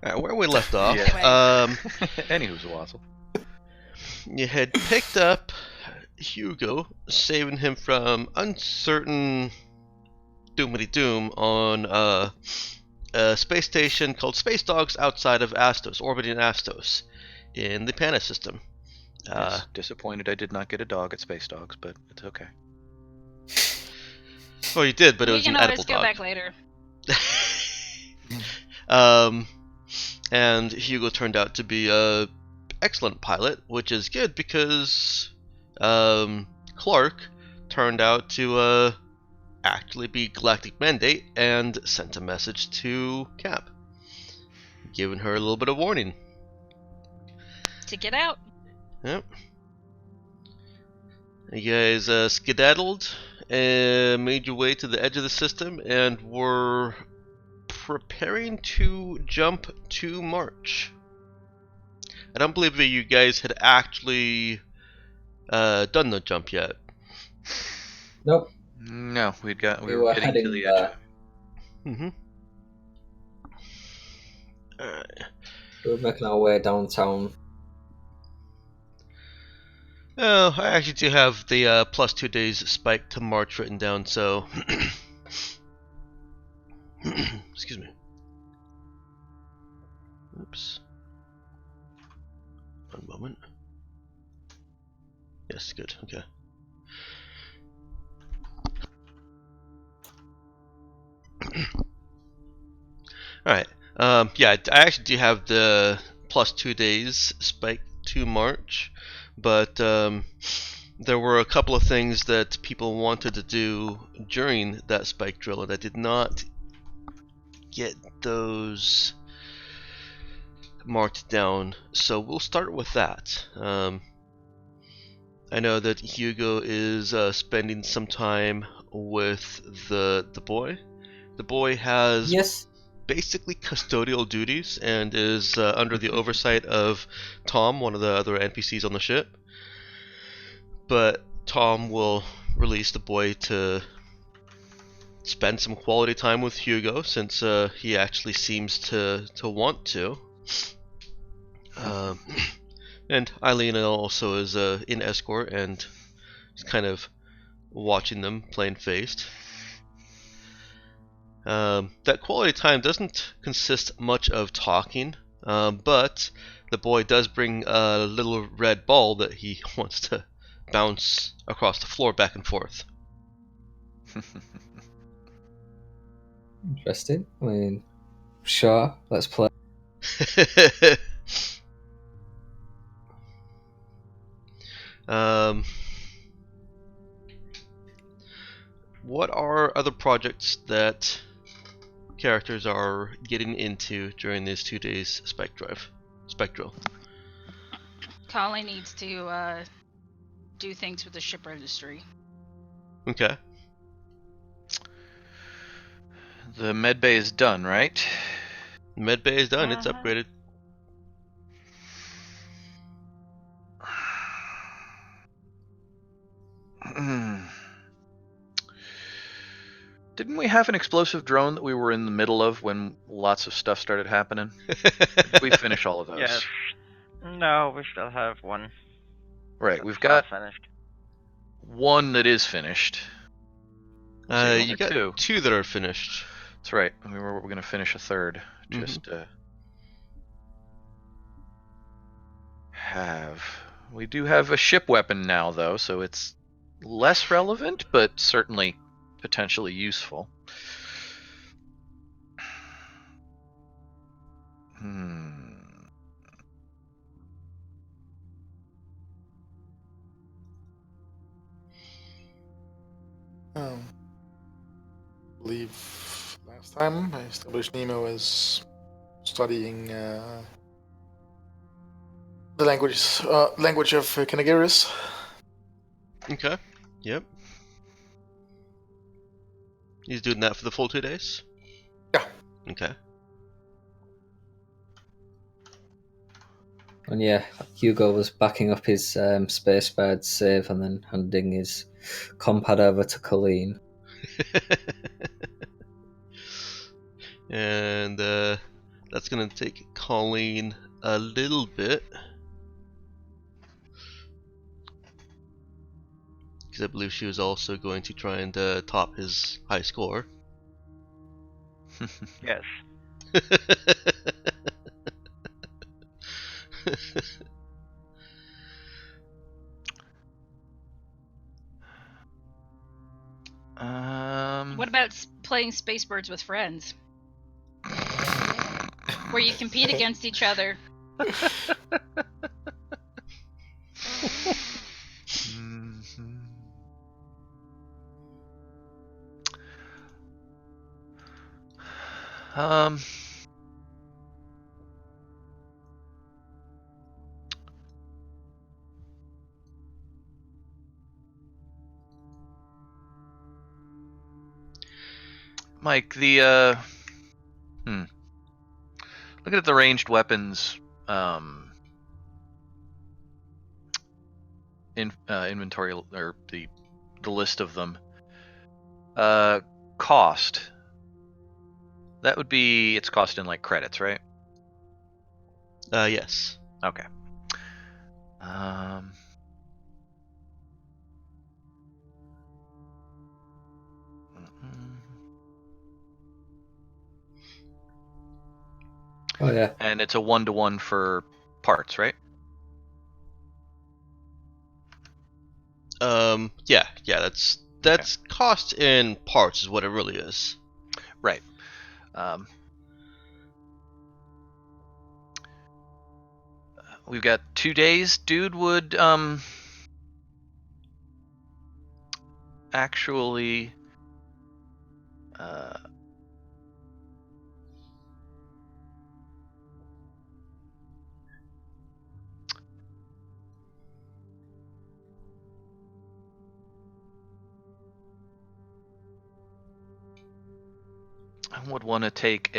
Alright, where we left off, Anywho's Wazzle. you had picked up Hugo, saving him from uncertain doomity-doom on a space station called Space Dogs outside of Astos, orbiting Astos, in the Pana system. Yes, disappointed I did not get a dog at Space Dogs, but it's okay. Well, you did, but it was an edible We can always dog. go back later. And Hugo turned out to be a excellent pilot, which is good because Clark turned out to actually be Galactic Mandate and sent a message to Cap, giving her a little bit of warning. To get out. Yep. You guys skedaddled and made your way to the edge of the system and were preparing to jump to March. I don't believe that you guys had actually done the jump yet. Nope. No, we We were were getting heading to the edge. Mm-hmm. Alright. We were making our way downtown. Oh, I actually do have the plus 2 days spike to March written down, so... Excuse me. Oops. One moment. Yes, good, okay. Alright, yeah, I actually do have the plus 2 days spike to March, but there were a couple of things that people wanted to do during that spike drill, and I did not get those marked down, so we'll start with that. I know that Hugo is spending some time with the boy. The boy has Yes. basically custodial duties and is under the oversight of Tom, one of the other NPCs on the ship. But Tom will release the boy to spend some quality time with Hugo, since he actually seems to want to. And Eileen also is in escort and is kind of watching them plain faced. That quality time doesn't consist much of talking, but the boy does bring a little red ball that he wants to bounce across the floor back and forth. Interesting. I mean, sure, let's play. What are other projects that characters are getting into during these 2 days spectral? Colin needs to do things with the ship registry. Okay. The medbay is done, right? Medbay is done, it's upgraded. Didn't we have an explosive drone that we were in the middle of when lots of stuff started happening? Did we finish all of those? Yes. No, we still have one. Right, we've got finished. one that is finished. You got two that are finished. That's right. We're going to finish a third. Just we do have a ship weapon now, though, so it's less relevant, but certainly potentially useful. I believe last time I established Nemo as studying the language of Kanagiris. Okay. Yep. He's doing that for the full 2 days? Yeah. Okay. And yeah, Hugo was backing up his spacepad save and then handing his compad over to That's gonna take Colleen a little bit. Because I believe she was also going to try and top his high score. Yes. What about playing Space Birds with friends? Where you compete against each other. Um, Mike, looking at the ranged weapons inventory, or the list of them. Cost. That would be its cost in like credits, right? Yes. Okay. Oh yeah. And it's a 1-to-1 for parts, right? Yeah. That's cost in parts is what it really is. Right. We've got 2 days. Dude would actually would want to take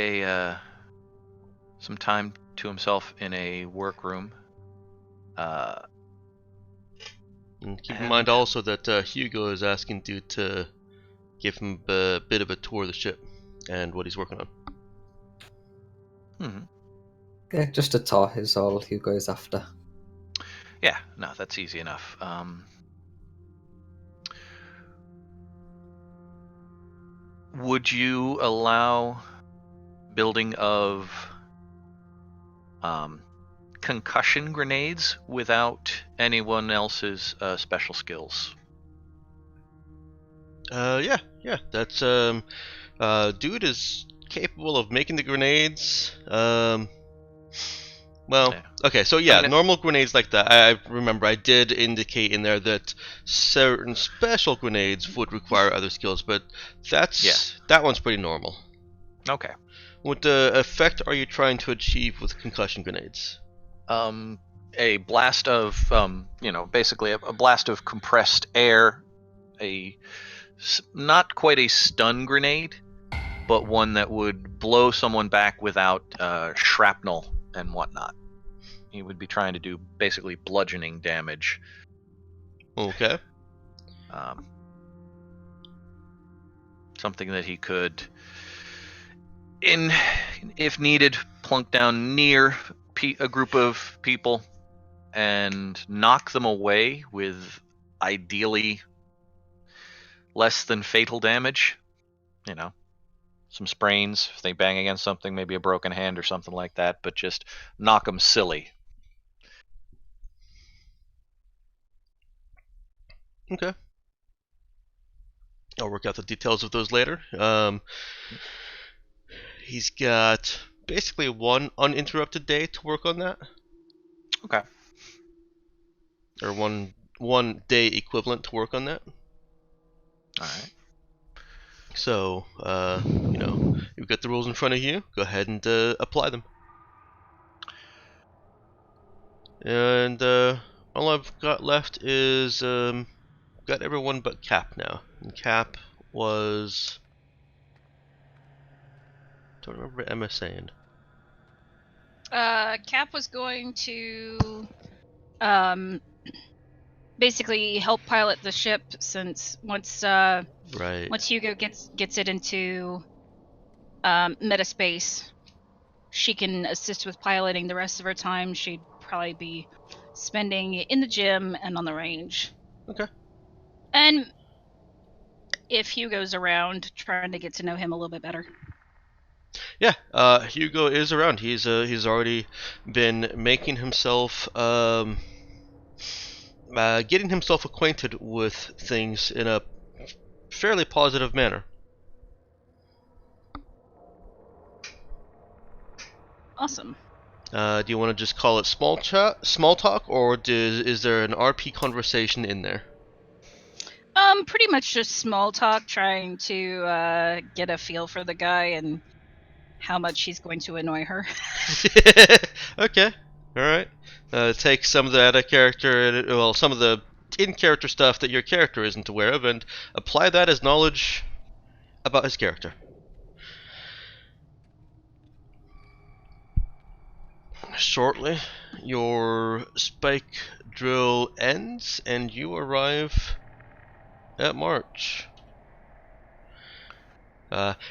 some time to himself in a workroom. And keep in mind also that Hugo is asking Dude to give him a bit of a tour of the ship and what he's working on. Yeah, just a tour is all Hugo is after. Yeah, no, that's easy enough. Would you allow building of concussion grenades without anyone else's special skills? Yeah. That's Dude is capable of making the grenades. Well, Yeah. okay, so yeah, I mean, normal grenades like that. I remember I did indicate in there that certain special grenades would require other skills, but that one's pretty normal. Okay. What effect are you trying to achieve with concussion grenades? A blast of basically a blast of compressed air, not quite a stun grenade, but one that would blow someone back without shrapnel and whatnot. He would be trying to do basically bludgeoning damage. Okay. Something that he could, if needed, plunk down near a group of people and knock them away with ideally less than fatal damage. Some sprains if they bang against something, maybe a broken hand or something like that, but just knock them silly. Okay. I'll work out the details of those later. He's got basically one uninterrupted day to work on that. Okay. Or one day equivalent to work on that. All right. So, you've got the rules in front of you. Go ahead and apply them. And all I've got left is got everyone but Cap now. And Cap was... Don't remember Emma saying. Cap was going to basically help pilot the ship, since once Right. Hugo gets it into metaspace, she can assist with piloting. The rest of her time, she'd probably be spending in the gym and on the range. Okay. And if Hugo's around, trying to get to know him a little bit better. Yeah, Hugo is around. He's already been making himself getting himself acquainted with things in a fairly positive manner. Awesome. Do you want to just call it small talk, or is there an RP conversation in there? Pretty much just small talk, trying to get a feel for the guy and how much he's going to annoy her. Okay, all right. Take some of the out of character, well, some of the in-character stuff that your character isn't aware of, and apply that as knowledge about his character. Shortly, your spike drill ends, and you arrive at March.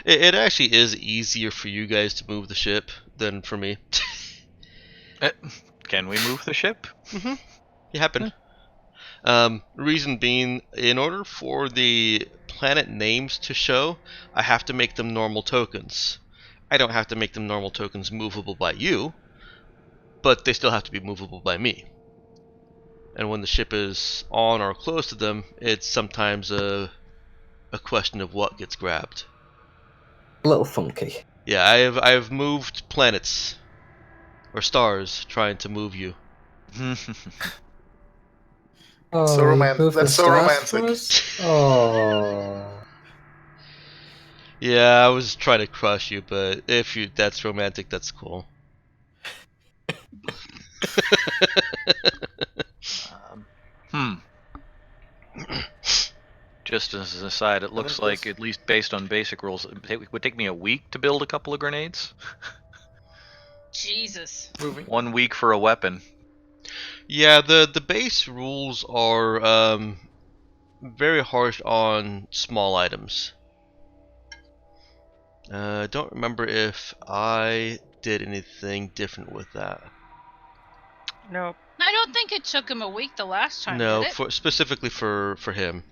It actually is easier for you guys to move the ship than for me. Can we move the ship? Mm-hmm. You happen. Reason being, in order for the planet names to show, I have to make them normal tokens. I don't have to make them normal tokens movable by you, but they still have to be movable by me. And when the ship is on or close to them, it's sometimes a question of what gets grabbed. A little funky. Yeah, I've moved planets or stars trying to move you. Oh, So romantic. That's so romantic. For us? Oh. Yeah, I was trying to crush you, but if that's romantic, that's cool. Just as an aside, it looks like, at least based on basic rules, it would take me a week to build a couple of grenades. Jesus. Moving. 1 week for a weapon. Yeah, the base rules are very harsh on small items. Don't remember if I did anything different with that. Nope. I don't think it took him a week the last time, No, did it? specifically for him.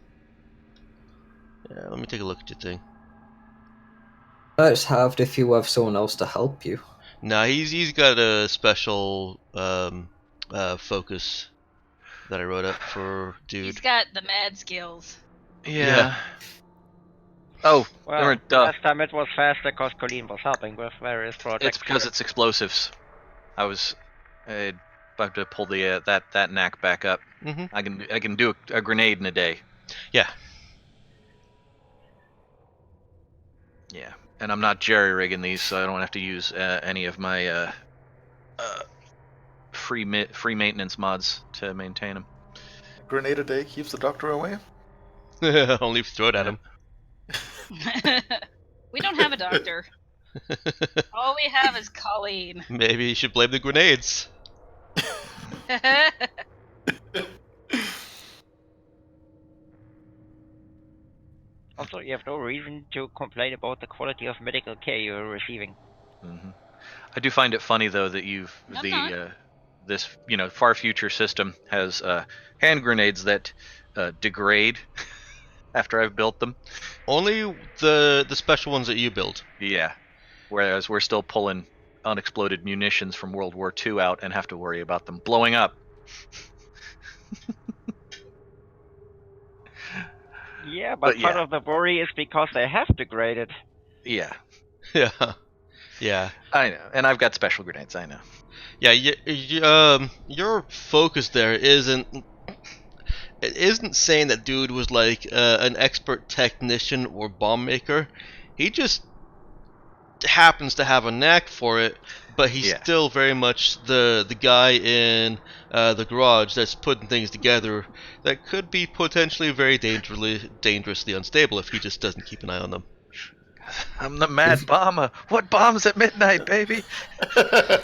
Yeah, let me take a look at your thing. It's halved if you have someone else to help you. No, he's got a special focus that I wrote up for dude. He's got the mad skills. Yeah. Oh, Well, duh. last time it was faster because Colleen was helping with various projects. It's because it's explosives. I was about to pull the that knack back up. Mm-hmm. I can do a grenade in a day. Yeah. Yeah, and I'm not jerry rigging these, so I don't have to use any of my free maintenance mods to maintain them. A grenade a day keeps the doctor away. Only if you throw it at him. We don't have a doctor. All we have is Colleen. Maybe you should blame the grenades. Also, you have no reason to complain about the quality of medical care you're receiving. Mm-hmm. I do find it funny though that this far future system has hand grenades that degrade after I've built them. Only the special ones that you build. Yeah, whereas we're still pulling unexploded munitions from World War II out and have to worry about them blowing up. Yeah, but part of the worry is because they have degraded. Yeah. Yeah. Yeah. I know, and I've got special grenades. I know. Yeah. Your focus there isn't saying that dude was like an expert technician or bomb maker. He just happens to have a knack for it, but he's still very much the guy in the garage that's putting things together that could be potentially very dangerously unstable if he just doesn't keep an eye on them. I'm the mad bomber. What bombs at midnight, baby? I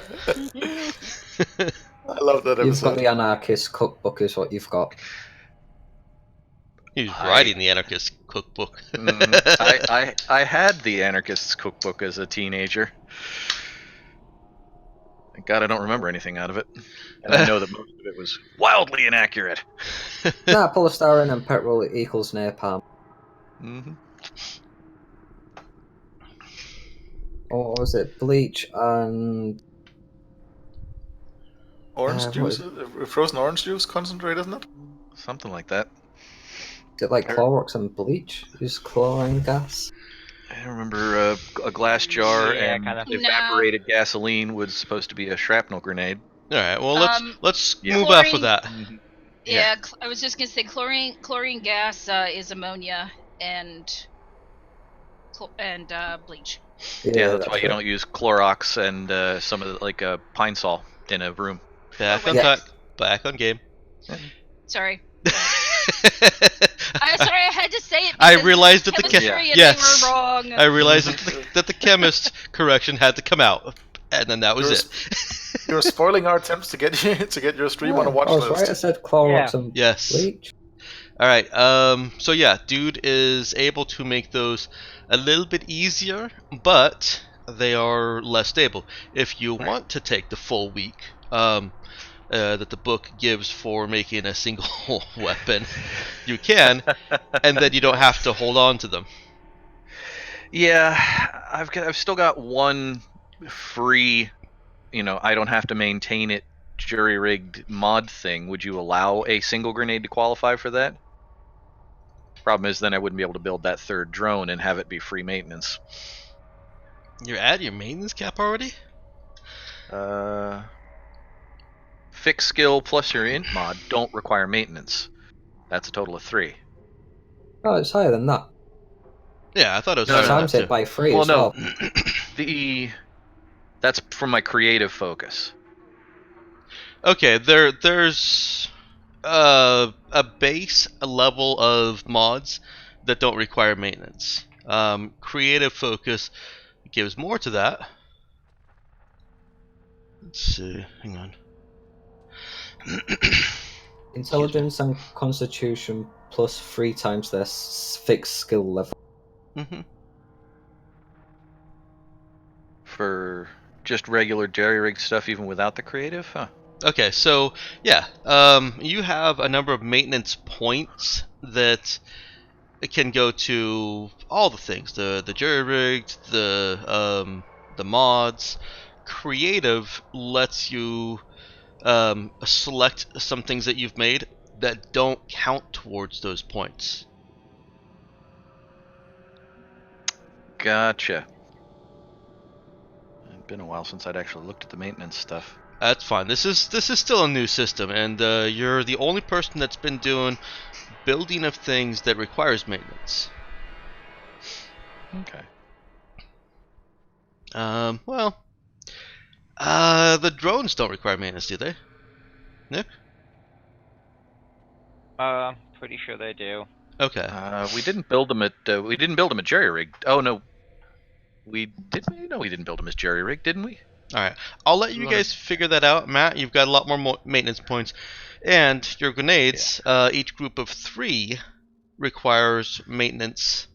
love that episode. You've got the anarchist cookbook is what you've got. He's writing the anarchist cookbook. I had the anarchist's cookbook as a teenager. Thank God I don't remember anything out of it. And I know that most of it was wildly inaccurate. Nah, polystyrene and petrol equals napalm. Mm-hmm. Or what was it? Bleach and Orange what juice, is frozen orange juice concentrate, isn't it? Something like that. it like Clorox and bleach? Use chlorine gas. I remember a glass jar Yeah, and kind of. No. evaporated gasoline was supposed to be a shrapnel grenade. All right. Well, let's Yeah. move off of that. Mm-hmm. Yeah, I was just gonna say chlorine gas is ammonia and bleach. Yeah, that's why you don't use Clorox and some of the, Pine Sol in a room. Back Or on Windex. back on game. Sorry. Sorry, I had to say it. I because realized that the chemistry and yes, they were wrong. I realized that the chemist correction had to come out, and then that was it. You're spoiling our attempts to get your stream on a watch I was list. right. I said Clorox Yeah. and Yes. bleach. All right. So yeah, dude is able to make those a little bit easier, but they are less stable. If you want to take the full week, that the book gives for making a single weapon, you can, and then you don't have to hold on to them. Yeah, I've still got one free, I don't have to maintain it jury-rigged mod thing. Would you allow a single grenade to qualify for that? Problem is, then I wouldn't be able to build that third drone and have it be free maintenance. You're at your maintenance cap already? Fix skill plus your int mod don't require maintenance. That's a total of 3. Oh, it's higher than that. Yeah, I thought it was No, higher no, than Times that it too. by 3 Well, as no. well. That's from my creative focus. Okay, there's a base level of mods that don't require maintenance. Creative focus gives more to that. Let's see. Hang on. Intelligence and Constitution plus 3 times their fixed skill level. Mm-hmm. For just regular jerry-rigged stuff, even without the creative? Huh. Okay, so yeah, you have a number of maintenance points that can go to all the things: the jury rigged, the mods. Creative lets you select some things that you've made that don't count towards those points. Gotcha. It's been a while since I'd actually looked at the maintenance stuff. That's fine. This is still a new system, and you're the only person that's been doing building of things that requires maintenance. Okay. The drones don't require maintenance, do they? Nick? Pretty sure they do. Okay. We didn't build them at jerry-rigged. Oh no, we didn't build them as jerry-rigged, didn't we? All right. I'll let you guys figure that out. Matt, you've got a lot more maintenance points, and your grenades. Each group of 3 requires maintenance.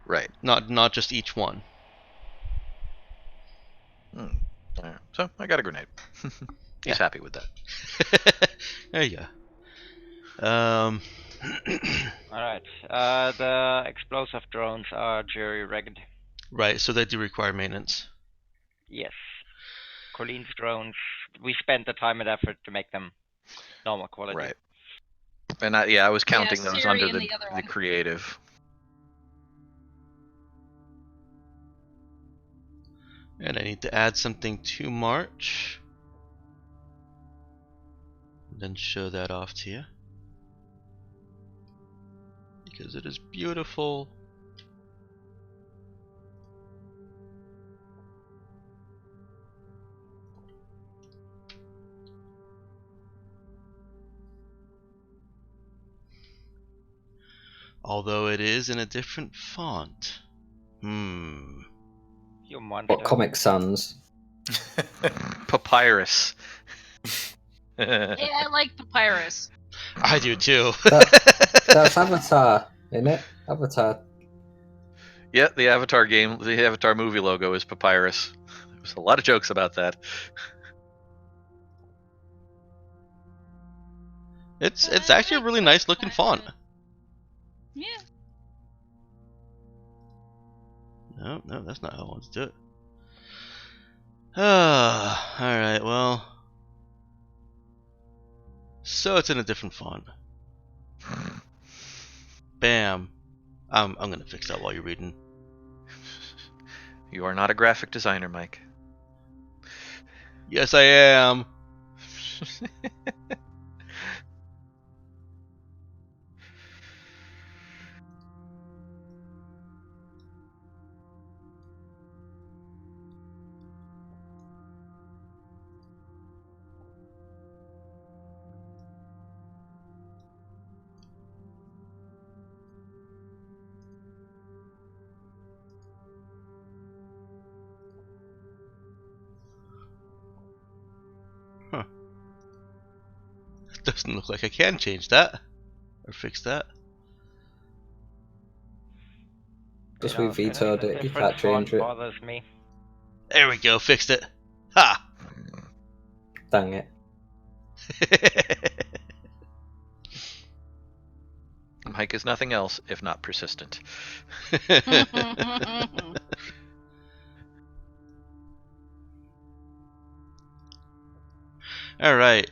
Right. Not just each one. Right. So I got a grenade. He's happy with that. There you go. Alright. The explosive drones are jury-rigged. Right, so they do require maintenance. Yes. Colleen's drones, we spent the time and effort to make them normal quality. Right. And I was counting those Siri under and the the other one. creative. And I need to add something to March. And then show that off to you. Because it is beautiful. Although it is in a different font. You monster. What Comic Sans? Papyrus. Yeah, I like Papyrus. I do too. That's Avatar, isn't it? Avatar. Yeah, the Avatar game, the Avatar movie logo is Papyrus. There's a lot of jokes about that. It's actually a really nice looking font. Yeah. No, that's not how I want to do it. Alright, well. So it's in a different font. Bam. I'm gonna fix that while you're reading. You are not a graphic designer, Mike. Yes, I am. Huh. It doesn't look like I can change that. Or fix that. Just You we know, vetoed a it. You different can't change font it. bothers me. There we go, fixed it. Ha! Dang it. Mike is nothing else if not persistent. Alright.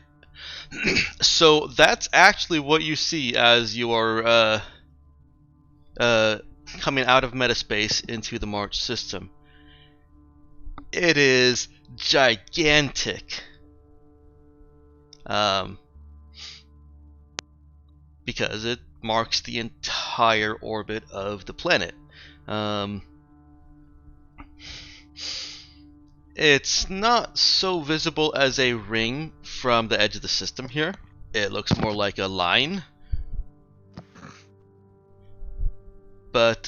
So that's actually what you see as you are coming out of metaspace into the March system. It is gigantic. Because it marks the entire orbit of the planet. It's not so visible as a ring from the edge of the system here. It looks more like a line. But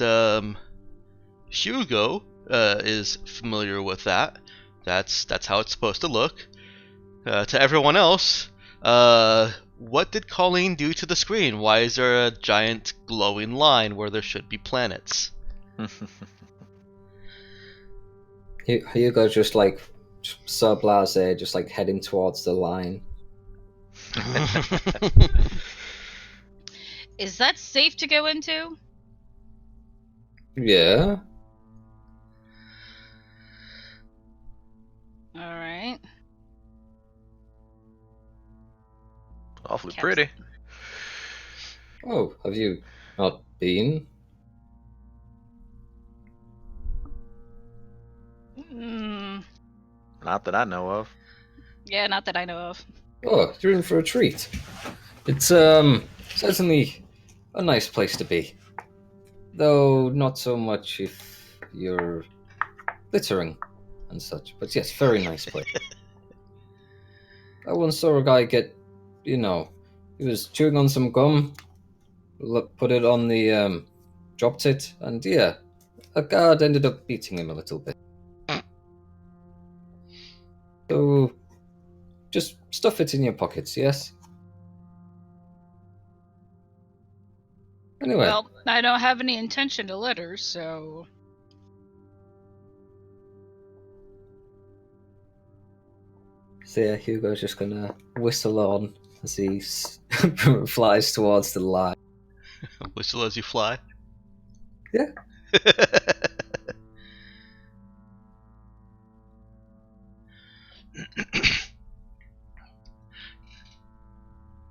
Hugo is familiar with that. That's how it's supposed to look. To everyone else, what did Colleen do to the screen? Why is there a giant glowing line where there should be planets? Hugo's just like so blasé, just like heading towards the line. Is that safe to go into? Yeah. Alright. Awfully Caps- pretty. Oh, have you not been? Mm, Not that I know of. yeah, not that I know of. Oh, you're in for a treat. It's certainly a nice place to be. Though not so much if you're littering and such. But yes, very nice place. I once saw a guy get, he was chewing on some gum, put it on the, dropped it, and yeah, a guard ended up beating him a little bit. So, just stuff it in your pockets, yes? Anyway. Well, I don't have any intention to litter, so... So yeah, Hugo's just gonna whistle on as he flies towards the line. Whistle as you fly? Yeah.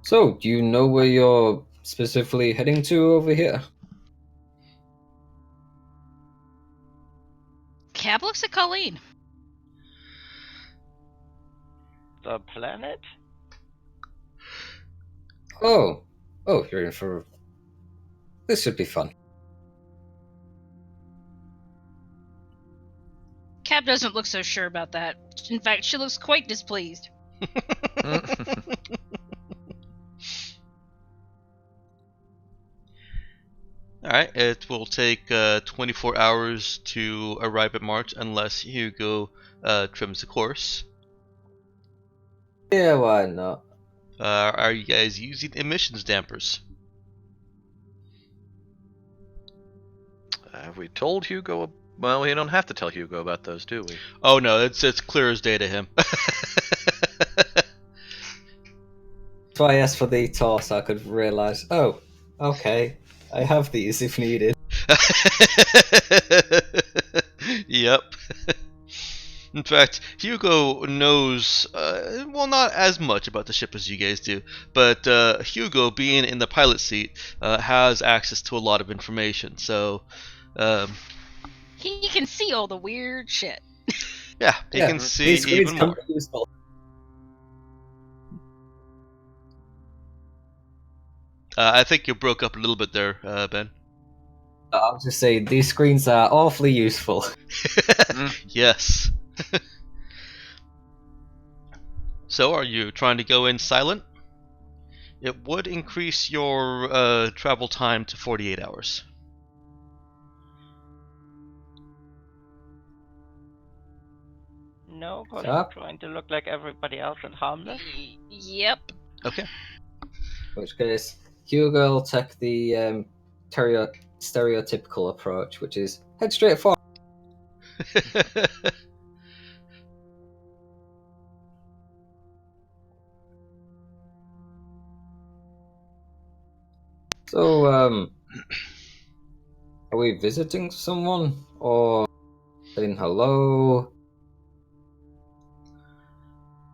So, do you know where you're specifically heading to over here? Cab looks at Colleen. The planet? Oh, you're in for... This should be fun. Cab doesn't look so sure about that. In fact, she looks quite displeased. Alright, it will take 24 hours to arrive at March unless Hugo trims the course. Yeah, why not? Are you guys using emissions dampers? Have we told Hugo Well, we don't have to tell Hugo about those, do we? Oh no, it's clear as day to him. So I asked for the tour so I could realise, oh, okay, I have these if needed. Yep. In fact, Hugo knows, well, not as much about the ship as you guys do, but Hugo, being in the pilot seat, has access to a lot of information. So, He can see all the weird shit. yeah, he can see these screens even can more. be useful. I think you broke up a little bit there, Ben. I'll just say these screens are awfully useful. Yes. So, are you trying to go in silent? It would increase your travel time to 48 hours. No, because Yeah. I'm trying to look like everybody else and harmless. Yep. Okay. In which case, Hugo will take the stereotypical approach, which is head straight forward. So, are we visiting someone or saying hello?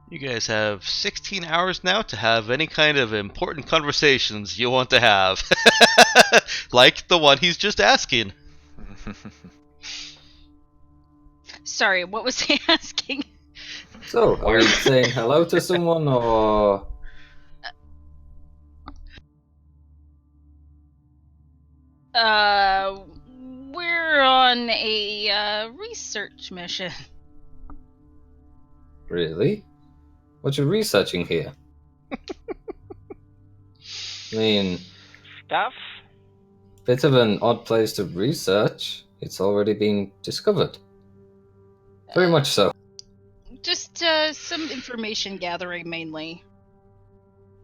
You guys have 16 hours now to have any kind of important conversations you want to have. Like the one he's just asking. Sorry, what was he asking? So, are we saying hello to someone or? We're on a research mission. Really? What you researching here? I mean, Stuff? bit of an odd place to research. It's already been discovered. Very much so. Just some information gathering mainly.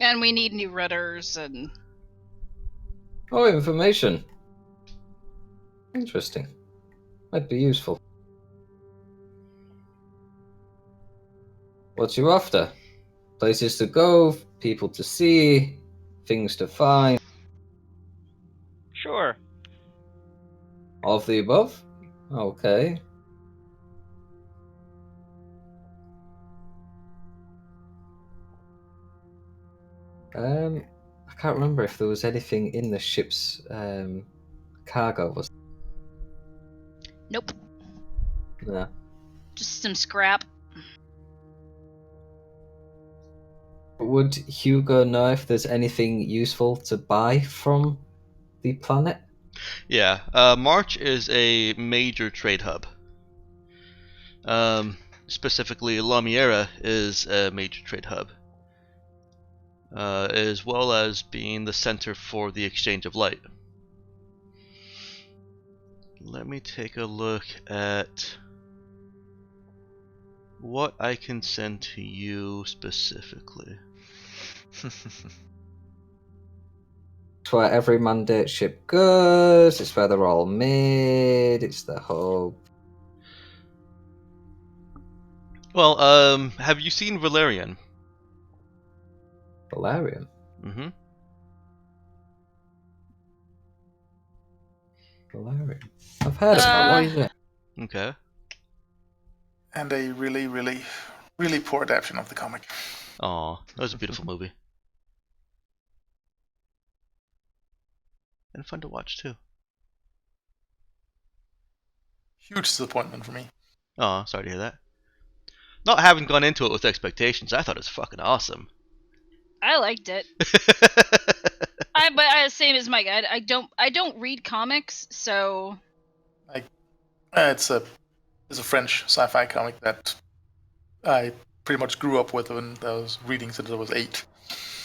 And we need new rudders and Oh, information. Interesting. Might be useful. What you after? Places to go, people to see, things to find. Sure. All of the above? Okay. I can't remember if there was anything in the ship's cargo. Was nope, no. just some scrap. Would Hugo know if there's anything useful to buy from the planet? Yeah, March is a major trade hub. Specifically, Lamiera is a major trade hub. As well as being the center for the exchange of light. Let me take a look at what I can send to you specifically. It's where every mandate ship goes, it's where they're all made, it's the hub. Well, have you seen Valerian? Valerian? Mm-hmm. Valerian. I've heard of it. What is it? Okay. And a really, really, really poor adaptation of the comic. Aw, that was a beautiful movie. And fun to watch, too. Huge disappointment for me. Aw, sorry to hear that. Not having gone into it with expectations, I thought it was fucking awesome. I liked it. Same as Mike. I don't read comics, so It's a French sci-fi comic that I pretty much grew up with when I was reading since I was 8.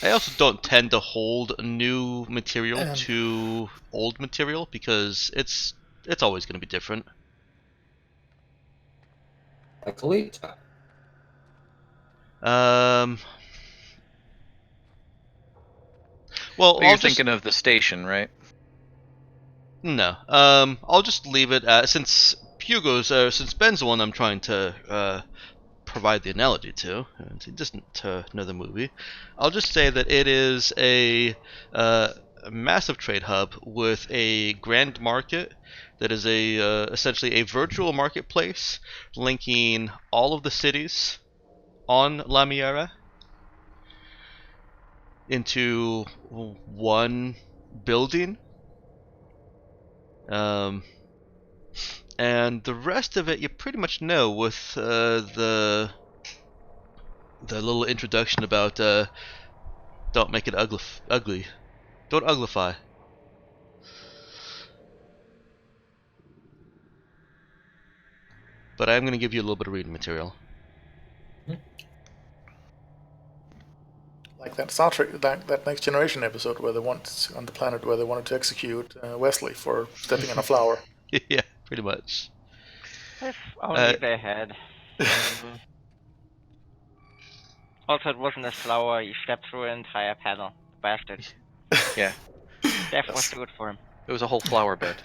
I also don't tend to hold new material And- to old material because it's always going to be different. Like Alita. Well, But you're thinking of the station, right? No. I'll just leave it since Hugo's, since Ben's the one I'm trying to provide the analogy to, and he doesn't know the movie, I'll just say that it is a massive trade hub with a grand market that is essentially a virtual marketplace linking all of the cities on La Miera into one building. And the rest of it you pretty much know with the little introduction about don't make it ugly. Don't uglify. But I'm going to give you a little bit of reading material. Like that Star Trek, that Next Generation episode where they want on the planet where they wanted to execute Wesley for stepping on a flower. Yeah, pretty much. If only they had. Also, it wasn't a flower. He stepped through an entire panel. Bastard. Yeah, Death was good for him. it was a whole flower bed.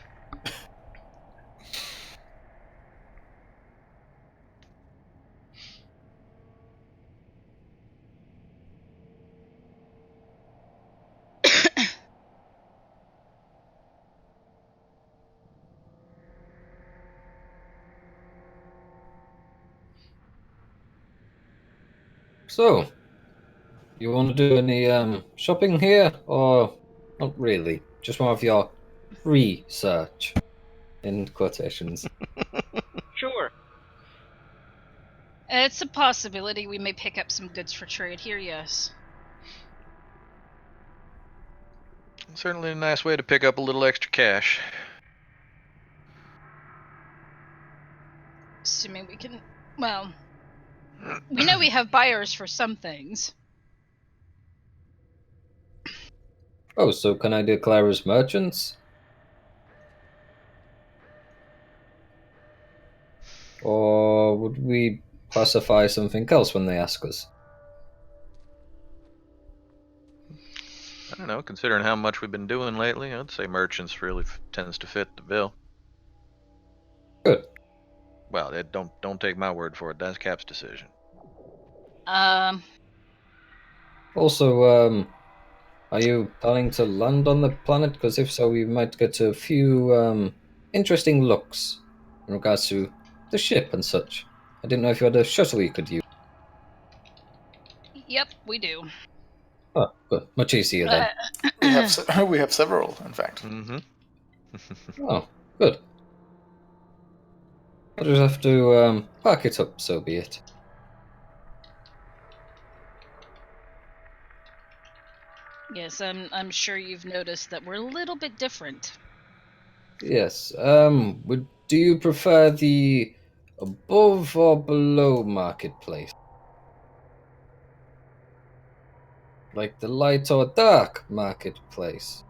So, you want to do any shopping here, or not really? Just more of your research, in quotations. Sure. It's a possibility we may pick up some goods for trade here, yes. Certainly a nice way to pick up a little extra cash. Assuming we can. Well, we know we have buyers for some things. Oh, so can I declare as merchants? Or would we classify something else when they ask us? I don't know, considering how much we've been doing lately, I'd say merchants really tends to fit the bill. Good. Well, don't take my word for it. That's Cap's decision. Also, are you planning to land on the planet? Because if so, we might get a few interesting looks in regards to the ship and such. I didn't know if you had a shuttle you could use. Yep, we do. Oh, good. Much easier then. We have several, in fact. Mm-hmm. Oh, good. I'll just have to pack it up, so be it. Yes, I'm sure you've noticed that we're a little bit different. Yes. Do you prefer the above or below marketplace? Like the light or dark marketplace?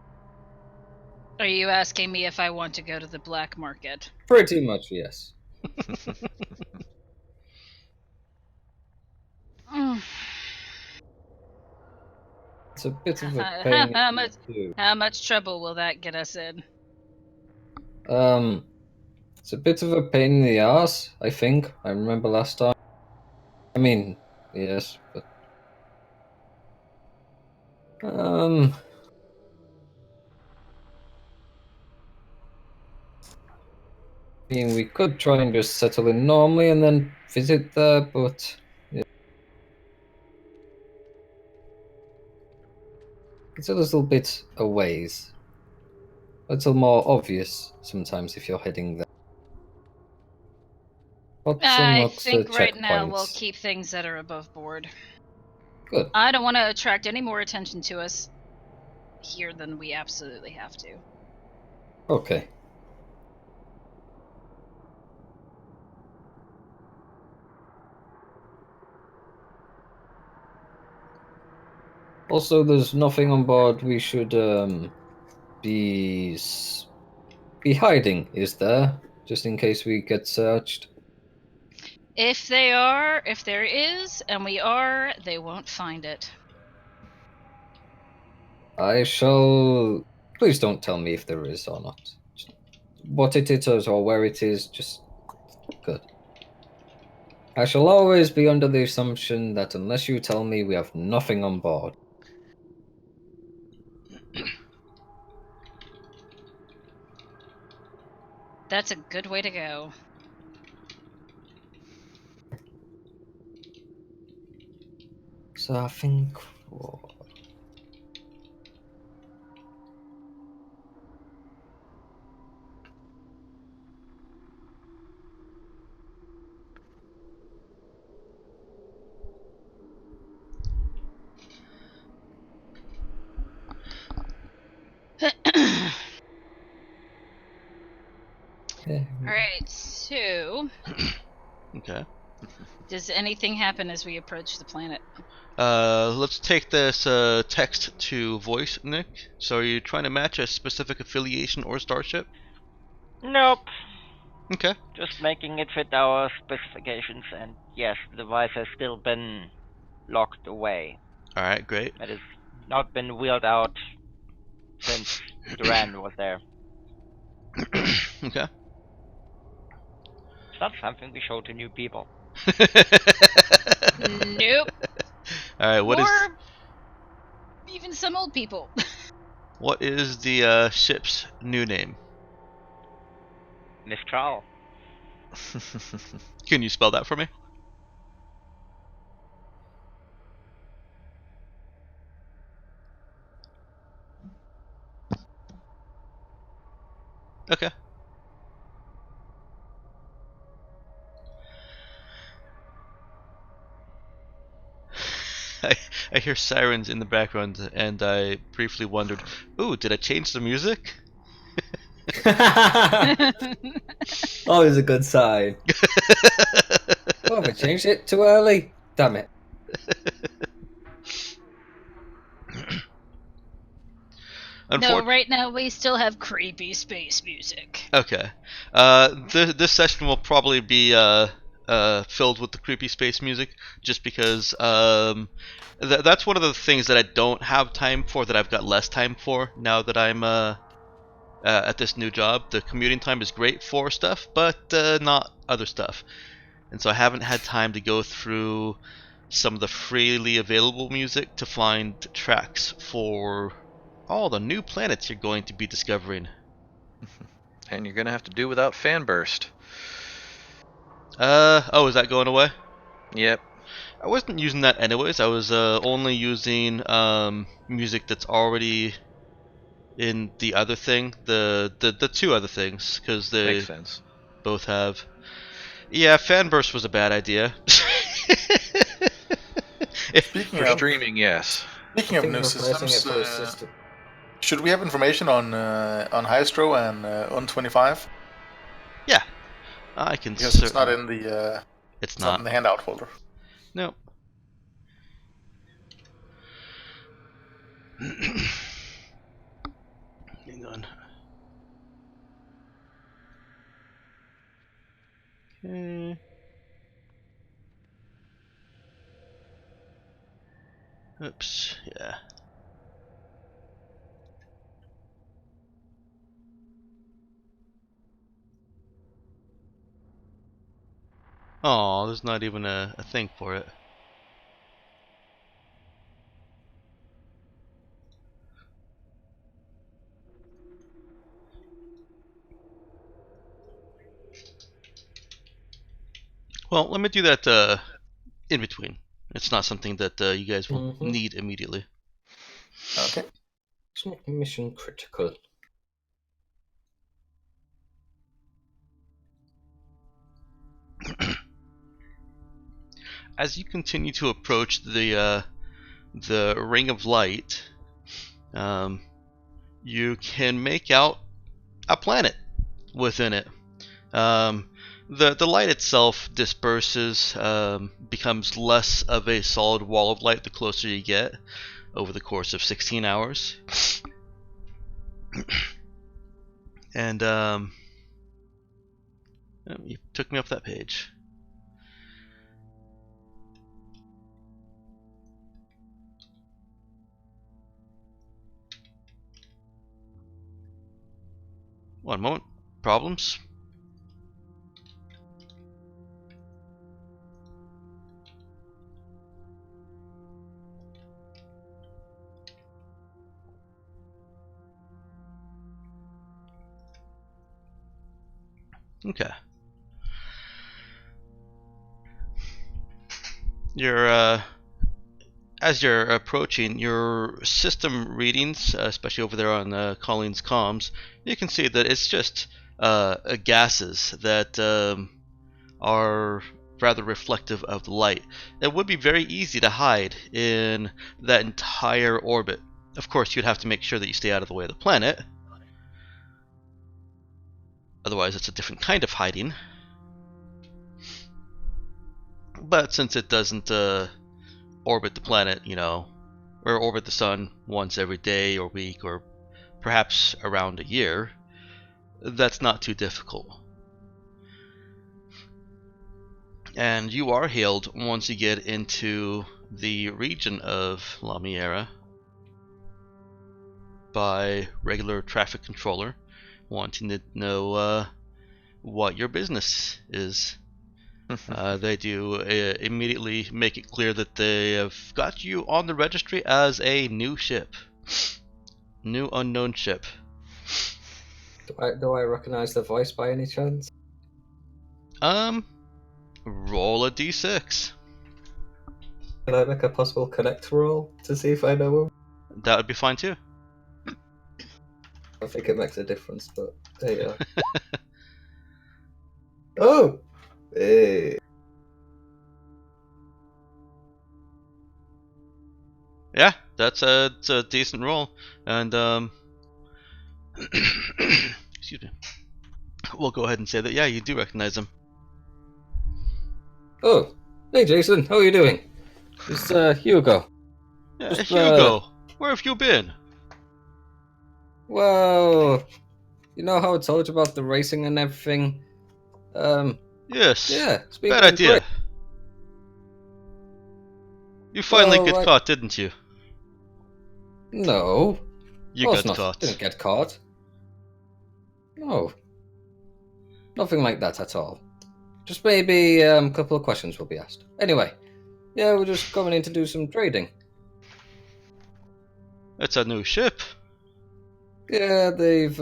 Are you asking me if I want to go to the black market? Pretty much, yes. It's a bit of a pain. How much trouble will that get us in? It's a bit of a pain in the ass, I think. I remember last time. I mean, yes, but I mean, we could try and just settle in normally and then visit there, but yeah. It's a little bit a ways. A little more obvious sometimes if you're heading there. What's I the think right now we'll checkpoints? keep things that are above board. Good. I don't want to attract any more attention to us here than we absolutely have to. Okay. Also, there's nothing on board we should be hiding, is there? Just in case we get searched. If there is, and we are, they won't find it. I shall. Please don't tell me if there is or not. What it is or where it is. Just Good. I shall always be under the assumption that unless you tell me, we have nothing on board. That's a good way to go. So I think... Yeah. Alright, so Okay. does anything happen as we approach the planet? Let's take this text to voice, Nick. So are you trying to match a specific affiliation or starship? Nope. Okay. Just making it fit our specifications, and yes, the device has still been locked away. Alright, great. It has not been wheeled out since Duran was there. Okay. It's not something we show to new people. Nope. Alright, Or even some old people. what is the ship's new name? Mistral. Can you spell that for me? Okay. I hear sirens in the background, and I briefly wondered, ooh, did I change the music? Always a good sign. Oh, have I changed it too early? Damn it. No, right now we still have creepy space music. Okay. This session will probably be filled with the creepy space music, just because that's one of the things that I don't have time for, that I've got less time for now that I'm at this new job. The commuting time is great for stuff, but not other stuff. And so I haven't had time to go through some of the freely available music to find tracks for all the new planets you're going to be discovering. And you're gonna have to do without Fanburst. Oh, is that going away? Yep. I wasn't using that anyways. I was only using music that's already in the other thing, the two other things, because they Makes sense. both have. Yeah, Fanburst was a bad idea. Speaking For of streaming, yes. speaking of new systems, should we have information on Hystro and Un25? Yeah, I can. Because it's not in the It's not in the handout folder. No. Hang on. Okay. Oops. Yeah. Oh, there's not even a thing for it. Well, let me do that in between. It's not something that you guys will need immediately. Okay. It's not mission critical. As you continue to approach the ring of light, you can make out a planet within it. The light itself disperses, becomes less of a solid wall of light the closer you get over the course of 16 hours. And you took me off that page. One moment. Problems? Okay. You're as you're approaching your system readings, especially over there on Colleen's comms, you can see that it's just gases that are rather reflective of the light. It would be very easy to hide in that entire orbit. Of course, you'd have to make sure that you stay out of the way of the planet. Otherwise, it's a different kind of hiding. But since it doesn't orbit the planet, or orbit the sun once every day or week or perhaps around a year, that's not too difficult. And you are hailed once you get into the region of La Miera by regular traffic controller wanting to know what your business is. They do immediately make it clear that they have got you on the registry as a new ship. New unknown ship. Do I recognize the voice by any chance? Roll a d6. Can I make a possible connect roll to see if I know him? That would be fine too. I think it makes a difference, but there you go. Oh! Hey. Yeah, it's a decent roll, and excuse me. We'll go ahead and say that you do recognize him. Oh, hey Jason, how are you doing? It's Hugo. Yeah, Just, Hugo, where have you been? Well, you know how I told you about the racing and everything? Yes. Yeah, it's been Bad going idea. great. You finally Well, get caught, didn't you? No. You Of course got not. caught. Didn't get caught. No. Nothing like that at all. Just maybe a couple of questions will be asked. Anyway, yeah, we're just coming in to do some trading. It's a new ship. Yeah, they've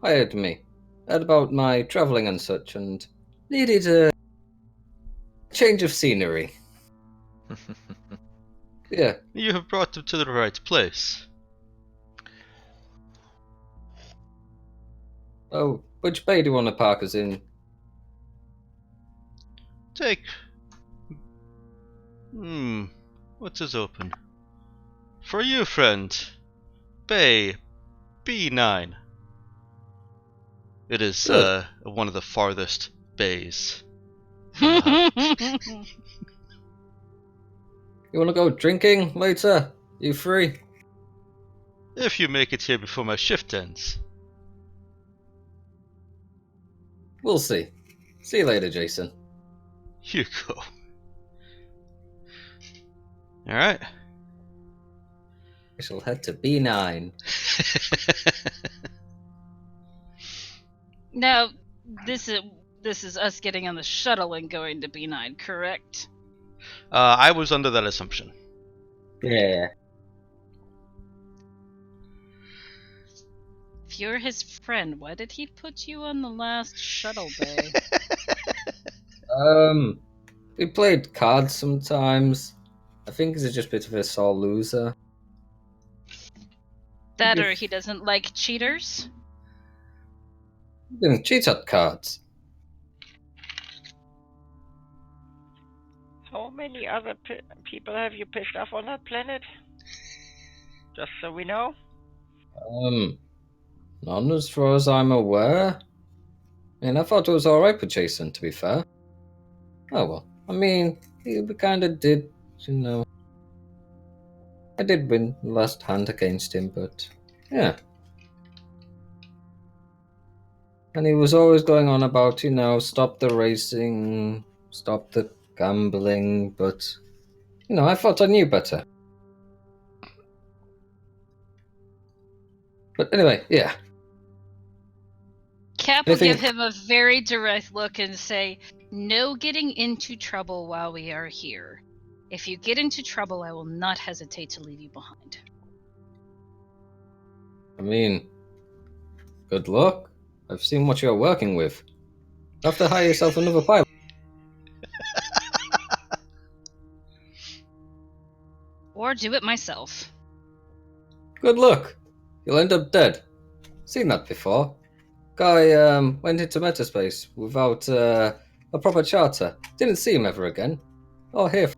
hired me. Heard about my travelling and such, and needed a change of scenery. Yeah. You have brought them to the right place. Oh, which bay do you want to park us in? Take... What is open? For you, friend. Bay B9. It is Good. one of the farthest bays. You want to go drinking later? You free? If you make it here before my shift ends. We'll see. See you later, Jason. Hugo. Alright. I shall head to B9. Now, this is us getting on the shuttle and going to B9, correct? I was under that assumption. Yeah. If you're his friend, why did he put you on the last shuttle bay? We played cards sometimes. I think he's just a bit of a sore loser. That or he doesn't like cheaters? He didn't cheat at cards. How many other people have you pissed off on that planet? Just so we know. None as far as I'm aware. I thought it was alright with Jason, to be fair. Oh well. I mean, we kinda did, I did win the last hand against him, but yeah. And he was always going on about, stop the racing, stop the gambling, but, I thought I knew better. But anyway, yeah. Cap will give him a very direct look and say, "No getting into trouble while we are here. If you get into trouble, I will not hesitate to leave you behind." I mean, good luck. I've seen what you're working with. You have to hire yourself another pilot. Or do it myself. Good luck. You'll end up dead. Seen that before. Guy went into metaspace without a proper charter. Didn't see him ever again. Oh, here.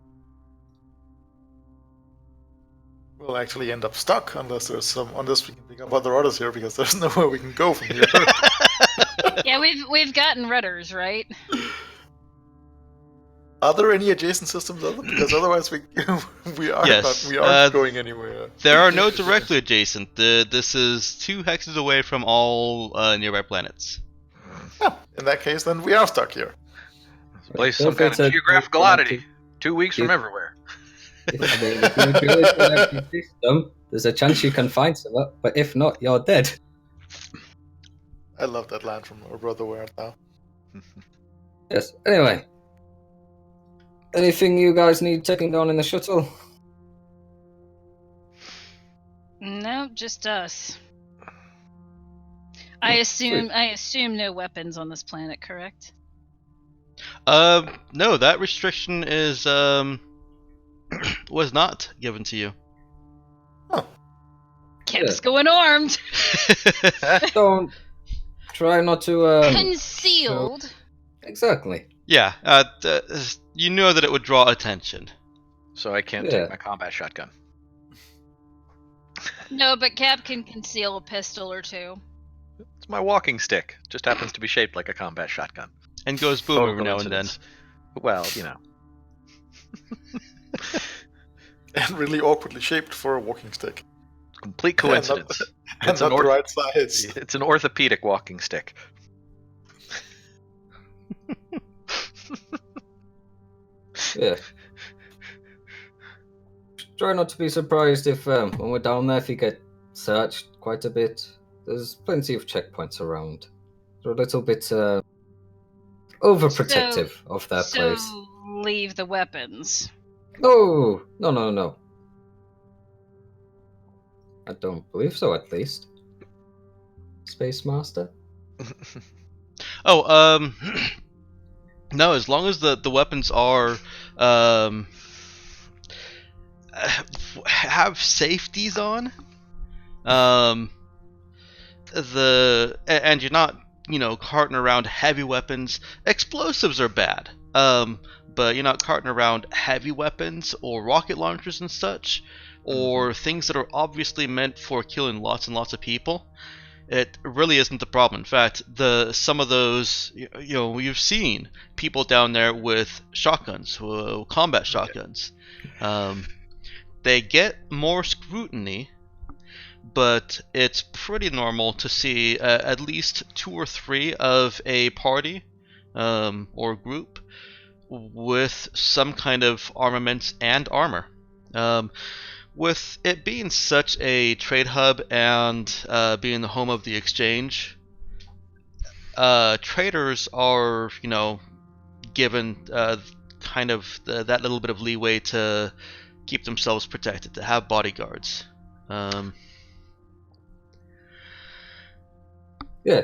We'll actually end up stuck unless we can pick up other orders here, because there's nowhere we can go from here. Yeah, we've gotten rudders, right? Are there any adjacent systems other? Because otherwise we are Yes, aren't going anywhere. There are no directly adjacent. This is 2 hexes away from all nearby planets. Yeah, in that case, then we are stuck here. Place some kind of geographical oddity. 2 weeks from everywhere. I mean, if you go into an empty system, there's a chance you can find some, but if not, you're dead. I love that line from our brother Where Art Thou. Yes. Anyway, anything you guys need taking down in the shuttle? No, just us. I assume no weapons on this planet, correct? No, that restriction is was not given to you. Kev's going armed. Don't try not to Concealed. Exactly. Yeah, you know that it would draw attention. So I can't take my combat shotgun. No, but Cap can conceal a pistol or two. It's my walking stick. Just happens to be shaped like a combat shotgun. And goes boom Total every now and then. coincidence. Well, you know. And really awkwardly shaped for a walking stick. Complete coincidence. And not the right size. It's an orthopedic walking stick. Yeah. Try not to be surprised if, when we're down there, if you get searched quite a bit. There's plenty of checkpoints around. They're a little bit overprotective of that place. So leave the weapons. No, no. I don't believe so, at least. Space Master? Oh, no, as long as the weapons are have safeties on, and you're not, carting around heavy weapons. Explosives are bad, but you're not carting around heavy weapons or rocket launchers and such, or things that are obviously meant for killing lots and lots of people. It really isn't the problem. In fact, some of those, you've seen people down there with shotguns, combat shotguns. They get more scrutiny, but it's pretty normal to see at least 2 or 3 of a party or group with some kind of armaments and armor. With it being such a trade hub and being the home of the exchange, traders are, given kind of that little bit of leeway to keep themselves protected, to have bodyguards. Yeah,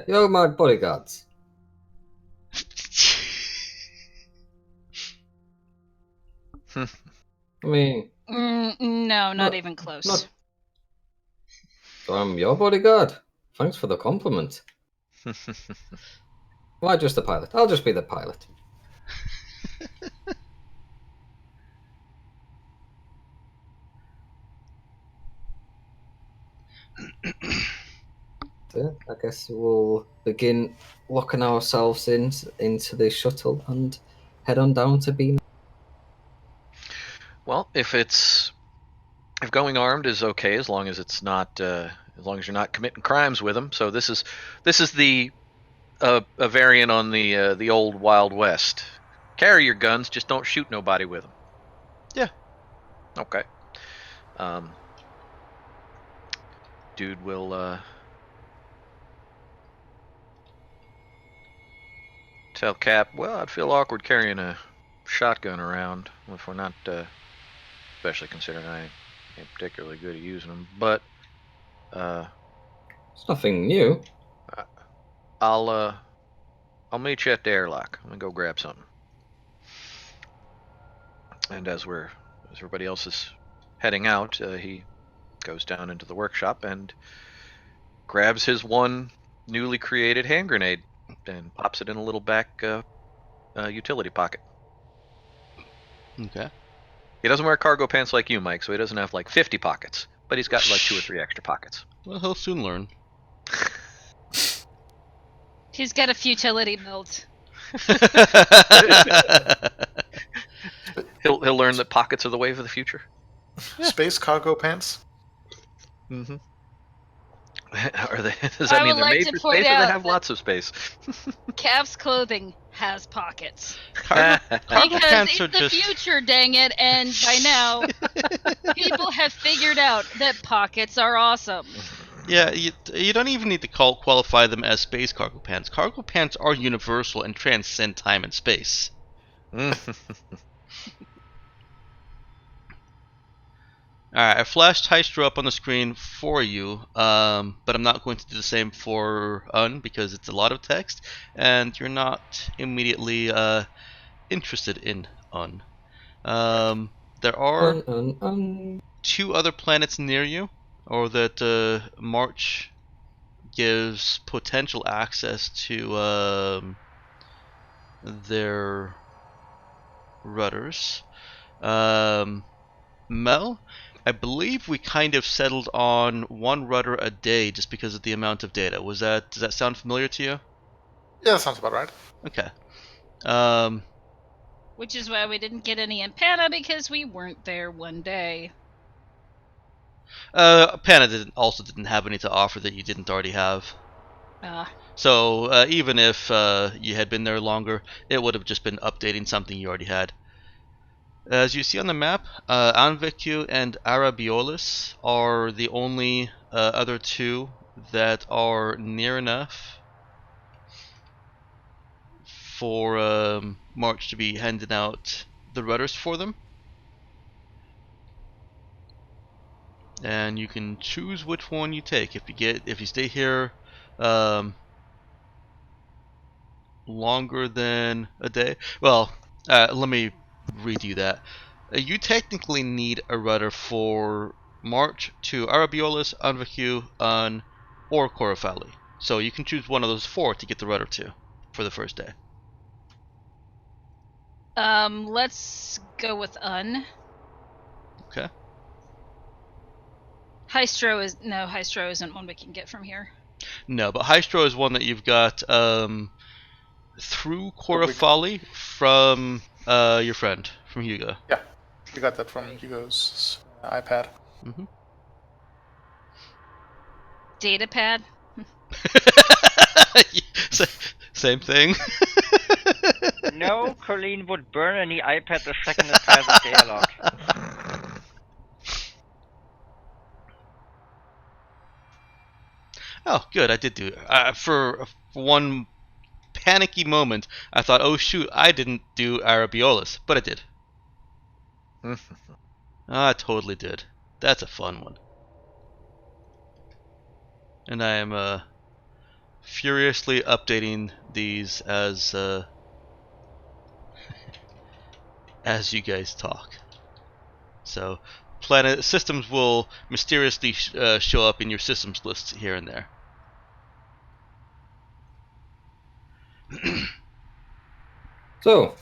you're my bodyguards. I mean... no, not even close. I'm your bodyguard. Thanks for the compliment. Why just the pilot? I'll just be the pilot. So, I guess we'll begin locking ourselves into the shuttle and head on down to Bean. Well, if going armed is okay, as long as it's not, as long as you're not committing crimes with them. So this is the a variant on the old Wild West. Carry your guns, just don't shoot nobody with them. Yeah. Okay. Dude will tell Cap, well, I'd feel awkward carrying a shotgun around if we're not, especially considering I ain't particularly good at using them. But it's nothing new. I'll I'll meet you at the airlock. I'm gonna go grab something. And as everybody else is heading out, he goes down into the workshop and grabs his one newly created hand grenade and pops it in a little back utility pocket. Okay. He doesn't wear cargo pants like you, Mike, so he doesn't have like 50 pockets, but he's got like 2 or 3 extra pockets. Well, he'll soon learn. He's got a futility belt. He'll learn that pockets are the wave of the future. Space cargo pants. Mm-hmm. Are they? Does that I mean would they're like made to for point space, or they out have that- lots of space? Calf's clothing has pockets. Cargo Because pants it's are the just. future, dang it, and by now, people have figured out that pockets are awesome. Yeah, you don't even need to qualify them as space cargo pants. Cargo pants are universal and transcend time and space. Alright, I flashed Heistro up on the screen for you, but I'm not going to do the same for Un because it's a lot of text, and you're not immediately interested in Un. There are two other planets near you, or that March gives potential access to their rudders. Mel, I believe we kind of settled on one rudder a day just because of the amount of data. Does that sound familiar to you? Yeah, that sounds about right. Okay. Which is why we didn't get any in Pana because we weren't there one day. Pana didn't have any to offer that you didn't already have. So even if you had been there longer, it would have just been updating something you already had. As you see on the map, Anvecu and Arabiolis are the only other two that are near enough for March to be handing out the rudders for them. And you can choose which one you take. If you stay here longer than a day. Well, let me redo that. You technically need a rudder for March to Arabiolis, Anvacu, or Corofali. So you can choose one of those 4 to get the rudder to for the first day. Let's go with Un. Okay. Heistro isn't one we can get from here. No, but Heistro is one that you've got through Corofali from your friend, from Hugo. Yeah, we got that from Hugo's iPad. Mm-hmm. Datapad? Same thing. No, Colleen would burn any iPad the second it passes the airlock. Oh, good, I did do it. For one panicky moment, I thought, oh shoot, I didn't do Arabiolis, but I did. I totally did. That's a fun one. And I am furiously updating these as as you guys talk. So, planet systems will mysteriously show up in your systems lists here and there. So,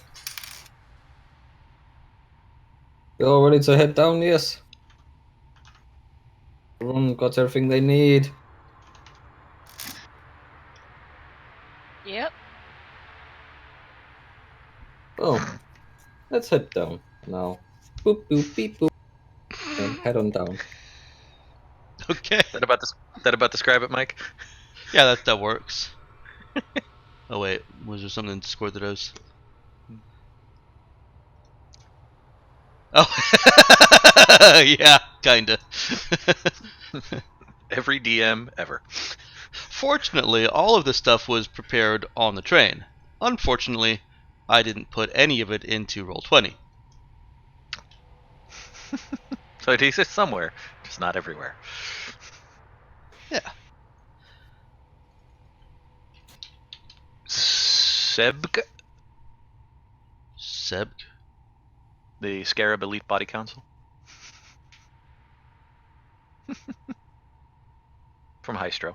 you all ready to head down? Yes. Everyone got everything they need. Yep. Oh, let's head down now. Boop boop beep boop, and head on down. Okay. That about describe it, Mike? Yeah, that works. Oh wait, was there something in Discord that does? Oh, yeah, kinda. Every DM ever. Fortunately, all of this stuff was prepared on the train. Unfortunately, I didn't put any of it into Roll20. So it exists somewhere, just not everywhere. Yeah. Sebg, Seb? the Scarab Elite Body Council. From Hystro.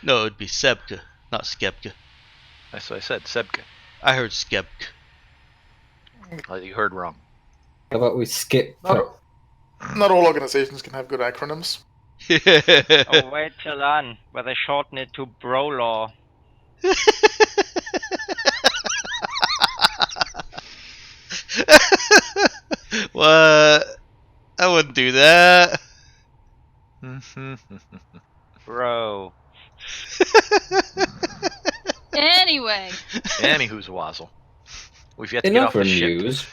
No, it'd be Sebke, not Skepke. That's what I said, Sebg. I heard Skepke. You heard wrong. How about we skip? Not all organizations can have good acronyms. Oh, wait till on, where they shorten it to Bro-Law. What? I wouldn't do that. Bro. Anyway, Anywho's wazzle. We've yet to In get off other the ship. news,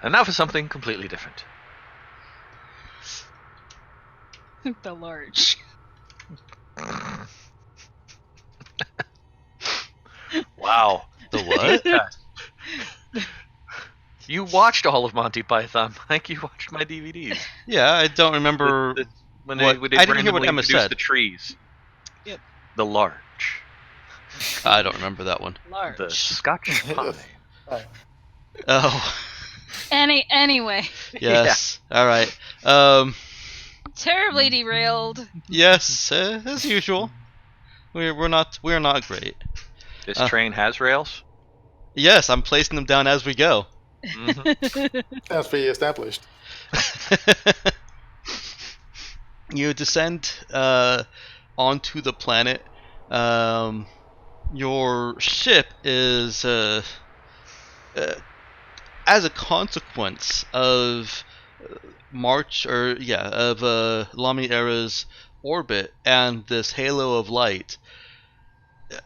And now for something completely different. the large. Wow. The what? You watched all of Monty Python, Mike. You watched my DVDs. Yeah, I don't remember. When what- they I didn't hear what randomly Emma introduced said. the trees. Yep. The large. I don't remember that one. Large. The Scotch pie. Oh, Anyway, yes. All right. terribly derailed. Yes, as usual. We're not great. This train has rails. Yes, I'm placing them down as we go. That's pretty established. You descend onto the planet. Your ship is, as a consequence of Lamy Era's orbit and this halo of light,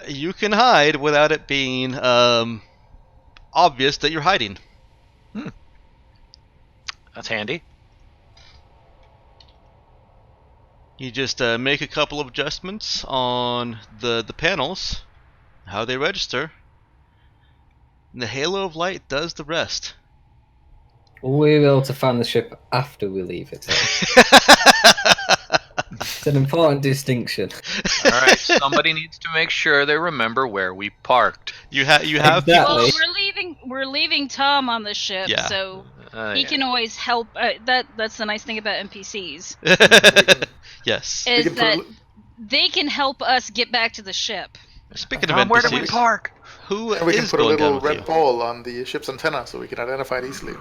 you can hide without it being obvious that you're hiding. That's handy. You just make a couple of adjustments on the panels, how they register. And the halo of light does the rest. will we be able to find the ship after we leave it? It's an important distinction. All right, somebody needs to make sure they remember where we parked. You have Exactly. Well, people. we're leaving Tom on the ship, Yeah. so he Yeah. can always help. That's the nice thing about NPCs Yes. We is can that put they can help us get back to the ship. Speaking of Tom, where did we NPCs, park? who and we can is put a going down little with red you? ball on the ship's antenna so we can identify it easily.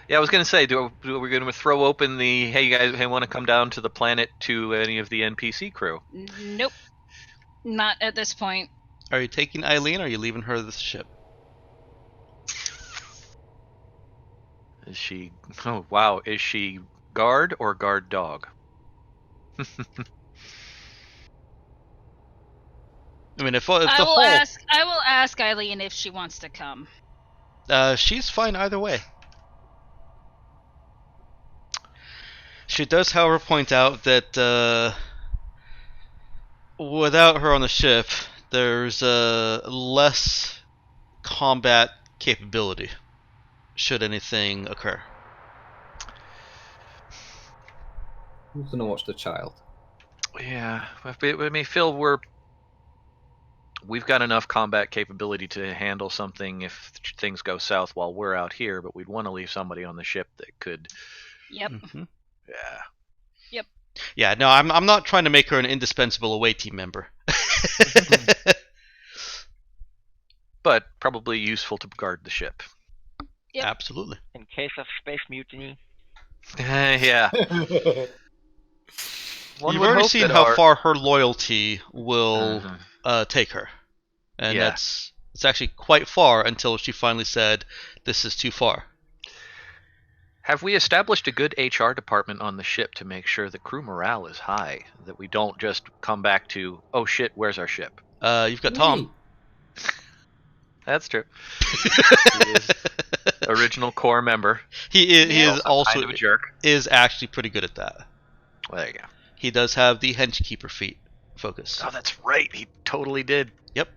Yeah, I was gonna say, are we gonna throw open the hey you guys want to come down to the planet to any of the NPC crew? Nope, not at this point. Are you taking Eileen or are you leaving her the ship? Is she? Oh wow, is she guard or guard dog? I mean, if the I will whole ask Eileen if she wants to come. she's fine either way. She does, however, point out that without her on the ship, there's less combat capability should anything occur. Who's gonna watch the child? Yeah, I mean, Phil, we've got enough combat capability to handle something if things go south while we're out here, but we'd want to leave somebody on the ship that could. Yep. Mm-hmm. Yeah. Yeah, no, I'm not trying to make her an indispensable away team member. But probably useful to guard the ship. Yep. Absolutely. In case of space mutiny. Yeah. One You've would already hope seen that how our- far her loyalty will Mhm. take her, and Yeah. it's actually quite far until she finally said, "This is too far." Have we established a good HR department on the ship to make sure the crew morale is high? That we don't just come back to, oh shit, where's our ship? You've got Tom. That's true. He is original core member. He is also kind of a jerk. is actually pretty good at that. Well, there you go. He does have the henchkeeper feat focus. Oh, that's right. He totally did. Yep.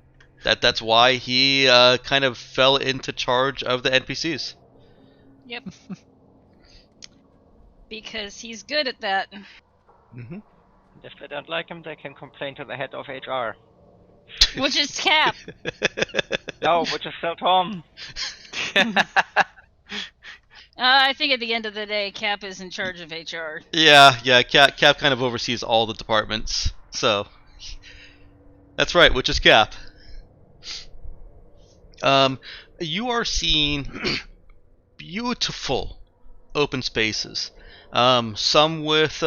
That's why he kind of fell into charge of the NPCs. Yep. Because he's good at that. Mm-hmm. If they don't like him, they can complain to the head of HR. Which is Cap. No, which is still Tom. I think at the end of the day, Cap is in charge of HR. Yeah. Cap kind of oversees all the departments. So that's right, which is Cap. You are seeing beautiful open spaces. Some with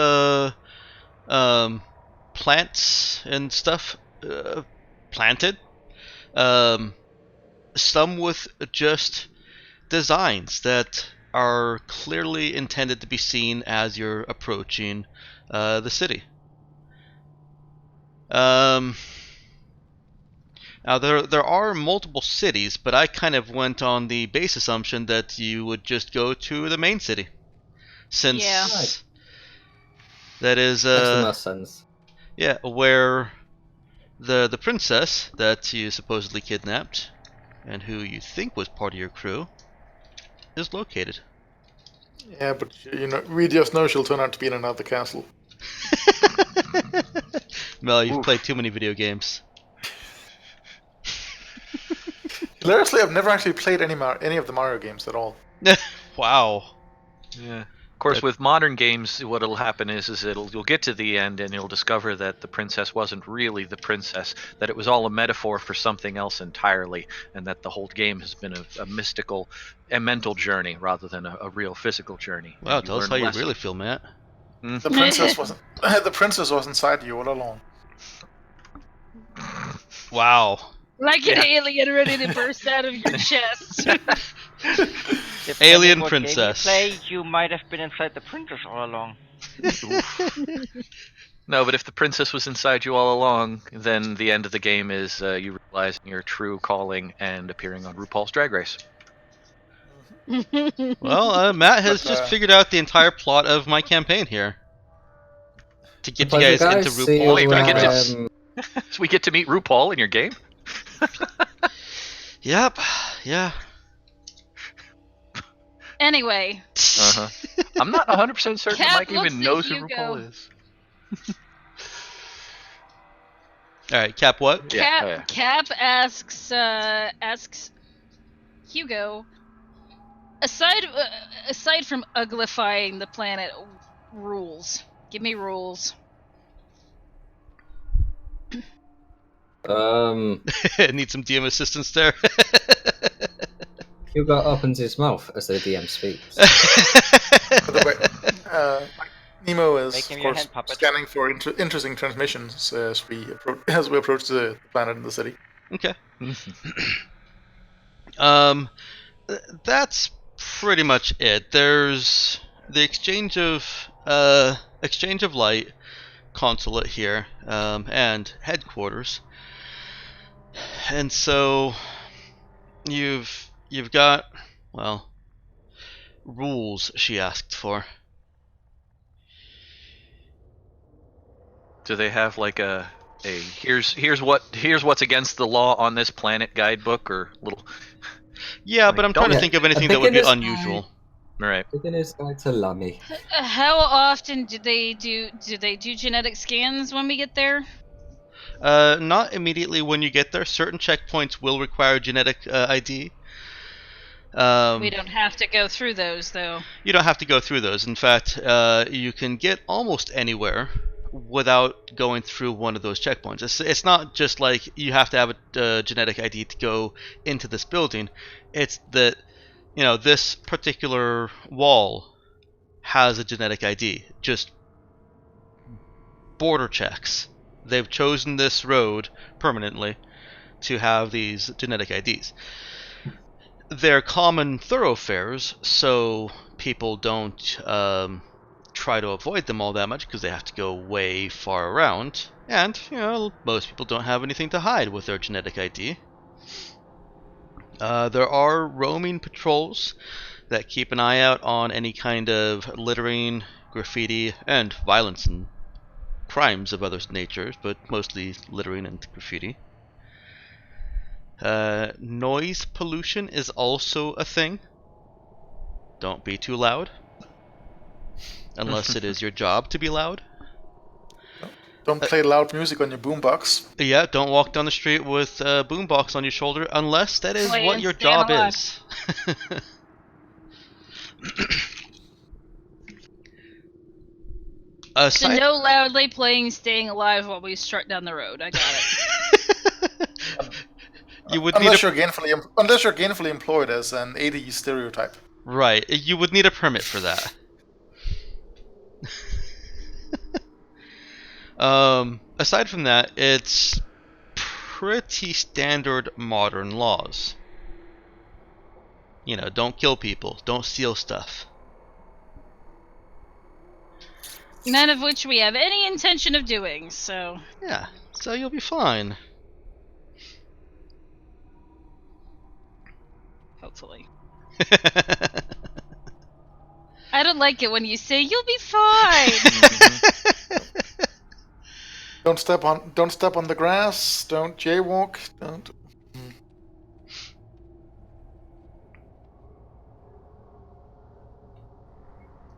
plants and stuff planted. Some with just designs that are clearly intended to be seen as you're approaching the city. Now there are multiple cities, but I kind of went on the base assumption that you would just go to the main city, since Yeah. Right. that is Makes the most sense. yeah, where the princess that you supposedly kidnapped and who you think was part of your crew is located. Yeah, but we just know she'll turn out to be in another castle. Mel, you've Oof. played too many video games. Hilariously, I've never actually played any of the Mario games at all. Wow. Yeah. Of course, with modern games, what'll happen is you'll get to the end and you'll discover that the princess wasn't really the princess, that it was all a metaphor for something else entirely, and that the whole game has been a mystical and mental journey rather than a real physical journey. Wow, And tell us learn how a you lesson. really feel, Matt. The princess wasn't. The princess was inside you all along. Wow. Like an alien ready to burst out of your chest. Depending Alien what princess. Game you play, you might have been inside the princess all along. No, but if the princess was inside you all along, then the end of the game is you realizing your true calling and appearing on RuPaul's Drag Race. Well, Matt has But, just figured out the entire plot of my campaign here. To get you Pleasure, guys into see RuPaul's you, Drag get Race. So we get to meet RuPaul in your game? Yep, yeah. Anyway, Uh-huh. I'm not 100% certain Cap Mike looks even at knows who Hugo. RuPaul is. Alright, Cap what? Yeah, Cap asks Hugo, aside from uglifying the planet, rules. Give me rules. Need some DM assistance there. Hugo opens his mouth as the DM speaks. By the way, Nemo is, Make him of your course, hand puppet. scanning for interesting transmissions as we approach the planet and the city. Okay. That's pretty much it. There's the exchange of light, consulate here, and headquarters. And so you've got, well, rules she asked for. Do they have like a here's what's against the law on this planet guidebook or little? Yeah, but I'm trying to Yeah, think of anything a that would be beginner's unusual. All right. Beginner's Guide to Lummy. How often do they do genetic scans when we get there? Not immediately when you get there. Certain checkpoints will require genetic ID. We don't have to go through those, though. You don't have to go through those. In fact, you can get almost anywhere without going through one of those checkpoints. It's not just like you have to have a genetic ID to go into this building. It's that, this particular wall has a genetic ID. Just border checks. They've chosen this road permanently to have these genetic IDs. They're common thoroughfares, so people don't try to avoid them all that much because they have to go way far around. And, most people don't have anything to hide with their genetic ID. There are roaming patrols that keep an eye out on any kind of littering, graffiti, and violence and crimes of other natures, but mostly littering and graffiti. Noise pollution is also a thing. Don't be too loud. Unless it is your job to be loud. Don't play loud music on your boombox. Yeah, don't walk down the street with a boombox on your shoulder unless that is Play what and your stay job alive. is. So Aside, no loudly playing Staying Alive while we strut down the road. I got it. you would need Unless a you're gainfully employed as an 80s stereotype. right. You would need a permit for that. Aside from that, it's pretty standard modern laws. You know, don't kill people, don't steal stuff. None of which we have any intention of doing, so... Yeah, so you'll be fine. Hopefully. I don't like it when you say, you'll be fine! Don't step on the grass. Don't jaywalk. Don't.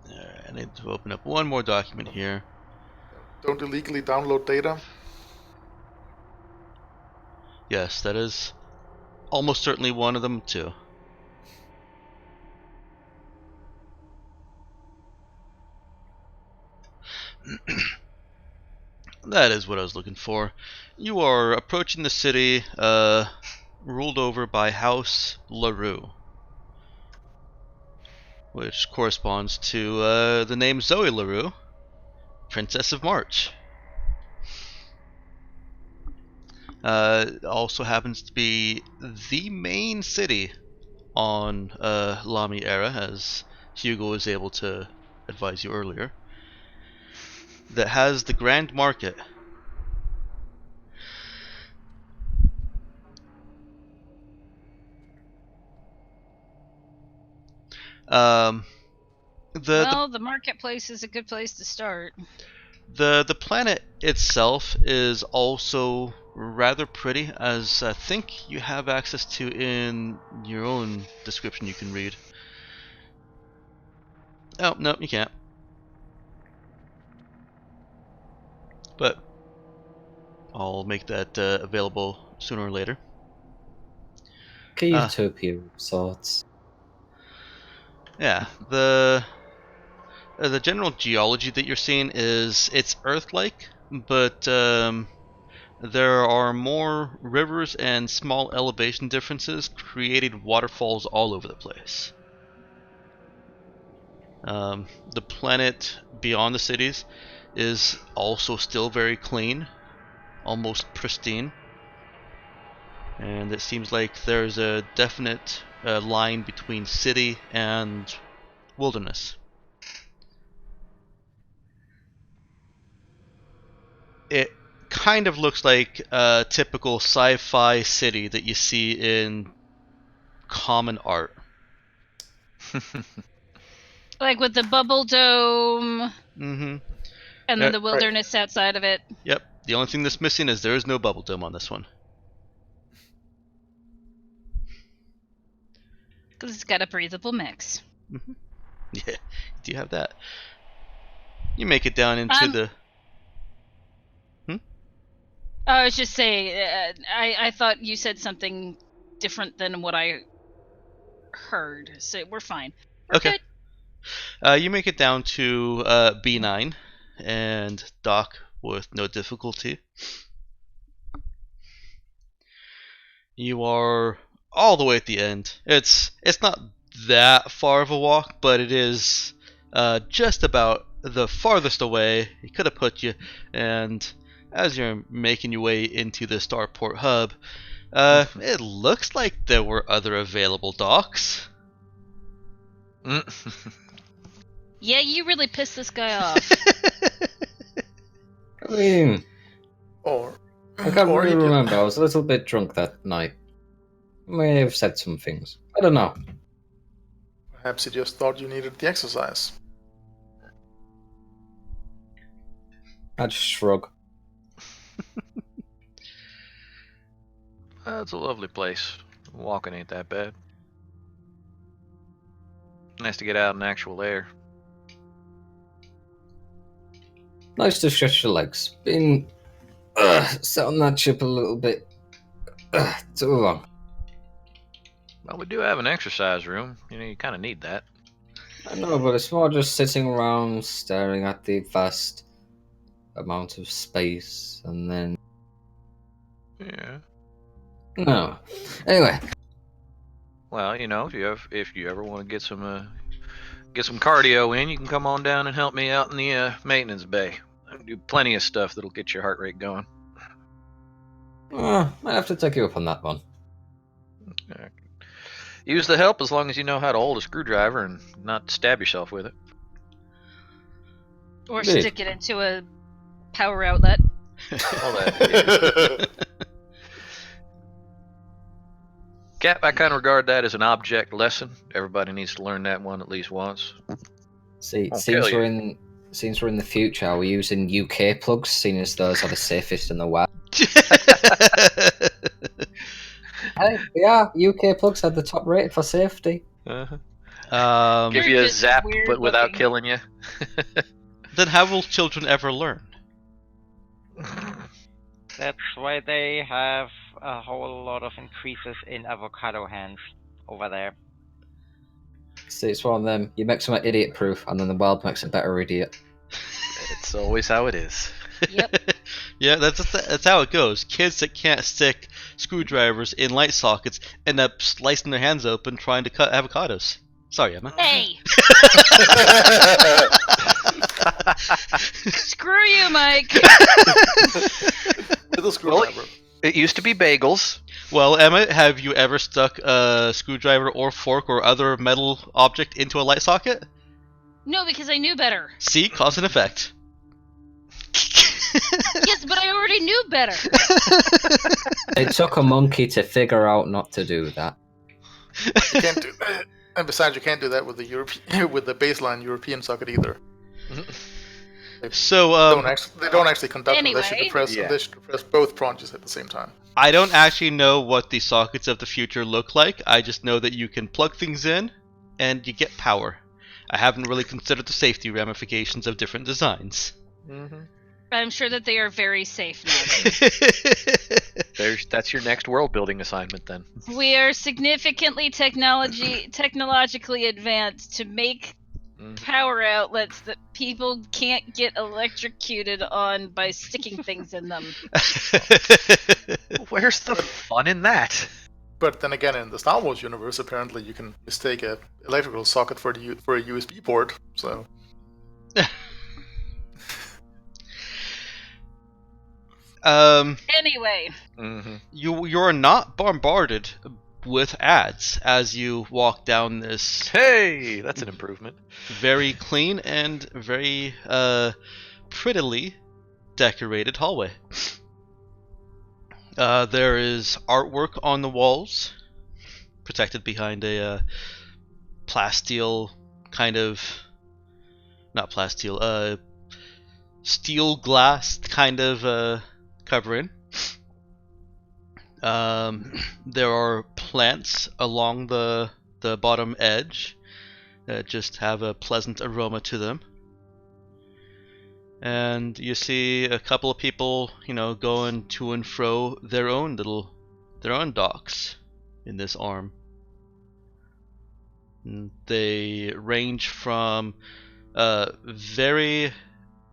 Alright, I need to open up one more document here. Don't illegally download data. Yes, that is almost certainly one of them too. That is what I was looking for. You are approaching the city, ruled over by House LaRue, which corresponds to the name Zoe LaRue, Princess of March. Also happens to be the main city on Lamy Era, as Hugo was able to advise you earlier, that has the Grand Market. Um, Well, the marketplace is a good place to start. the planet itself is also rather pretty, as I think you have access to in your own description you can read. Oh, no, you can't. But I'll make that available sooner or later. Okay, utopia of sorts. Yeah, the general geology that you're seeing is it's Earth-like, but there are more rivers and small elevation differences creating waterfalls all over the place. The planet beyond the cities is also still very clean, almost pristine, and it seems like there's a definite line between city and wilderness. It kind of looks like a typical sci-fi city that you see in common art. Like with the bubble dome Mm-hmm. and then the wilderness outside of it. Yep. The only thing that's missing is there is no bubble dome on this one. Because it's got a breathable mix. Mm-hmm. Yeah, do you have that? You make it down into the... I was just saying, I thought you said something different than what I heard, so we're fine. We're Okay. good. You make it down to B9 and dock with no difficulty. You are all the way at the end. It's not that far of a walk, but it is just about the farthest away it could have put you. And as you're making your way into the Starport hub, it looks like there were other available docks. Yeah, you really pissed this guy off. I mean, Or I can't or really you remember. I was a little bit drunk that night. May have said some things. I don't know. perhaps you just thought you needed the exercise. I just shrug. It's a lovely place. Walking ain't that bad. Nice to get out in actual air. Nice to stretch your legs. Been sat on that ship a little bit too long. Well, we do have an exercise room. You kind of need that. I know, but it's more just sitting around staring at the vast amount of space, and then Yeah. no. Anyway, Well, if you ever want to get some cardio in, you can come on down and help me out in the maintenance bay. I do plenty of stuff that'll get your heart rate going. might have to take you up on that one. Use the help as long as you know how to hold a screwdriver and not stab yourself with it. Or Indeed. stick it into a power outlet. All that. Cap, I kind of regard that as an object lesson. Everybody needs to learn that one at least once. See, I'll since kill we're you. in the future, are we using UK plugs, seeing as those are the safest in the world? Hey, yeah, UK plugs had the top rated for safety. Uh-huh. Give They're you a just zap, weird but without looking. killing you. Then how will children ever learn? That's why they have a whole lot of increases in avocado hands over there. See, it's one of them. You make someone idiot proof, and then the world makes a better idiot. It's always how it is. Yep. Yeah, that's how it goes. Kids that can't stick screwdrivers in light sockets end up slicing their hands open trying to cut avocados. Sorry, Emma. Hey! Screw you, Mike! Little screwdriver. It used to be bagels. Well, Emma, have you ever stuck a screwdriver or fork or other metal object into a light socket? No, because I knew better. See, cause and effect. Yes, but I already knew better. It took a monkey to figure out not to do that. You can't do that. And besides, you can't do that with the with the baseline European socket either. So, They don't actually conduct Anyway. unless you press, Yeah. unless you press both branches at the same time. I don't actually know what the sockets of the future look like. I just know that you can plug things in and you get power. I haven't really considered the safety ramifications of different designs. I'm sure that they are very safe now. That's your next world building assignment then. We are significantly technologically advanced to make power outlets that people can't get electrocuted on by sticking things in them. Where's the fun in that? But then again, in the Star Wars universe, apparently you can mistake a electrical socket for a USB port. So Anyway, you're not bombarded with ads as you walk down this Hey, that's an improvement. very clean and very prettily decorated hallway. There is artwork on the walls, protected behind a plasteel kind of, not plasteel, steel glass kind of covering. There are plants along the bottom edge that just have a pleasant aroma to them. And you see a couple of people, going to and fro their own docks in this arm. And they range from very,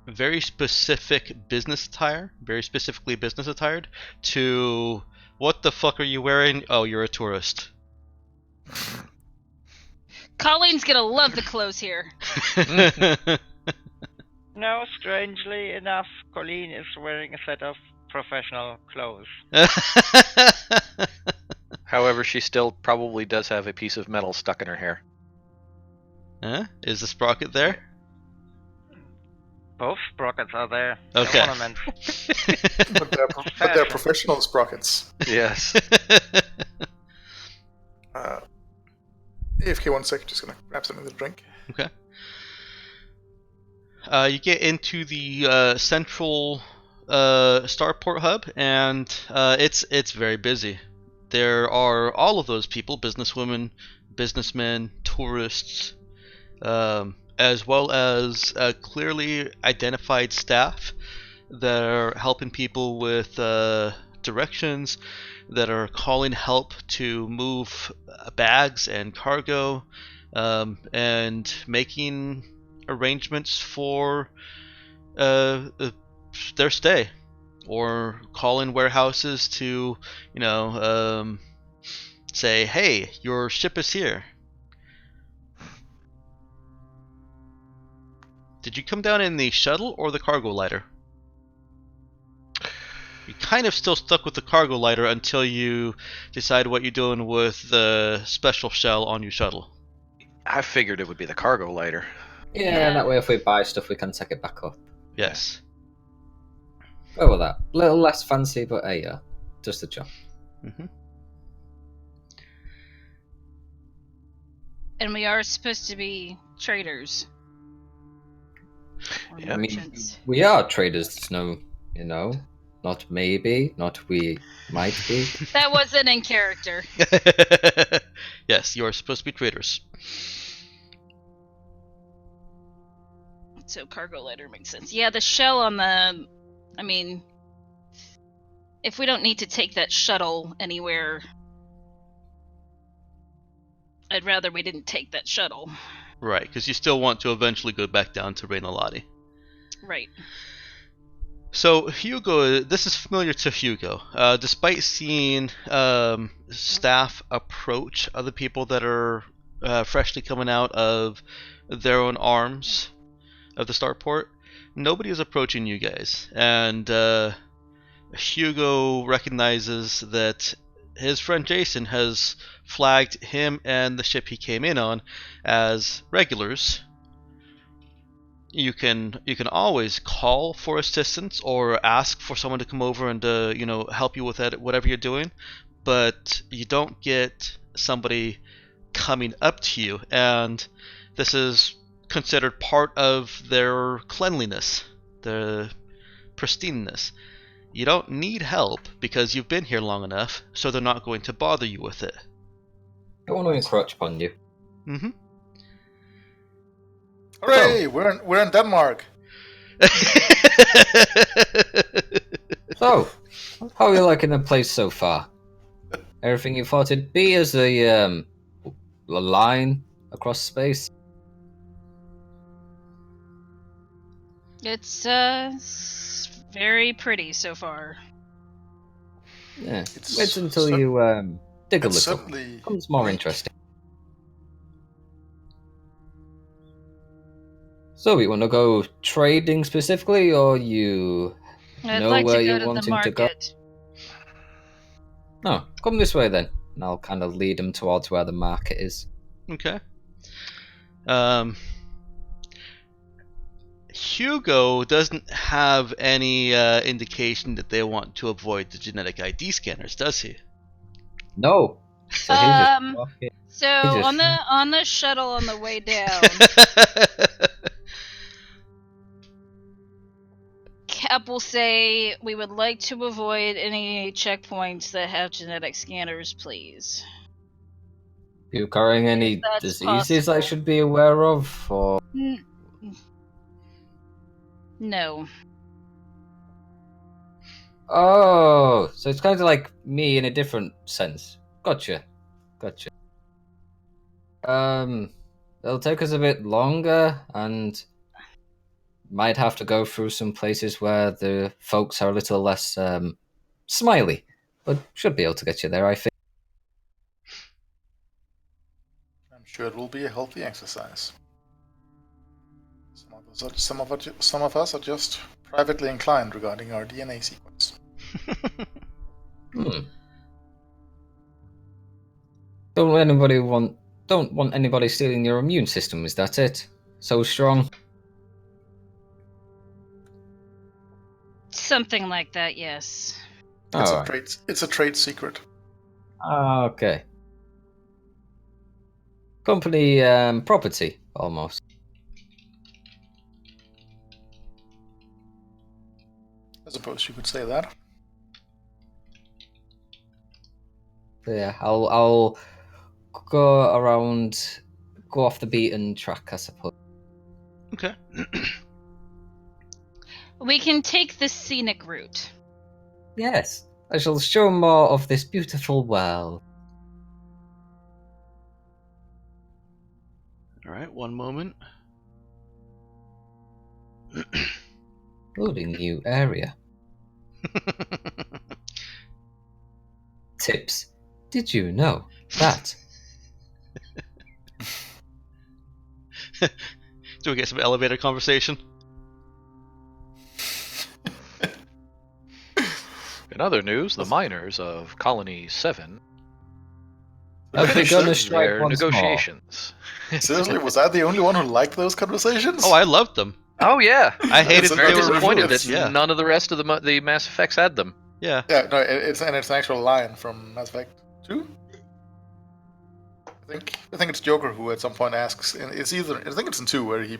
very specific business attire, very specifically business attired, to what the fuck are you wearing? Oh, you're a tourist. Colleen's gonna love the clothes here. No, strangely enough, Colleen is wearing a set of professional clothes. However, she still probably does have a piece of metal stuck in her hair. Huh? Is the sprocket there? Both sprockets are there. Okay. No ornaments. but they're professional sprockets. Yes. AFK 1 sec, just gonna grab something to drink. Okay. You get into the central starport hub, and it's very busy. There are all of those people: businesswomen, businessmen, tourists, as well as clearly identified staff that are helping people with directions, that are calling help to move bags and cargo, and making arrangements for their stay, or calling warehouses to, say, hey, your ship is here. Did you come down in the shuttle or the cargo lighter? You're kind of still stuck with the cargo lighter until you decide what you're doing with the special shell on your shuttle. I figured it would be the cargo lighter. Yeah, that way if we buy stuff, we can take it back up. Yes. Go with that. A little less fancy, but hey, yeah, just the job. Mm-hmm. And we are supposed to be traders. Or Yeah. I mean, merchants. we are traders, no, not maybe, not we might be. That wasn't in character. Yes, you are supposed to be traders. So cargo lighter makes sense. Yeah, the shell on the... I mean, if we don't need to take that shuttle anywhere, I'd rather we didn't take that shuttle. Right, because you still want to eventually go back down to Reynolati. Right. So Hugo, this is familiar to Hugo. Despite seeing staff approach other people that are freshly coming out of their own arms of the starport, nobody is approaching you guys. And Hugo recognizes that his friend Jason has flagged him and the ship he came in on as regulars. You can always call for assistance or ask for someone to come over and help you with that, whatever you're doing, but you don't get somebody coming up to you, and this is considered part of their cleanliness, their pristineness. You don't need help because you've been here long enough, so they're not going to bother you with it. I don't want to encroach upon you. Mm-hmm. Hooray! We're in Denmark. So, how are you liking the place so far? Everything you thought it'd be as a line across space? It's very pretty so far. Yeah. It's Wait until cer- you dig a It's little. certainly Becomes more unique. interesting. So, you want to go trading specifically, or you I'd know like where to go you're to the wanting to go? market. No, come this way then, and I'll kind of lead them towards where the market is. Okay. Hugo doesn't have any indication that they want to avoid the genetic ID scanners, does he? No. So he's just Um, walking. So Jesus. on the shuttle on the way down, Cap will say we would like to avoid any checkpoints that have genetic scanners, please. You carrying any That's diseases I possible. should be aware of, or No. oh, so it's kind of like me in a different sense. Gotcha. It'll take us a bit longer, and might have to go through some places where the folks are a little less smiley, but should be able to get you there, I think. I'm sure it will be a healthy exercise. Some of us are just privately inclined regarding our DNA sequence. Don't want anybody stealing your immune system, is that it? So strong? Something like that, yes. It's a trade secret. Okay. Company property, almost. I suppose you could say that. Yeah, I'll go off the beaten track, I suppose. Okay. We can take the scenic route. Yes, I shall show more of this beautiful world. All right. One moment. Loading new area. Tips. Did you know that? Do we get some elevator conversation? In other news, the miners of Colony 7 Have begun a their strike once more. negotiations. Seriously, was I the only one who liked those conversations? Oh, I loved them. Oh yeah, I hated It's that very they were disappointed removed. that Yeah. none of the rest of the Mass Effects had them. Yeah. Yeah, no, it's an actual line from Mass Effect 2. I think it's Joker who at some point asks, and it's either I think it's in 2 where he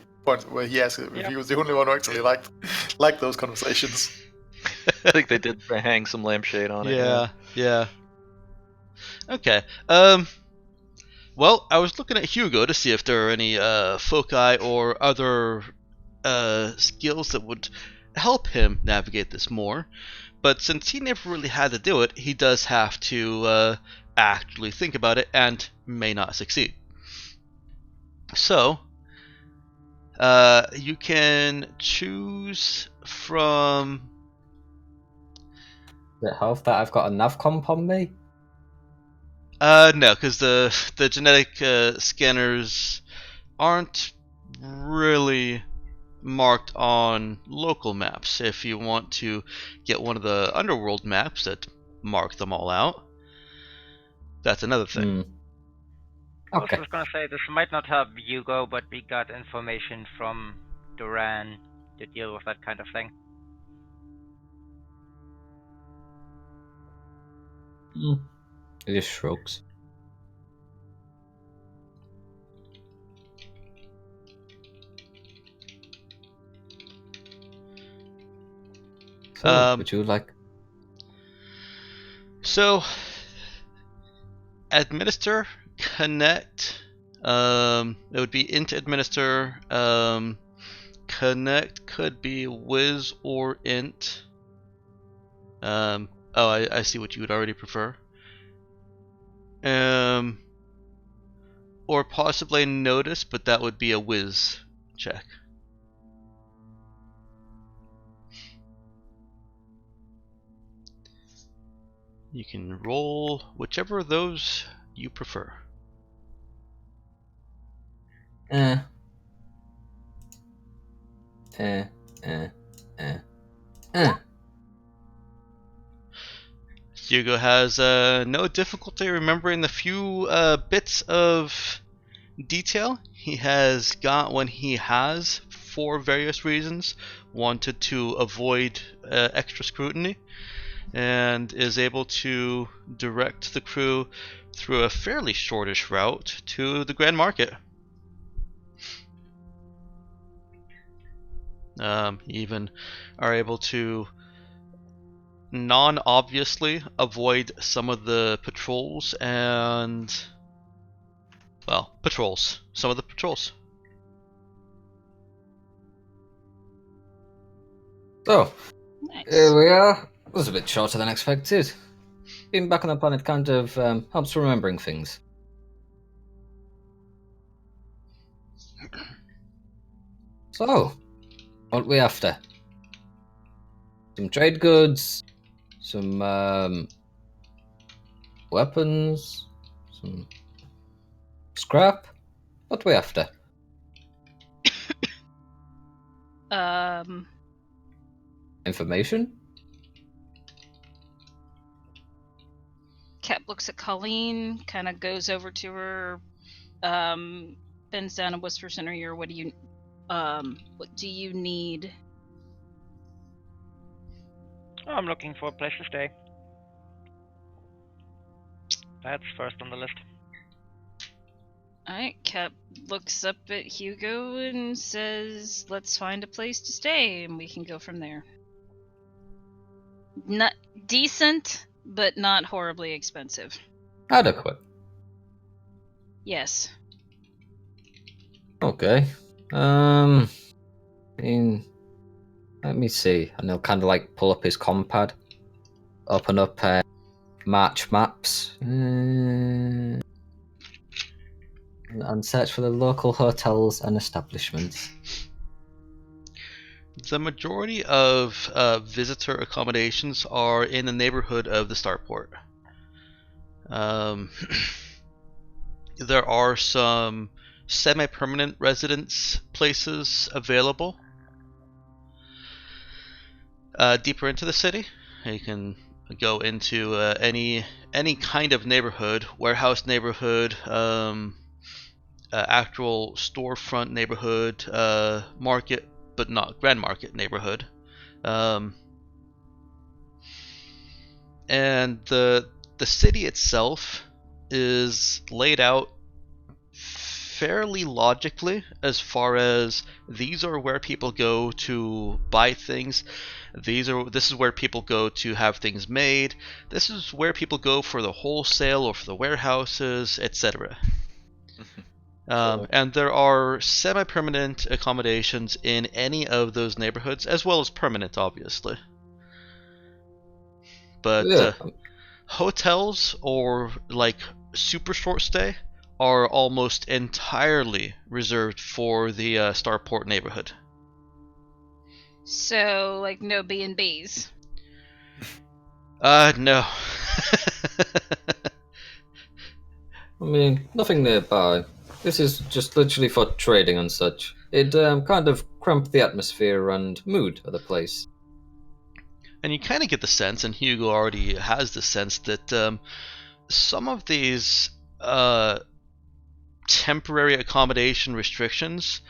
asks if he was the only one who actually liked those conversations. I think they did hang some lampshade on it. Yeah. Okay. Well, I was looking at Hugo to see if there are any foci or other skills that would help him navigate this more. But since he never really had to do it, he does have to actually think about it and may not succeed. So, you can choose from. Does it help that I've got a nav comp on me? No, because the genetic scanners aren't really marked on local maps. If you want to get one of the underworld maps that mark them all out, that's another thing. I Okay. was gonna say this might not help Hugo, but we got information from Duran to deal with that kind of thing. He just shrugs. So, would you like? So, administer, connect. It would be int administer. Connect could be whiz or int. Oh, I see what you would already prefer. Or possibly notice, but that would be a whiz check. You can roll whichever of those you prefer. Eh. Hugo has no difficulty remembering the few bits of detail he has got when he has, for various reasons, wanted to avoid extra scrutiny, and is able to direct the crew through a fairly shortish route to the Grand Market. Even are able to non-obviously avoid some of the patrols and, well, some of the patrols. So, Nice. here we are. It was a bit shorter than expected. Being back on the planet kind of helps remembering things. So, what are we after? Some trade goods, some weapons, some scrap. What are we after? Information? Cat looks at Colleen, kind of goes over to her, bends down and whispers in her ear, what do you need? I'm looking for a place to stay. That's first on the list. Alright, Cap looks up at Hugo and says, let's find a place to stay and we can go from there. Not decent, but not horribly expensive. Adequate. Yes. Okay. I mean, let me see. And he'll kind of like pull up his compad, open up March maps, and search for the local hotels and establishments. The majority of visitor accommodations are in the neighborhood of the starport. There are some semi-permanent residence places available deeper into the city. You can go into any kind of neighborhood, warehouse neighborhood, actual storefront neighborhood, market, but not grand market neighborhood. And the city itself is laid out fairly logically as far as these are where people go to buy things. This is where people go to have things made. This is where people go for the wholesale or for the warehouses, etc. And there are semi-permanent accommodations in any of those neighborhoods, as well as permanent, obviously. But hotels or like super short stay are almost entirely reserved for the Starport neighborhood. So, like, no B&Bs. No. I mean, nothing nearby. This is just literally for trading and such. It kind of cramped the atmosphere and mood of the place. And you kind of get the sense, and Hugo already has the sense, that some of these temporary accommodation restrictions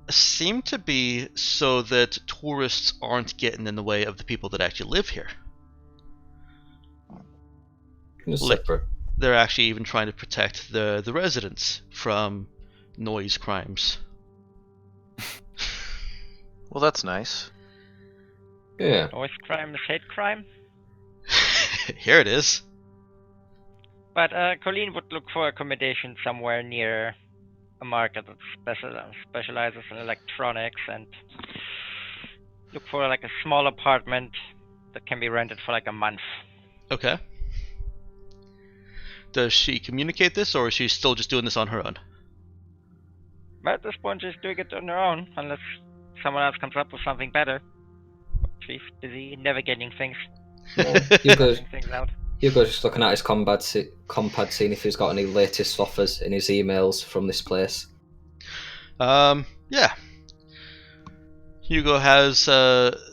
seem to be so that tourists aren't getting in the way of the people that actually live here. Separate. They're actually even trying to protect the residents from noise crimes. Well, that's nice. Yeah. Noise crime is hate crime. Here it is. But Colleen would look for accommodation somewhere near a market that specializes in electronics, and look for like a small apartment that can be rented for like a month. Okay. Does she communicate this, or is she still just doing this on her own? But at this point, she's doing it on her own, unless someone else comes up with something better. She's busy navigating things. Hugo's things out. just looking at his compad, seeing if he's got any latest offers in his emails from this place. Yeah. Hugo has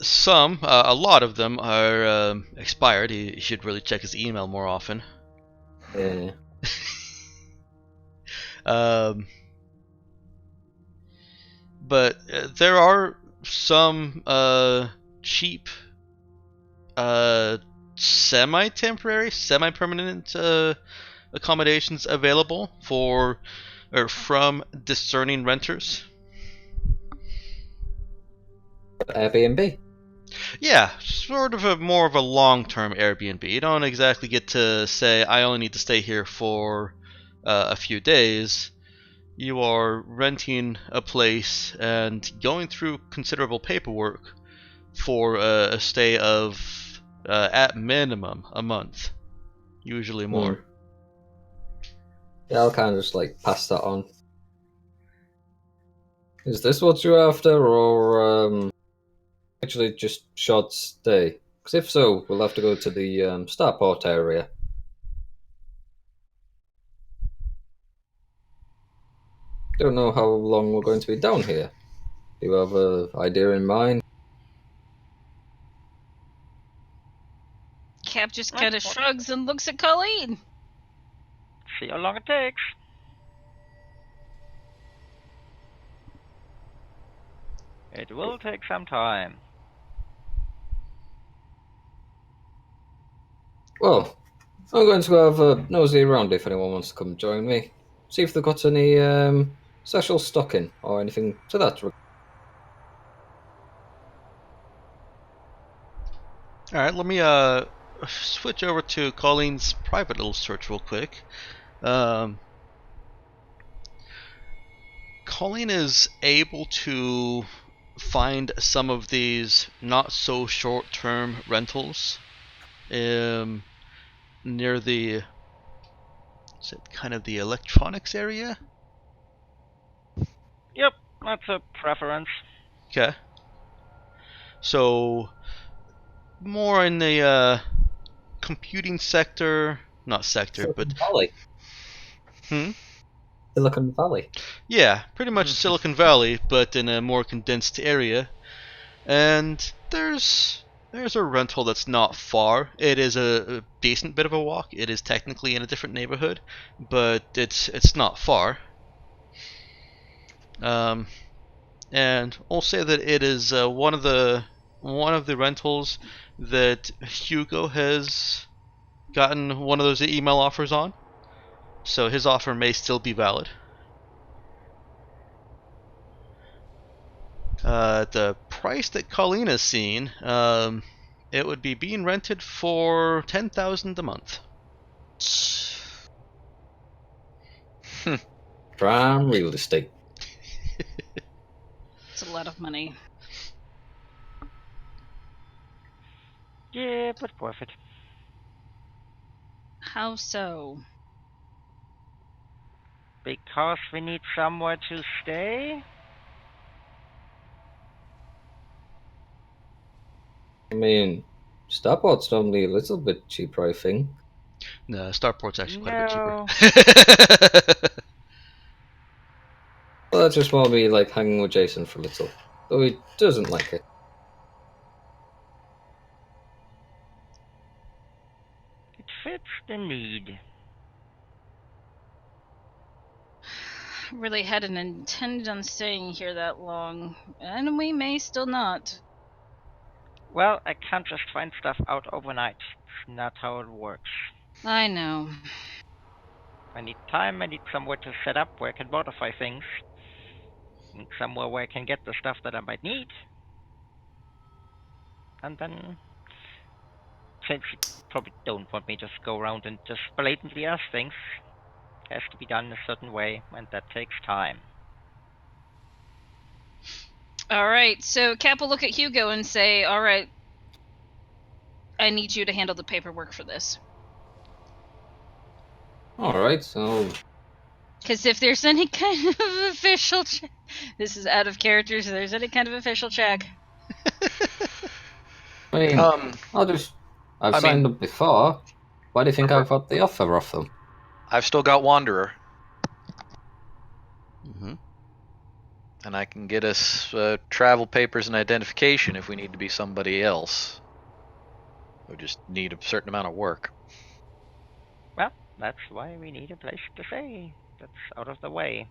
some. A lot of them are expired. He should really check his email more often. Yeah. But there are some cheap, semi-temporary, semi-permanent accommodations available for or from discerning renters. Airbnb. Yeah, sort of more of a long-term Airbnb. You don't exactly get to say, I only need to stay here for a few days. You are renting a place and going through considerable paperwork for a stay of, at minimum, a month. Usually more. Yeah, I'll kind of just like pass that on. Is this what you're after, or actually just short stay? Because if so, we'll have to go to the Starport area. Don't know how long we're going to be down here. Do you have an idea in mind? Cap just kind of shrugs and looks at Colleen. See how long it takes. It will take some time. Well, I'm going to have a nosy around if anyone wants to come join me. See if they've got any special stocking or anything to that regard. Alright, let me switch over to Colleen's private little search real quick. Colleen is able to find some of these not so short-term rentals near the, is it kind of the electronics area? Yep, that's a preference. Okay. So more in the computing sector, not sector, but Silicon Valley. hmm? Silicon Valley. Yeah, pretty much Silicon Valley, but in a more condensed area. And there's a rental that's not far. It is a decent bit of a walk. It is technically in a different neighborhood, but it's not far. And I'll say that it is one of the rentals that Hugo has gotten one of those email offers on. So his offer may still be valid. The price that Colleen has seen, it would be being rented for 10,000 a month. Prime real estate. It's a lot of money. Yeah, but worth it. How so? Because we need somewhere to stay? I mean, Starport's normally a little bit cheaper, I think. No, Starport's actually quite a bit No. cheaper. Well, that's just more me like hanging with Jason for a little. Though he doesn't like it. It fits the need. Really hadn't intended on staying here that long, and we may still not. Well, I can't just find stuff out overnight. It's not how it works. I know. I need time, I need somewhere to set up where I can modify things. I need somewhere where I can get the stuff that I might need. And then, since you probably don't want me to just go around and just blatantly ask things, it has to be done in a certain way, and that takes time. Alright, so Cap will look at Hugo and say, alright, I need you to handle the paperwork for this. Alright, so Because if there's any kind of official check... This is out of character, so there's any kind of official check. I mean, I've signed up before. Why do you think I've got the offer off them? I've still got Wanderer, Mm-hmm. and I can get us travel papers and identification if we need to be somebody else. We just need a certain amount of work. Well, that's why we need a place to stay. That's out of the way.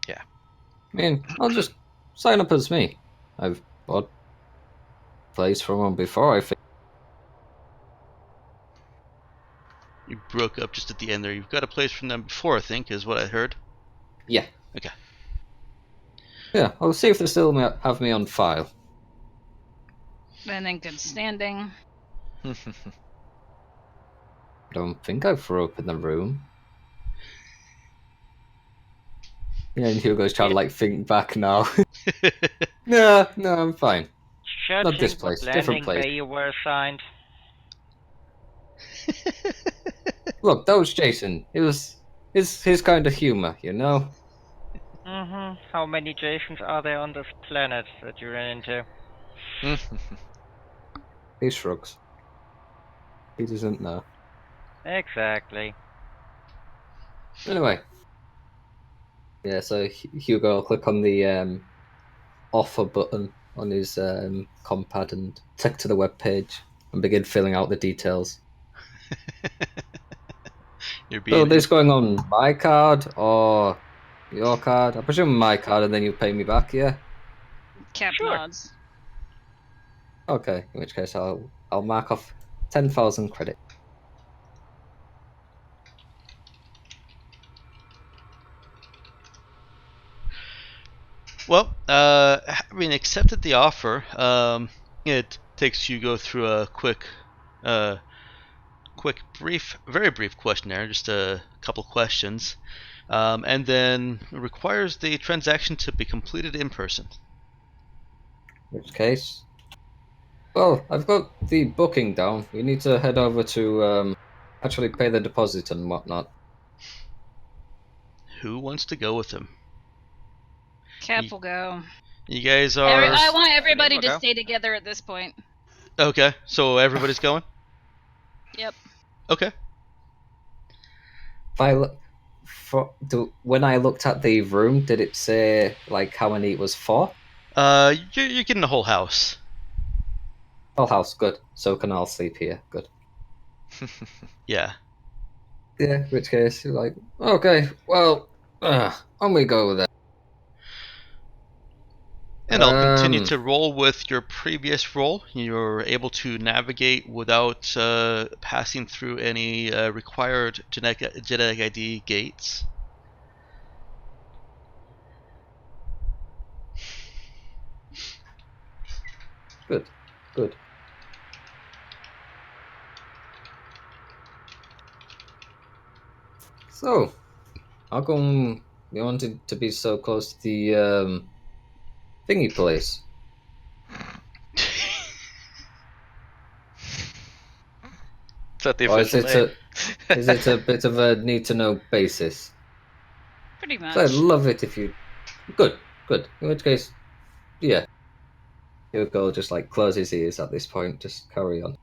I mean, I'll just sign up as me. I've bought a place from them before, I think. You broke up just at the end there. You've got a place from them before, I think, is what I heard. Yeah. Okay. Yeah, I'll see if they still have me on file. And in good standing. I don't think I've broken the room. Yeah, and Hugo's trying to like think back now. No, I'm fine. Not this place, different place. Where you were assigned. Look, that was Jason. It was his kind of humor, you know? Mm-hmm. How many Jasons are there on this planet that you ran into? He shrugs. He doesn't know. Exactly. Anyway. Yeah, so Hugo will click on the offer button on his compad and click to the web page and begin filling out the details. So this going on my card or your card? I presume my card, and then you pay me back, yeah? Cap Sure. nods. Okay, in which case I'll mark off 10,000 credit. Well, having accepted the offer, it takes Hugo through a quick, very brief questionnaire, just a couple questions, and then requires the transaction to be completed in person. which case, well, I've got the booking down. We need to head over to actually pay the deposit and whatnot. Who wants to go with him? Cap will go. You guys I are want everybody I'll to go. stay together at this point. okay. So everybody's going. Yep. Okay. When I looked at the room, did it say like how many it was for? You're getting the whole house. Whole house, good. So can all sleep here, good. Yeah. Yeah, which case, you're like, okay, well, on we go then. And I'll continue to roll with your previous roll. You're able to navigate without passing through any required genetic ID gates. Good. So, how come you wanted to be so close to the thingy place? Is that the Or is official it name? is it a bit of a need-to-know basis? Pretty much. So I'd love it if you... Good. In which case, yeah. Hugo just like close his ears at this point, just carry on.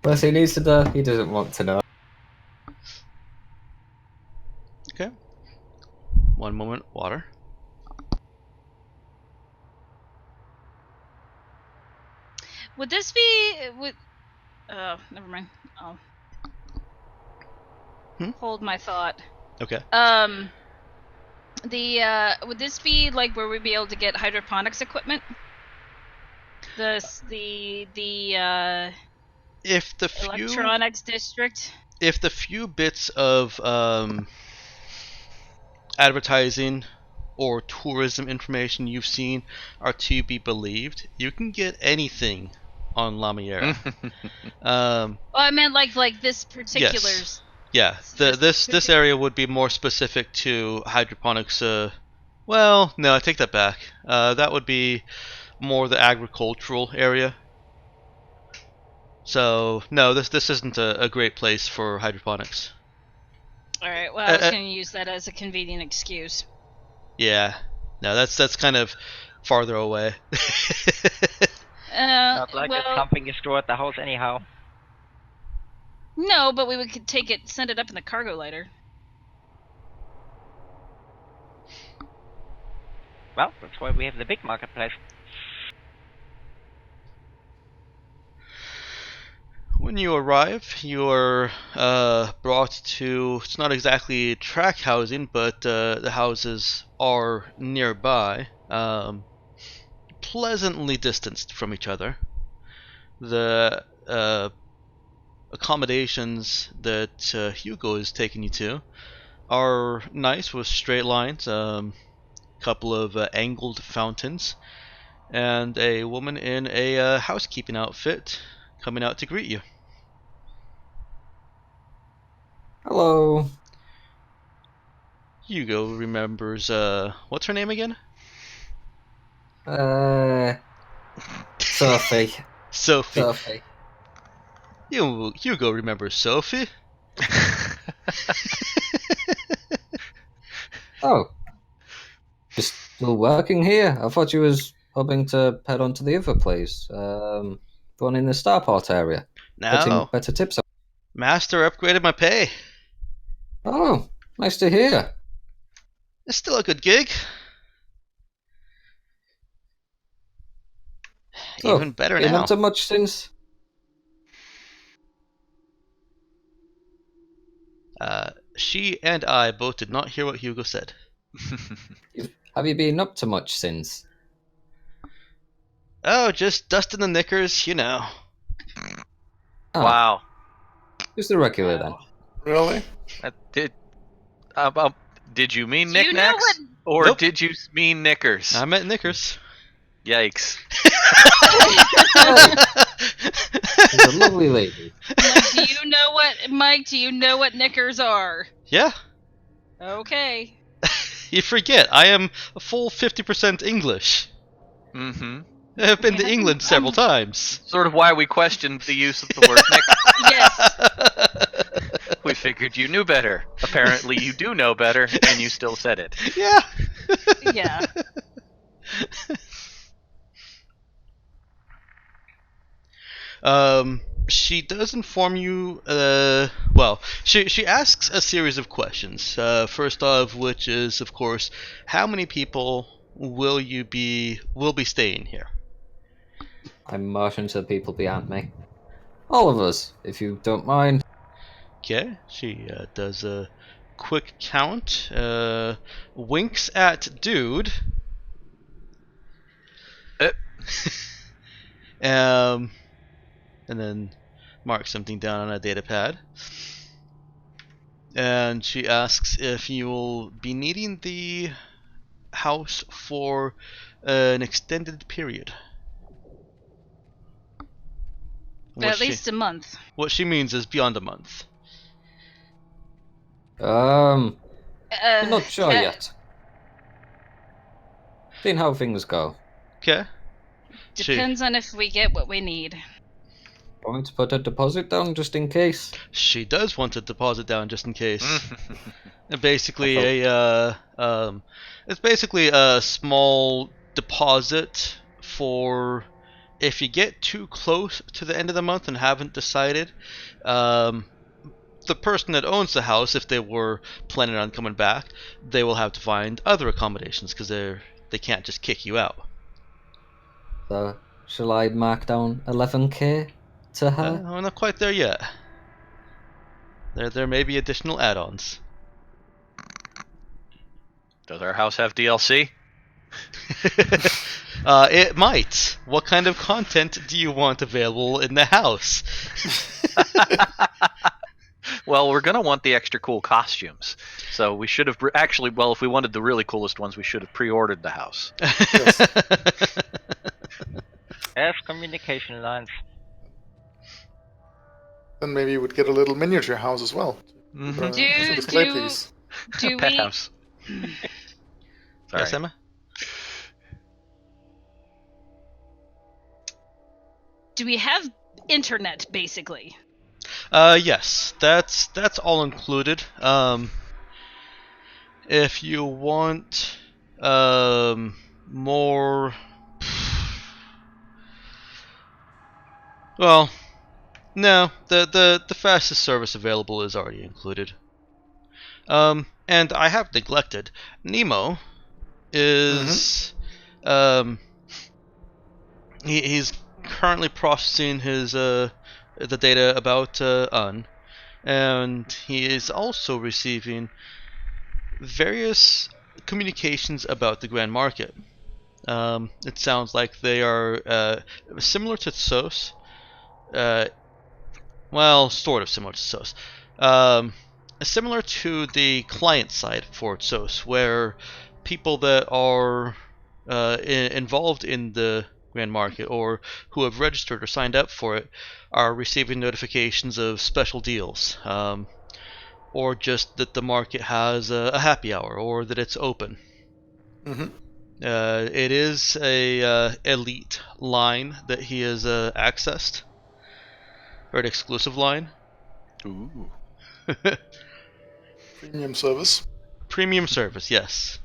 Unless he needs to know, he doesn't want to know. Okay. One moment, water. Would this be never mind. I'll hold my thought. Okay. Would this be like where we'd be able to get hydroponics equipment? If the electronics district. If the few bits of advertising or tourism information you've seen are to be believed, you can get anything on Lamiera. Well, I meant like this particular. Yes. Yeah, this area would be more specific to hydroponics. Well, no, I take that back. That would be more the agricultural area. So no, this isn't a great place for hydroponics. All right. Well, I was going to use that as a convenient excuse. Yeah. No, that's kind of farther away. Not like it's something you store at the house anyhow. No, but we could take it, send it up in the cargo lighter. Well, that's why we have the big marketplace. When you arrive, you are brought to, it's not exactly track housing, but the houses are nearby, pleasantly distanced from each other. The accommodations that Hugo is taking you to are nice with straight lines, couple of angled fountains, and a woman in a housekeeping outfit coming out to greet you. Hello. Hugo remembers, what's her name again? Sophie. Sophie. Hugo remembers Sophie? Oh. Just still working here? I thought you was hoping to head on to the other place. The one in the Starport area. No. Getting better tips. Master upgraded my pay. Oh, nice to hear. It's still a good gig. So, even better been now. up to much since? She and I both did not hear what Hugo said. Have you been up to much since? Oh, just dusting the knickers, you know. Oh, Wow. just the regular then. Really? Did you mean Do you know knickknacks? Or Nope. did you mean knickers? I meant knickers. Yikes. She's a lovely lady. Mike, do you know what knickers are? Yeah. Okay. You forget, I am a full 50% English. Mm-hmm. I have been to Yeah, England several times. Sort of why we questioned the use of the word mix. Yes. We figured you knew better. Apparently you do know better, and you still said it. Yeah. Yeah. She does inform you. She asks a series of questions. First of which is, of course, how many people will be staying here? I motion to the people behind me. All of us, if you don't mind. Okay. She does a quick count. Winks at dude. Uh. And then marks something down on a data pad. And she asks if you'll be needing the house for an extended period. At least a month. What she means is beyond a month. I'm Uh, not sure yet. Seeing how things go. Okay. Depends on if we get what we need. Want me to put a deposit down just in case? She does want a deposit down just in case. Mm-hmm. Basically it's basically a small deposit for if you get too close to the end of the month and haven't decided. The person that owns the house, if they were planning on coming back, they will have to find other accommodations because they can't just kick you out. So, shall I mark down 11k to her? We're not quite there yet. There may be additional add-ons. Does our house have DLC? It might. What kind of content do you want available in the house? Well, we're going to want the extra cool costumes. So we should have actually, well, if we wanted the really coolest ones, we should have pre-ordered the house. Yes, communication lines. Then maybe you would get a little miniature house as well. Mm-hmm. Do- Display, do- please. Do Pet we? house. Sorry. Yes, Emma? Do we have internet, basically? Yes. That's all included. If you want more, well, no, the fastest service available is already included. And I have neglected, Nemo is he's currently processing his the data about Un, and he is also receiving various communications about the Grand Market. It sounds like they are similar to SOS. Well, sort of similar to SOS. Similar to the client side for SOS, where people that are involved in the Grand Market or who have registered or signed up for it are receiving notifications of special deals, or just that the market has a happy hour or that it's open. Mm-hmm. It is a elite line that he has accessed, or an exclusive line. Ooh. Premium service. Premium service, yes.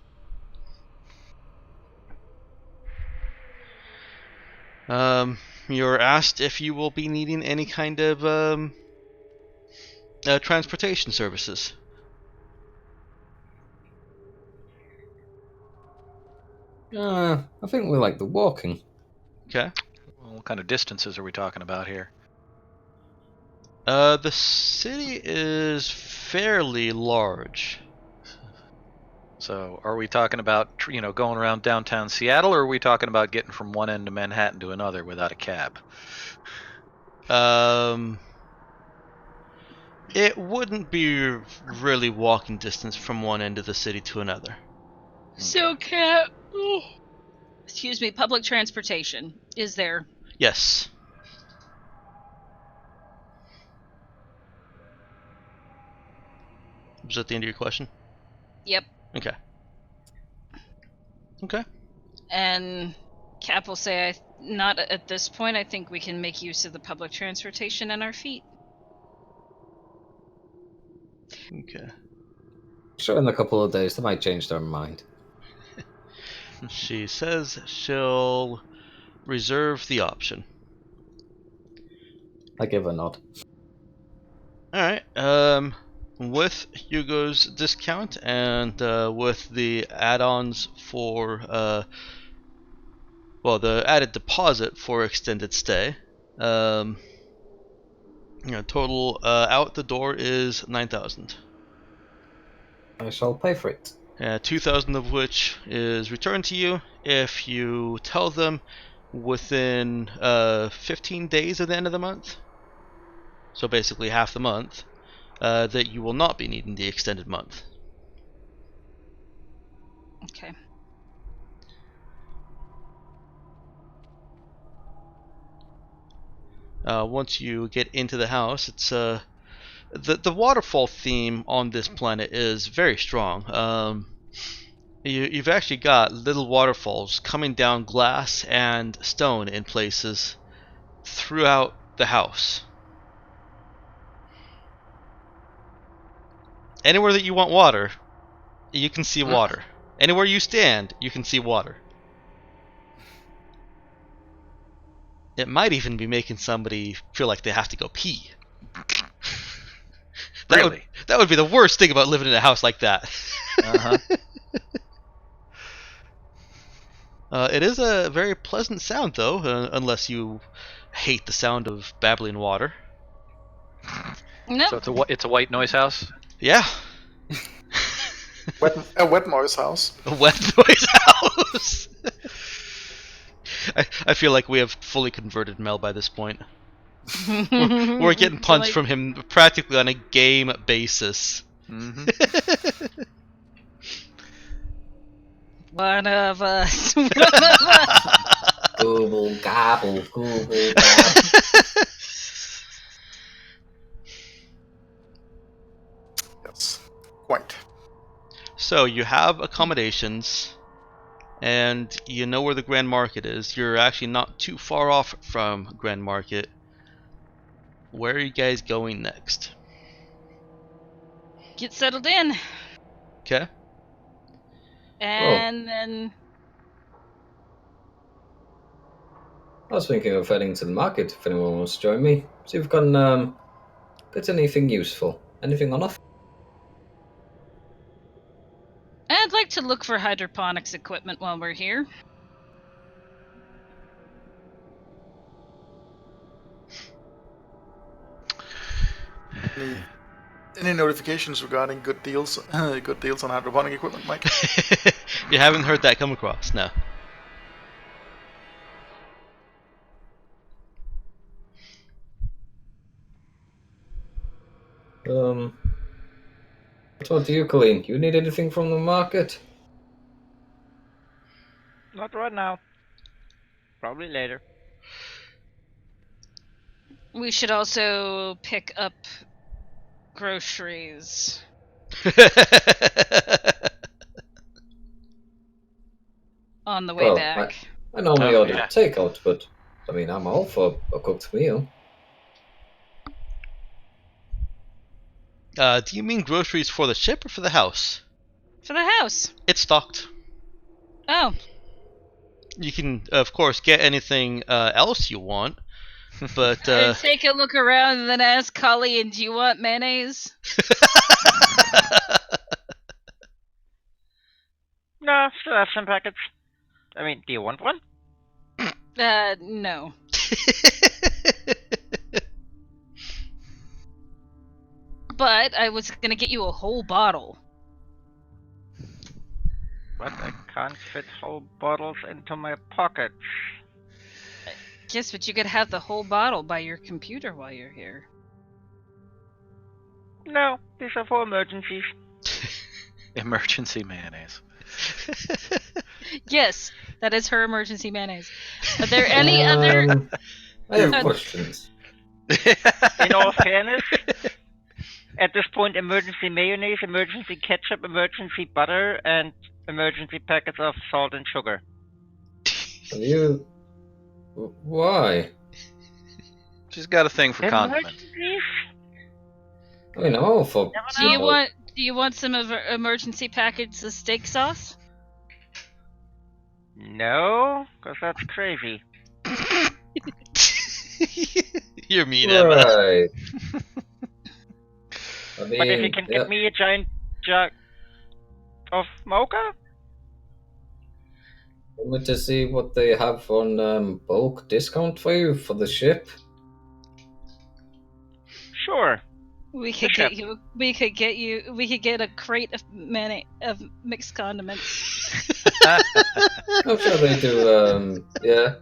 You're asked if you will be needing any kind of transportation services. I think we like the walking. Okay. Well, what kind of distances are we talking about here? The city is fairly large. So, are we talking about going around downtown Seattle, or are we talking about getting from one end of Manhattan to another without a cab? It wouldn't be really walking distance from one end of the city to another. So, excuse me, public transportation is there? Yes. Was that the end of your question? Yep. Okay. Okay. And Cap will say, not at this point. I think we can make use of the public transportation and our feet. Okay. Sure, in a couple of days they might change their mind. She says she'll reserve the option. I give a nod. Alright, with Hugo's discount and with the add-ons for, the added deposit for extended stay, total out the door is 9,000. I shall pay for it. 2,000 of which is returned to you if you tell them within 15 days of the end of the month. So basically half the month, that you will not be needing the extended month. Okay. Once you get into the house, it's the waterfall theme on this planet is very strong. You've actually got little waterfalls coming down glass and stone in places throughout the house. Anywhere that you want water, you can see water. Anywhere you stand, you can see water. It might even be making somebody feel like they have to go pee. Really? That would be the worst thing about living in a house like that. Uh-huh. It is a very pleasant sound, though, unless you hate the sound of babbling water. No. So it's a white noise house? Yeah. A wet noise house. A wet noise house. I feel like we have fully converted Mel by this point. We're getting puns from him practically on a game basis. Mm-hmm. One of us. Google gobble, Google gobble. Yes, quite. So you have accommodations, and you know where the Grand Market is. You're actually not too far off from Grand Market. Where are you guys going next? Get settled in. Okay. And then I was thinking of heading to the market if anyone wants to join me. See if we can get anything useful. Anything on offer? I'd like to look for hydroponics equipment while we're here. Any notifications regarding good deals? Good deals on hydroponic equipment, Mike? You haven't heard that come across, no. What about you, Colleen? You need anything from the market? Not right now. Probably later. We should also pick up groceries. On the way Well, back. I normally Oh, order yeah. takeout, but I mean, I'm all for a cooked meal. Do you mean groceries for the ship or for the house? For the house. It's stocked. Oh. You can, of course, get anything else you want, but I'd take a look around and then ask Colleen, do you want mayonnaise? No, still have some packets. I mean, do you want one? No. But I was gonna get you a whole bottle. But I can't fit whole bottles into my pockets. Yes, but you could have the whole bottle by your computer while you're here. No, these are for emergencies. Emergency mayonnaise. Yes, that is her emergency mayonnaise. Are there any other... I have questions. In all fairness, at this point, emergency mayonnaise, emergency ketchup, emergency butter, and emergency packets of salt and sugar. Have you? Why? She's got a thing for condiments. Emergencies? I mean, I'm all for. Never Do you want some of our emergency packets of steak sauce? No, because that's crazy. You're mean, Emma. Right. I mean, But if you can get me a giant jug of mocha? Want to see what they have on bulk discount for you for the ship? Sure. We could Sure. get you. We could get you. We could get a crate of mixed condiments. I'm sure they do.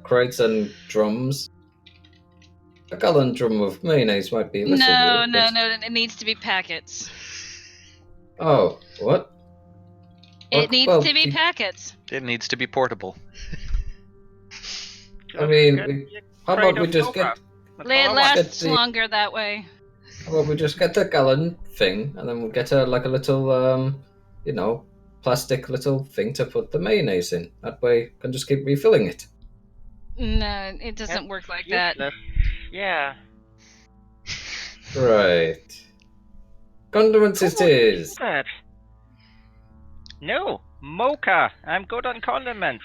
Crates and drums. A gallon drum of mayonnaise might be a little No, weird, no, but- no. It needs to be packets. Oh, what? It needs Well, to be packets. It needs to be portable. I mean, Just get how crate about we of just mocha. get? That's It all I want. lasts the- longer that way. How about we just get the gallon thing, and then we'll get a little plastic little thing to put the mayonnaise in. That way, we can just keep refilling it. No, it doesn't That's work like that. useless. Yeah. Right. Condiments it is. That. No, mocha. I'm good on condiments.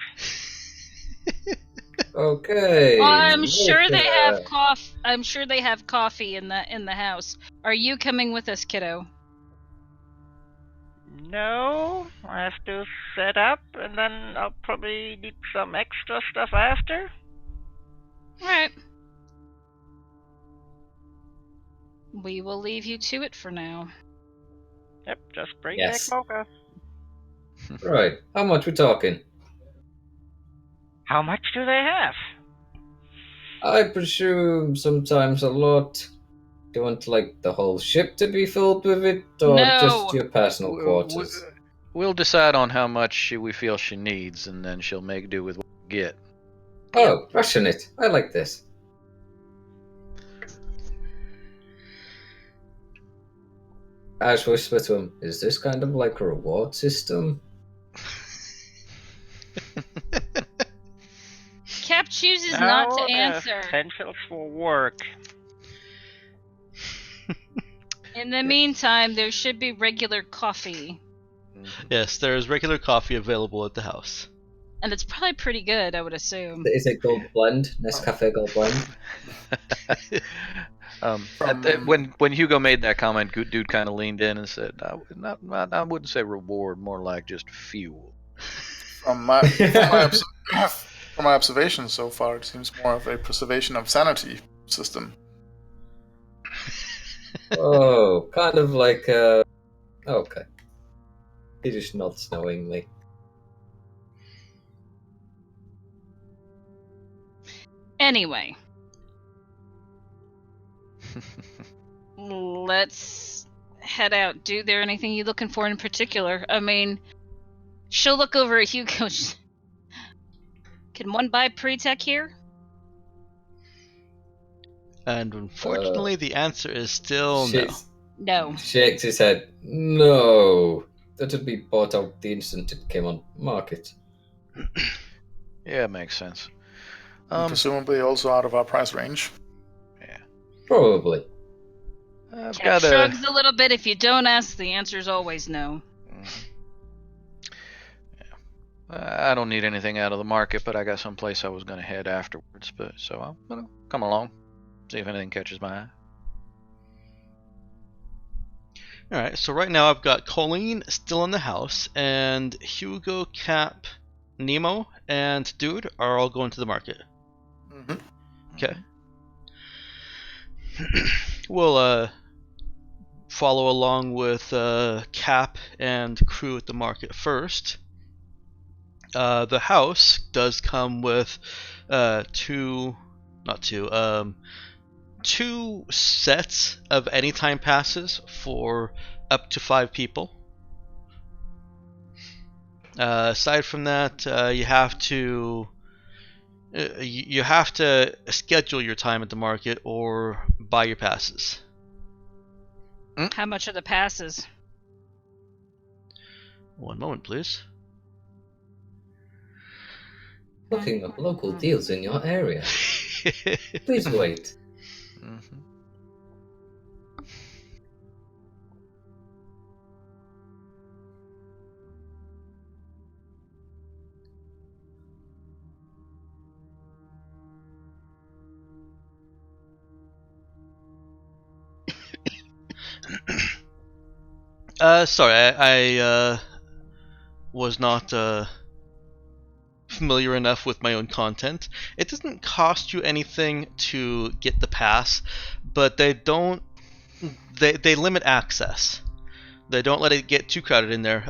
Okay. I'm sure they have mocha. coffee. I'm sure they have coffee in the house. Are you coming with us, kiddo? No, I have to set up, and then I'll probably need some extra stuff after. Right. We will leave you to it for now. Yep, just bring Yes. back mocha. Right. How much we talking? How much do they have? I presume sometimes a lot. Do you want the whole ship to be filled with it, or No. just your personal quarters? We'll decide on how much we feel she needs, and then she'll make do with what we get. Oh, ration it. I like this. Ash whisper to him, is this kind of like a reward system? Cap chooses not No, to there's answer. Potentials for work. In the meantime, there should be regular coffee. Yes, there is regular coffee available at the house. And it's probably pretty good, I would assume. Is it Gold Blend? Nescafe Gold Blend? When Hugo made that comment, dude kind of leaned in and said, I wouldn't say reward, more like just fuel. From my observations so far, it seems more of a preservation of sanity system. Oh, kind of like okay. He just nods knowingly. Anyway. Let's head out. Do there anything you looking for in particular? I mean, she'll look over at Hugo. Can one buy pre-tech here? And unfortunately, the answer is still no. Shakes- No. Shakes his head. No. That would be bought out the instant it came on market. Yeah, makes sense. Presumably also out of our price range. Probably. I've Cap got shrugs a little bit. If you don't ask, the answer's always no. I don't need anything out of the market, but I got someplace I was going to head afterwards. So I'm going to come along, see if anything catches my eye. Alright, so right now I've got Colleen still in the house, and Hugo, Cap, Nemo, and Dude are all going to the market. Mm-hmm. Okay. We'll follow along with Cap and crew at the market first. The house does come with two sets of anytime passes for up to 5 people. Aside from that, you have to schedule your time at the market or buy your passes. How much are the passes? One moment, please. Looking up local deals in your area. Please wait. Mm-hmm. Sorry, I was not familiar enough with my own content. It doesn't cost you anything to get the pass, but they don't. They limit access. They don't let it get too crowded in there.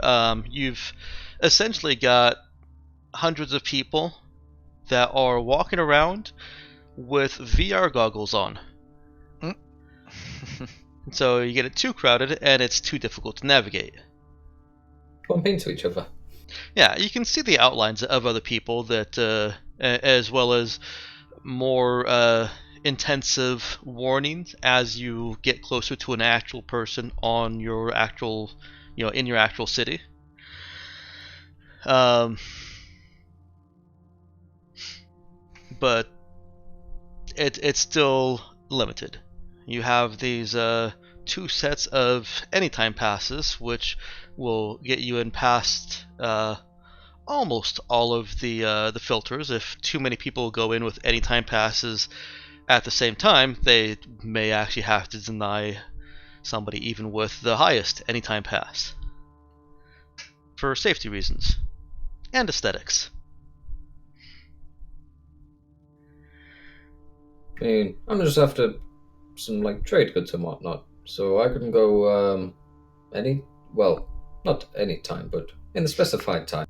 You've essentially got hundreds of people that are walking around with VR goggles on. So you get it too crowded and it's too difficult to navigate. Bump into each other. Yeah, you can see the outlines of other people that, as well as more intensive warnings as you get closer to an actual person on your actual, in your actual city. But it's still limited. You have these 2 sets of anytime passes, which will get you in past almost all of the filters. If too many people go in with anytime passes at the same time, they may actually have to deny somebody even with the highest anytime pass for safety reasons and aesthetics. I mean, I'm just after some like trade goods and whatnot, so I can go not any time, but in the specified time.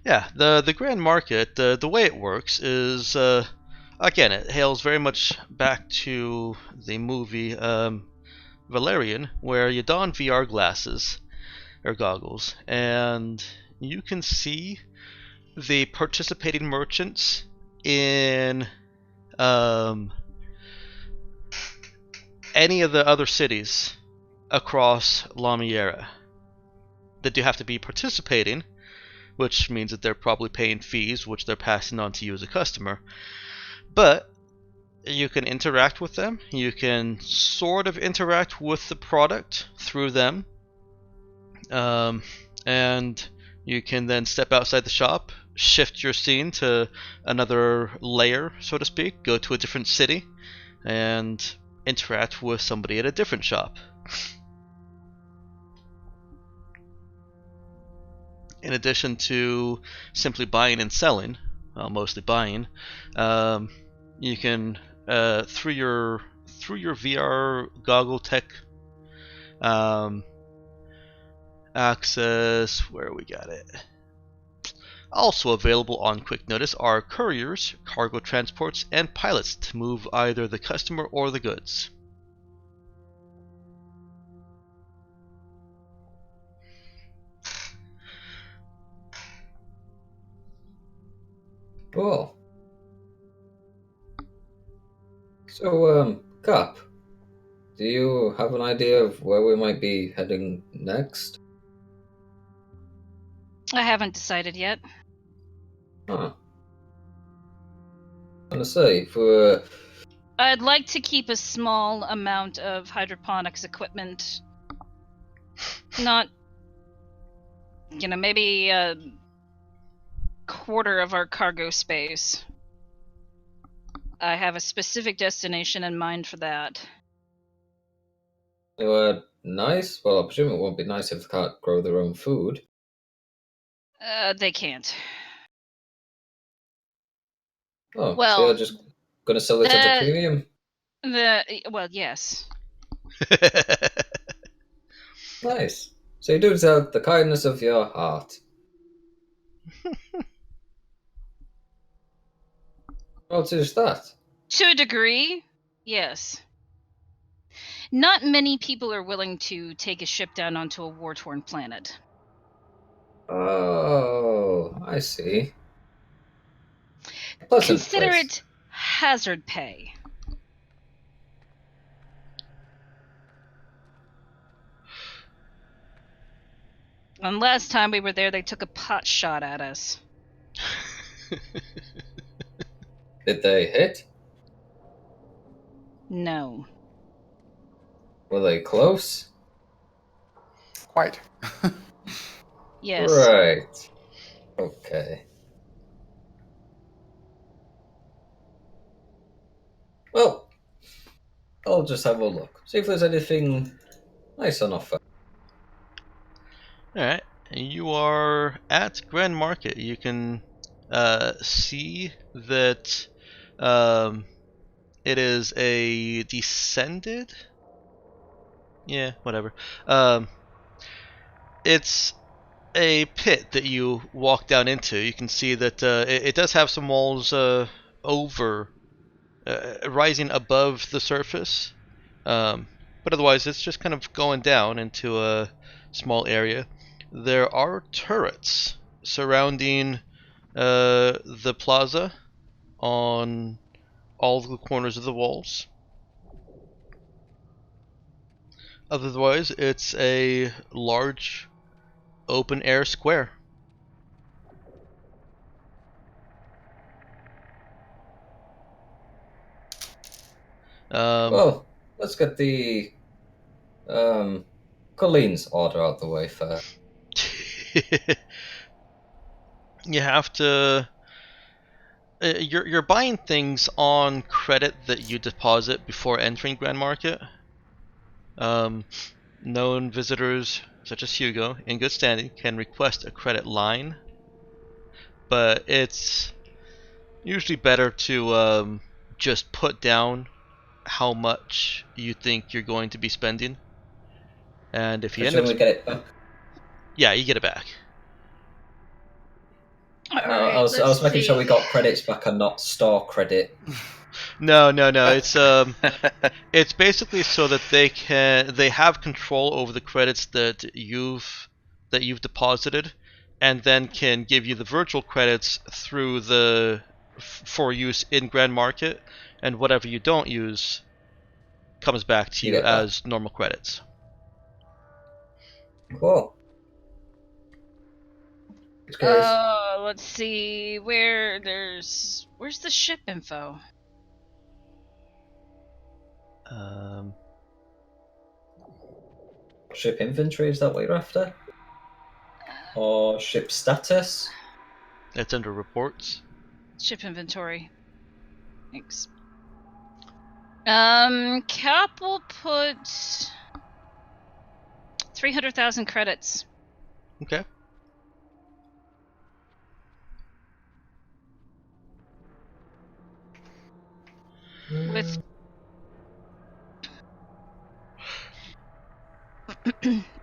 Yeah, the Grand Market, the way it works is, again, it hails very much back to the movie Valerian, where you don VR glasses or goggles, and you can see the participating merchants in any of the other cities across La Miera that do have to be participating, which means that they're probably paying fees, which they're passing on to you as a customer. But you can interact with them. You can sort of interact with the product through them. And you can then step outside the shop, shift your scene to another layer, so to speak, go to a different city, and interact with somebody at a different shop. In addition to simply buying and selling, well, mostly buying, you can through your VR goggle tech access where we got it. Also available on quick notice are couriers, cargo transports, and pilots to move either the customer or the goods. Cool. So, Cap, do you have an idea of where we might be heading next? I haven't decided yet. Huh. I'm gonna say, for I'd like to keep a small amount of hydroponics equipment. Not, maybe a quarter of our cargo space. I have a specific destination in mind for that. nice. Well, I presume it won't be nice if they can't grow their own food. They can't. Oh, so Well, you're just gonna sell it at a premium? Well, yes. Nice. So you do it out of the kindness of your heart. Well, just that. To a degree, yes. Not many people are willing to take a ship down onto a war-torn planet. Oh, I see. Pleasant Consider place. it hazard pay. And last time we were there, they took a pot shot at us. Did they hit? No. Were they close? Quite. Yes. Right. Okay. Well, I'll just have a look. See if there's anything nice on offer. Alright, you are at Grand Market. You can see that it is a descended. Yeah, whatever. It's a pit that you walk down into. You can see that it does have some walls over, rising above the surface. But otherwise, it's just kind of going down into a small area. There are turrets surrounding the plaza on all the corners of the walls. Otherwise, it's a large open air square. Well, let's get the Colleen's order out the way first. You have to. You're buying things on credit that you deposit before entering Grand Market. Known visitors such as Hugo, in good standing, can request a credit line, but it's usually better to just put down how much you think you're going to be spending, and if you end Presume up, we get it back. yeah, you get it back. I was making sure we got credits back and not store credit. No. It's basically so that they have control over the credits that you've deposited, and then can give you the virtual credits through for use in Grand Market, and whatever you don't use comes back to You you get back. as normal credits. Cool. Let's see where's the ship info? Ship inventory, is that what you're after? Or ship status? It's under reports. Ship inventory. Thanks. Cap will put 300,000 credits. Okay.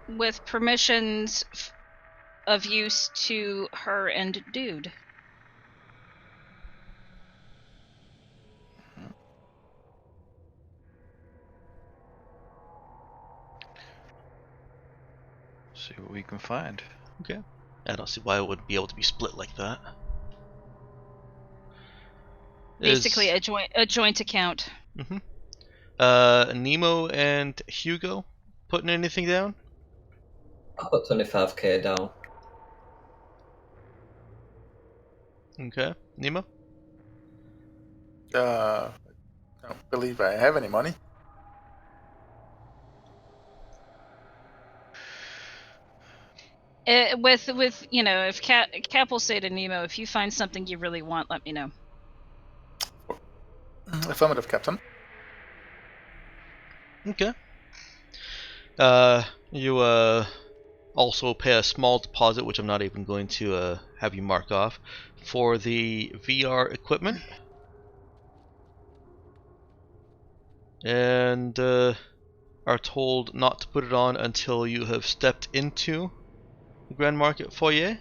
With permissions of use to her and Dude. See what we can find. Okay. I don't see why it would be able to be split like that. Basically, a joint account. Nemo and Hugo putting anything down? I'll put 25k down. Okay. Nemo? I don't believe I have any money. With if Cap will say to Nemo, if you find something you really want, let me know. Affirmative, Captain. Okay. You also pay a small deposit, which I'm not even going to have you mark off, for the VR equipment. And are told not to put it on until you have stepped into the Grand Market foyer.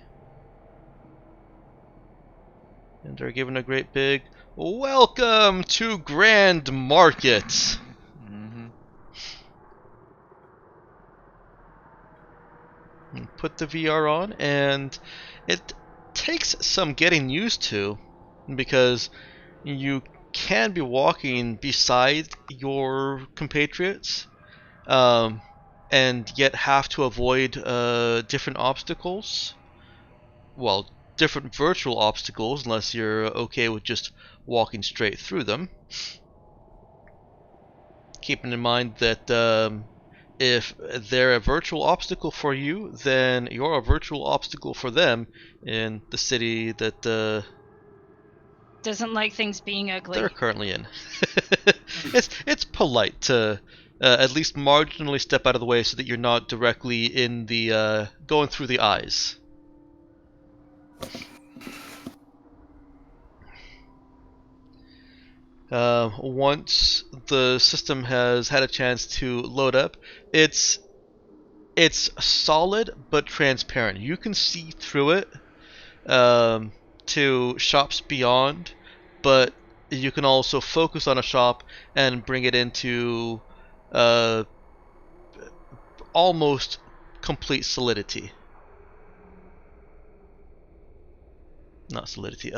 And are given a great big welcome to Grand Market. Mm-hmm. And put the VR on, and it takes some getting used to, because you can be walking beside your compatriots, and yet have to avoid different obstacles while different virtual obstacles, unless you're okay with just walking straight through them. Keeping in mind that if they're a virtual obstacle for you, then you're a virtual obstacle for them in the city that Doesn't like things being ugly. they're currently in. It's polite to at least marginally step out of the way so that you're not directly in the going through the eyes. Once the system has had a chance to load up, it's solid but transparent. You can see through it to shops beyond, but you can also focus on a shop and bring it into uh, almost complete solidity. Not solidity.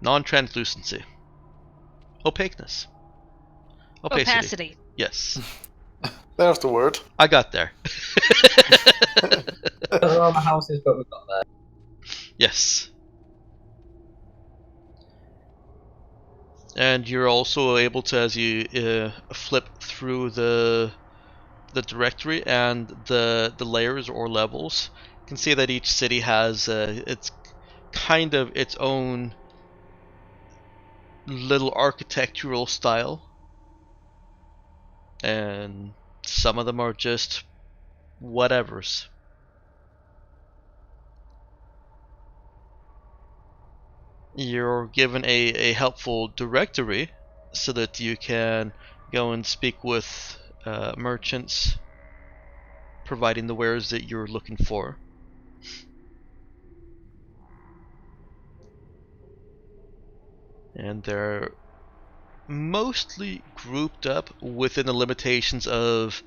Non-translucency. Opaqueness. Opacity. Yes. There's the word. I got there. All the houses, but we've got there. Yes. And you're also able to, as you flip through the directory and the layers or levels, you can see that each city has its kind of its own little architectural style, and some of them are just whatevers. You're given a helpful directory so that you can go and speak with merchants providing the wares that you're looking for. And they're mostly grouped up within the limitations of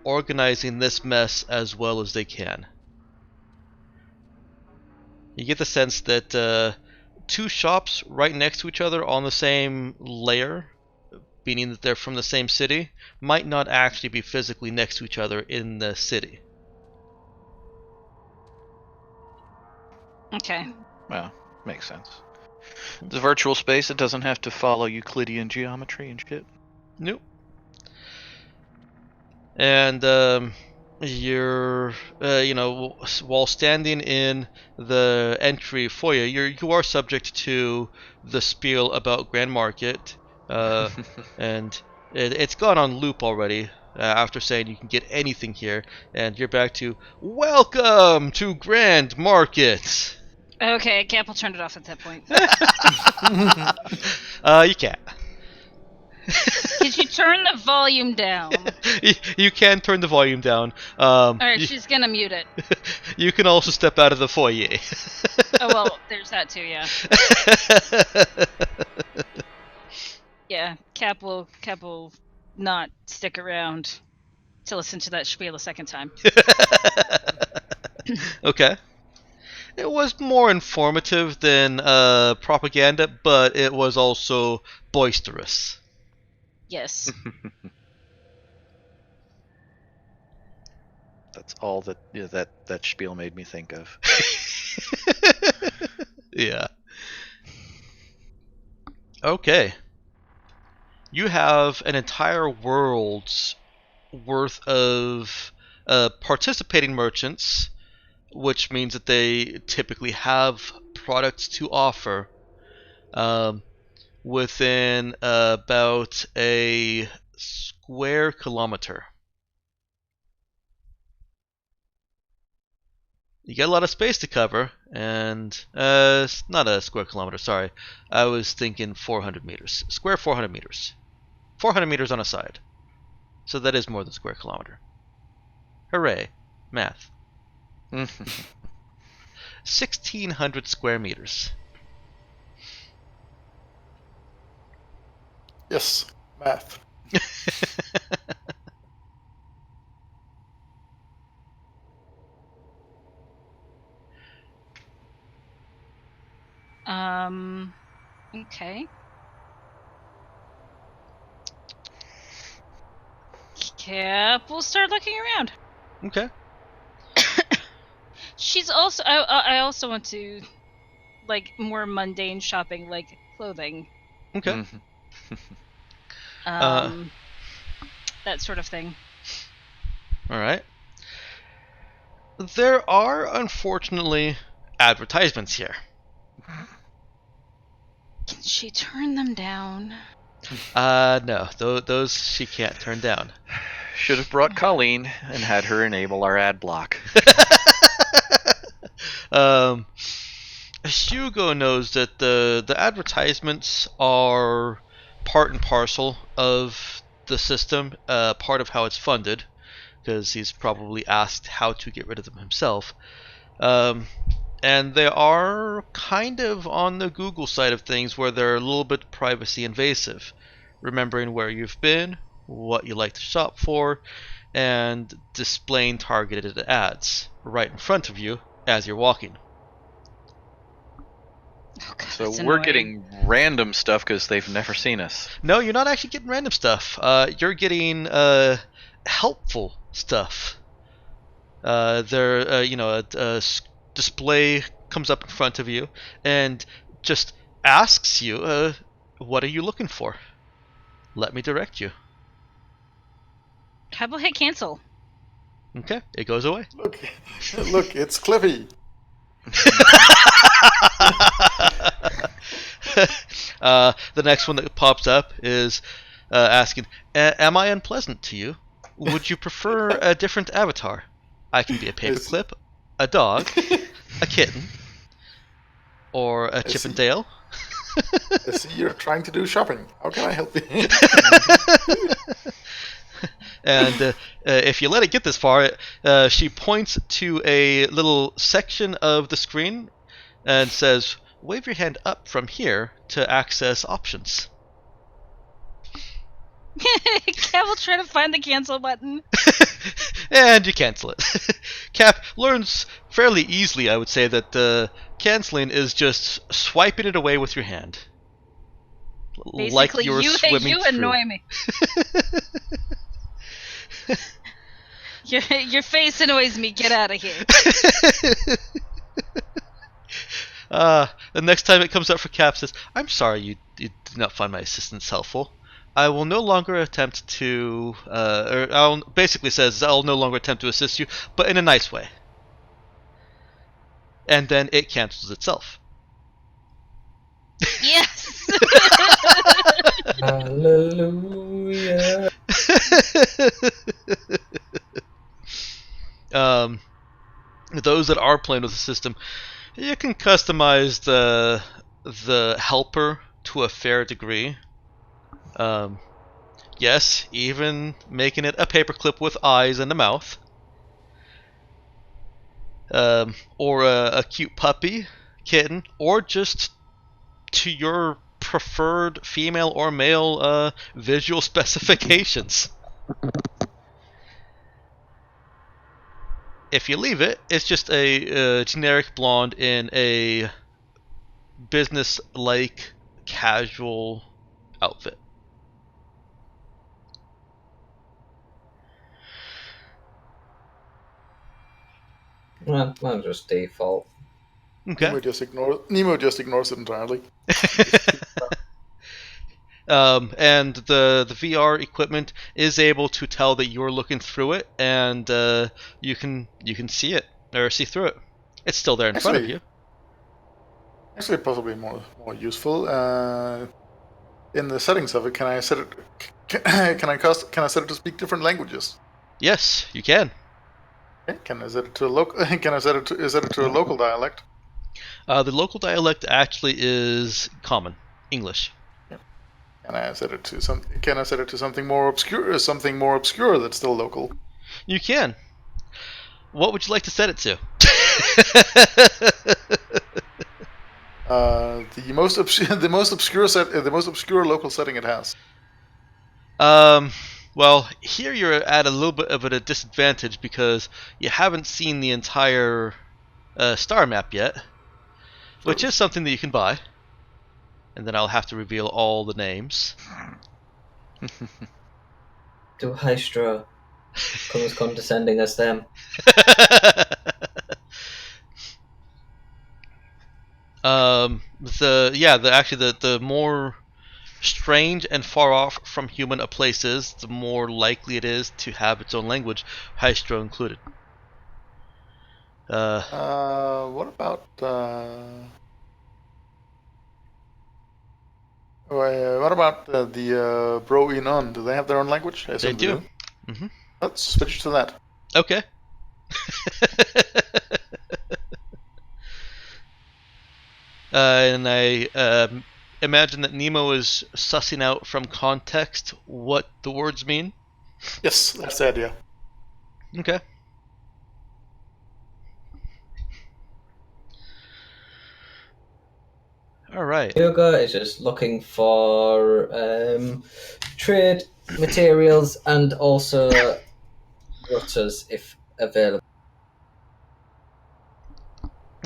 organizing this mess as well as they can. You get the sense that two shops right next to each other on the same layer, meaning that they're from the same city, might not actually be physically next to each other in the city. Okay. Well, makes sense. It's a virtual space. It doesn't have to follow Euclidean geometry and shit. Nope. And you're, while standing in the entry foyer, you are subject to the spiel about Grand Market, and it's gone on loop already. After saying you can get anything here, and you're back to welcome to Grand Market. Okay, Cap will turn it off at that point. You can't. Could you turn the volume down? You can turn the volume down. Alright, she's gonna mute it. You can also step out of the foyer. Oh, well, there's that too, yeah. Yeah, Cap will not stick around to listen to that spiel a second time. Okay. It was more informative than propaganda, but it was also boisterous. Yes. That's all that spiel made me think of. Yeah. Okay. You have an entire world's worth of participating merchants, which means that they typically have products to offer within about a square kilometer. You get a lot of space to cover, and it's not a square kilometer, sorry. I was thinking 400 meters. Square 400 meters. 400 meters on a side. So that is more than square kilometer. Hooray. Math. 1,600 square meters. Yes, math. Okay. Cap will start looking around. Okay. She's also. I also want to, like, more mundane shopping, like clothing, Okay. Mhm. that sort of thing. All right. There are, unfortunately, advertisements here. Can she turn them down? No, those she can't turn down. Should have brought Colleen and had her enable our ad block. Hugo knows that the advertisements are part and parcel of the system, part of how it's funded, because he's probably asked how to get rid of them himself. And they are kind of on the Google side of things where they're a little bit privacy invasive, remembering where you've been, what you like to shop for, and displaying targeted ads right in front of you as you're walking. Oh, God, So that's we're annoying. getting random stuff because they've never seen us. No, you're not actually getting random stuff. You're getting helpful stuff. A display comes up in front of you and just asks you, "What are you looking for? Let me direct you." How about hit cancel? Okay, it goes away. Look, it's Cliffy. The next one that pops up is asking, "Am I unpleasant to you? Would you prefer a different avatar? I can be a paperclip, a dog, a kitten, or a Chip and Dale." I see you're trying to do shopping. How can I help you? And if you let it get this far, she points to a little section of the screen and says, "Wave your hand up from here to access options." Cap will try to find the cancel button. And you cancel it. Cap learns fairly easily, I would say, that canceling is just swiping it away with your hand. Basically, like you're you swimming through. annoy me. Your face annoys me. Get out of here. The next time it comes up for Cap says, "I'm sorry you did not find my assistance helpful. I will no longer attempt to, basically says, I'll no longer attempt to assist you, but in a nice way." And then it cancels itself. Yes. Hallelujah. Those that are playing with the system, you can customize the helper to a fair degree. Yes, even making it a paperclip with eyes and a mouth. Or a cute puppy, kitten, or just to your preferred female or male visual specifications. If you leave it, it's just a generic blonde in a business-like casual outfit. Well, I'll just default. Okay. Nemo just ignores it entirely. And the VR equipment is able to tell that you're looking through it, and you can see it or see through it. It's still there in front of you. Actually, possibly more useful. In the settings of it, can I set it? Can I set it to speak different languages? Yes, you can. Okay. Can I set it to a local? Can I set it to a local dialect? The local dialect actually is common English. Can I set it to something more obscure? Something more obscure that's still local. You can. What would you like to set it to? The most obscure local setting it has. Well, here you're at a little bit of a disadvantage because you haven't seen the entire star map yet, which is something that you can buy. And then I'll have to reveal all the names. Do Hystra come as condescending as them? The more strange and far off from human a place is, the more likely it is to have its own language, Hystro included. What about the Bro Inon? Do they have their own language? I assume They do. Mm-hmm. Let's switch to that. Okay. And I imagine that Nemo is sussing out from context what the words mean. Yes, that's the idea. Okay. All right. Hugo is just looking for trade materials and also rutters if available.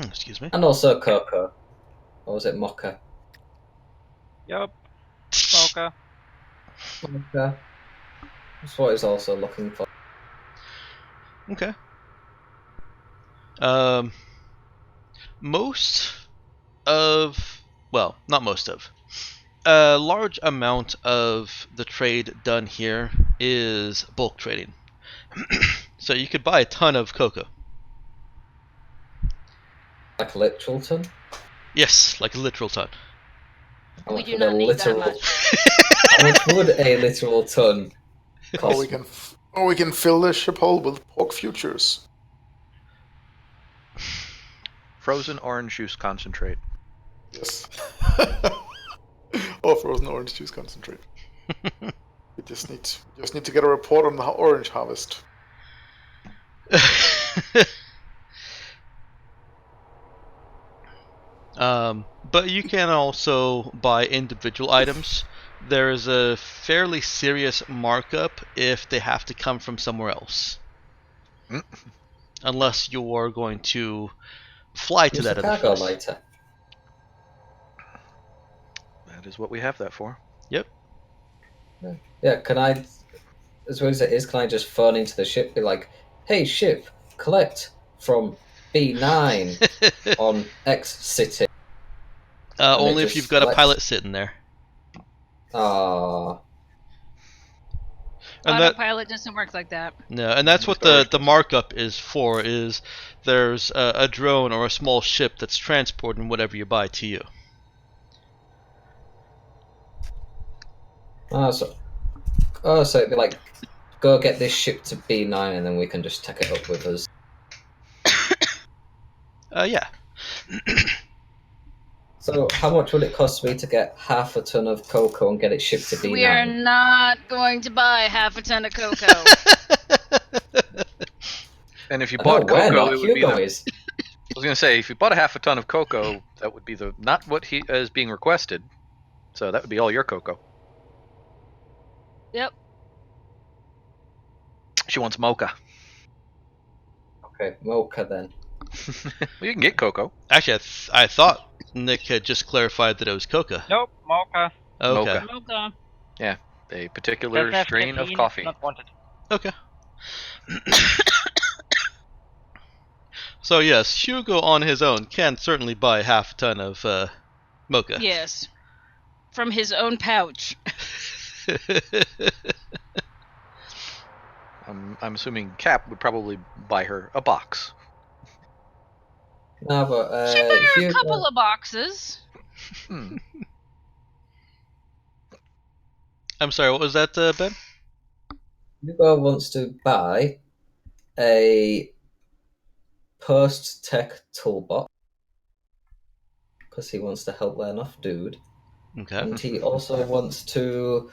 Excuse me. And also cocoa. Or was it mocha? Yup. Mocha. Mocha. That's what he's also looking for. Okay. Most of, well, not most of, a large amount of the trade done here is bulk trading. So you could buy a ton of cocoa. Like a literal ton? Yes, like a literal ton. How We much do would not a need that literal- much. How much would a literal ton cost? Or we can fill the ship whole with pork futures. Frozen orange juice concentrate. Yes. Or frozen orange juice concentrate. We just need to get a report on the orange harvest. But you can also buy individual items. There is a fairly serious markup if they have to come from somewhere else. Unless you're going to fly to Use that the other cargo place. lighter. That is what we have that for. Yep. Yeah, can I, as weird as it is, can I just phone into the ship, be like, hey ship, collect from B9 on X city? Only if just you've got a collects- pilot sitting there. Ah, And that, Autopilot doesn't work like that. no, and that's what the markup is for. Is there's a drone or a small ship that's transporting whatever you buy to you. so it'd be like, go get this ship to B9 and then we can just take it up with us. Yeah. So how much would it cost me to get half a ton of cocoa and get it shipped to B9? We are not going to buy half a ton of cocoa. And if you No, bought we're cocoa, not. it would be Hugo the, is. I was gonna say, if you bought a half a ton of cocoa, that would be the not what he is being requested. So that would be all your cocoa. Yep. She wants mocha. Okay, mocha then. Well, you can get cocoa. Actually, I thought Nick had just clarified that it was coca. Nope. Mocha. Okay. Mocha. Mocha. A particular Doesn't have strain of caffeine, coffee. Not wanted. Okay. So yes, Hugo on his own can certainly buy half a ton of mocha. Yes. From his own pouch. I'm assuming Cap would probably buy her a box. No, but Should buy her a Hugo, couple of boxes. I'm sorry, what was that, Ben? Hugo wants to buy a post-tech toolbox because he wants to help learn off dude. Okay. And he also wants to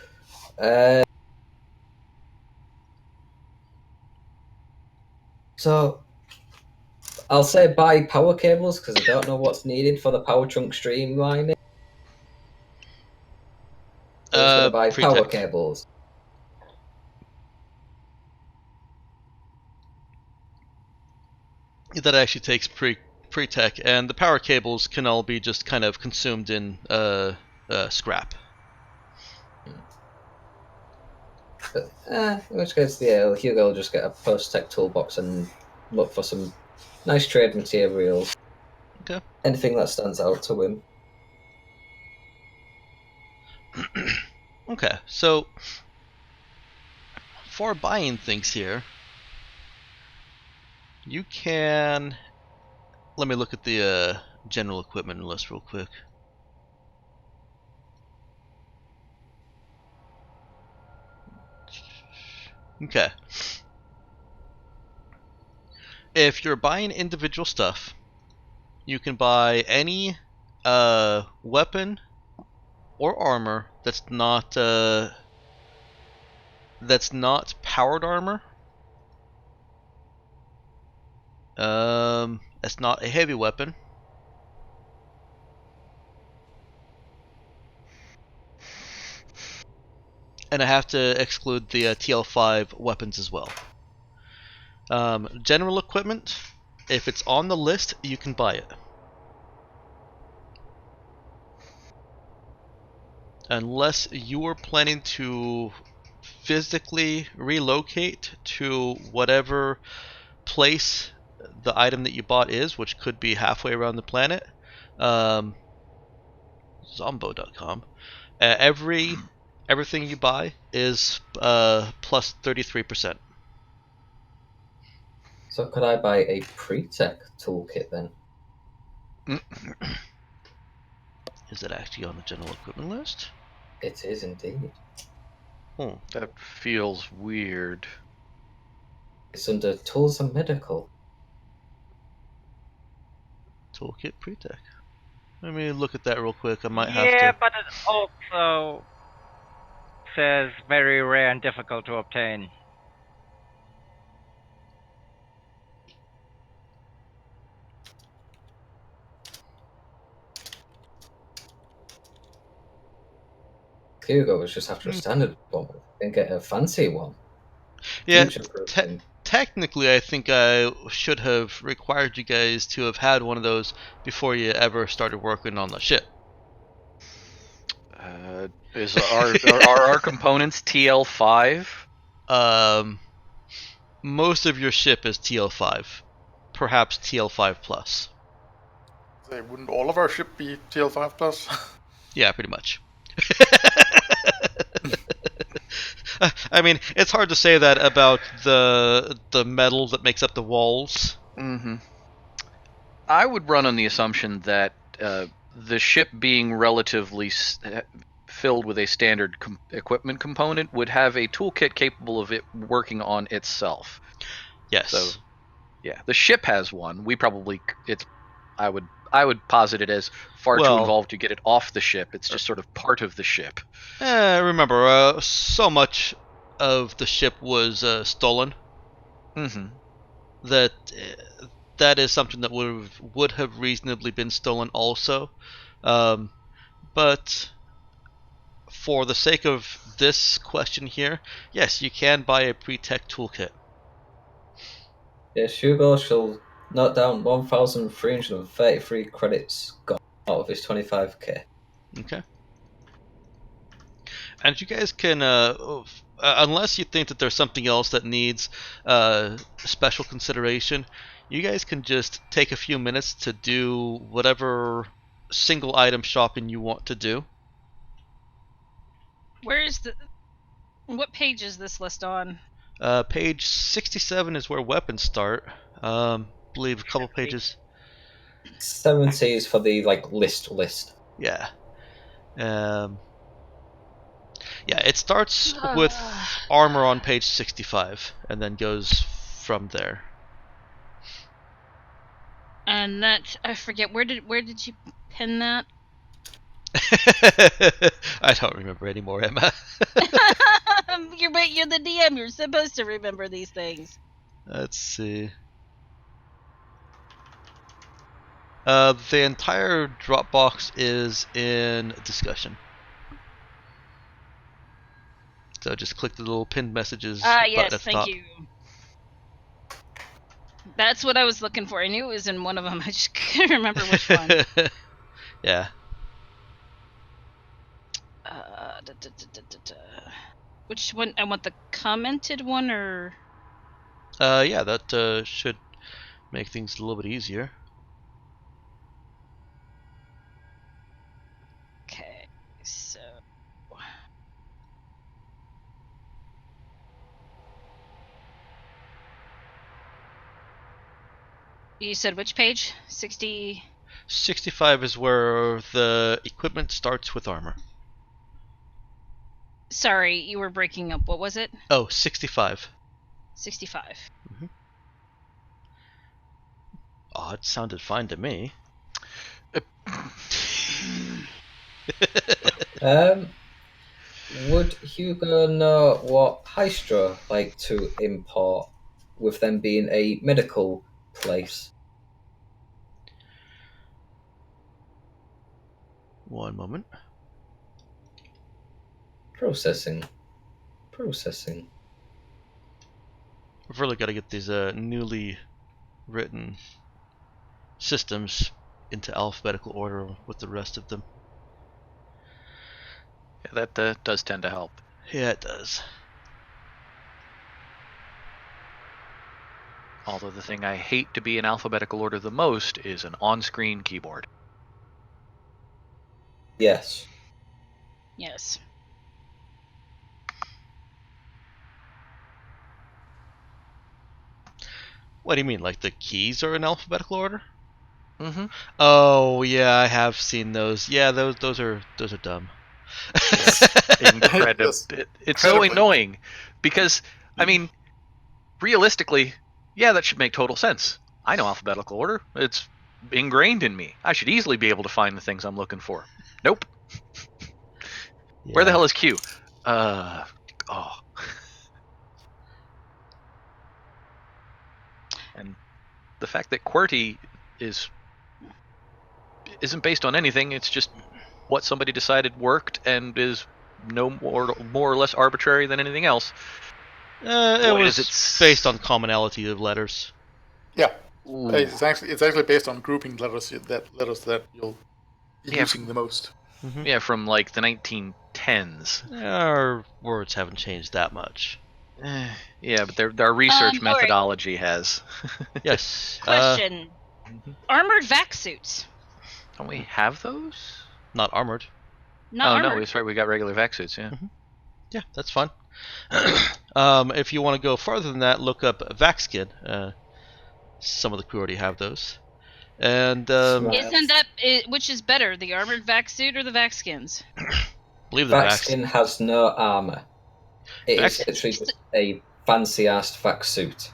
so I'll say buy power cables because I don't know what's needed for the power trunk streamlining. So he's going to buy pre-tech. power cables. That actually takes pre-tech, and the power cables can all be just kind of consumed in scrap. But, in which case, yeah, Hugo will just get a post-tech toolbox and look for some nice trade materials. Okay. Anything that stands out to him. Okay, so for buying things here, you can. Let me look at the general equipment list real quick. Okay. If you're buying individual stuff, you can buy any weapon or armor that's not powered armor. It's not a heavy weapon. And I have to exclude the TL5 weapons as well. General equipment, if it's on the list, you can buy it. Unless you are planning to physically relocate to whatever place the item that you bought is, which could be halfway around the planet. Zombo.com. Everything you buy is plus 33%. So could I buy a pre-tech toolkit then? Is it actually on the general equipment list? It is indeed. That feels weird. It's under tools and medical. Toolkit pre-tech. Let me look at that real quick. I might Yeah, have to. but it also says very rare and difficult to obtain. Hugo was just after a standard one. Then get a fancy one. Yeah, Future-proofing. technically, I think I should have required you guys to have had one of those before you ever started working on the ship. Are our components TL5? Most of your ship is TL5, perhaps TL5 plus. Say, wouldn't all of our ship be TL5 plus? Yeah, pretty much. I mean, it's hard to say that about the metal that makes up the walls. Mm-hmm. I would run on the assumption that the ship being relatively filled with a standard equipment component would have a toolkit capable of it working on itself. Yes. So, yeah, the ship has one. We probably I would posit it as far too involved to get it off the ship. It's just sort of part of the ship. Remember, so much of the ship was stolen. Mm-hmm. That is something that would have reasonably been stolen also. But for the sake of this question here, yes, you can buy a pre-tech toolkit. Yes, Hugo shall note down 1,333 credits got out of his 25k. Okay. And you guys can, unless you think that there's something else that needs special consideration, you guys can just take a few minutes to do whatever single item shopping you want to do. What page is this list on? Page 67 is where weapons start. Believe a couple pages. 70 is for the list. Yeah. Yeah, it starts with armor on page 65 and then goes from there. And that, I forget, where did you pin that? I don't remember anymore, Emma. You're the DM. You're supposed to remember these things. Let's see. The entire Dropbox is in discussion. So just click the little pinned messages button yes, at the thank top. you. That's what I was looking for. I knew it was in one of them. I just couldn't remember which one. Yeah. Which one? I want the commented one, or? Yeah, that should make things a little bit easier. You said which page? 60. 65 is where the equipment starts with armor. Sorry, you were breaking up. What was it? Oh, 65. 65. Oh, it sounded fine to me. Would Hugo know what Hystro like to import, with them being a medical place? One moment. Processing. We've really got to get these newly written systems into alphabetical order with the rest of them. Yeah, that does tend to help. Yeah, it does. Although the thing I hate to be in alphabetical order the most is an on-screen keyboard. Yes. Yes. What do you mean, like the keys are in alphabetical order? Mm-hmm. Oh yeah, I have seen those. Yeah, those are dumb. Incredible. Yes. It's so Incredibly. annoying because, I mean, realistically, yeah, that should make total sense. I know alphabetical order. It's ingrained in me. I should easily be able to find the things I'm looking for. Nope. Where the hell is Q? Oh. And the fact that QWERTY isn't based on anything. It's just what somebody decided worked and is no more or less arbitrary than anything else. It Boy, was is it based on commonality of letters. Yeah, Ooh. it's actually based on grouping letters that you'll be Yeah. using the most. Mm-hmm. Yeah, from like the 1910s. Our words haven't changed that much. Yeah, but their research all right. methodology has. Yes. Question. Armored vac suits. Don't we have those? Not armored. Not no, armored. that's right. We got regular vac suits. Yeah. Yeah, that's fine. If you want to go farther than that, look up VacSkin. Some of the crew already have those. And Right. Isn't that which is better, the armored vac suit or the vac skins? believe the Vax. Vacskin has no armor. It is Vac- literally just a fancy-ass vac suit.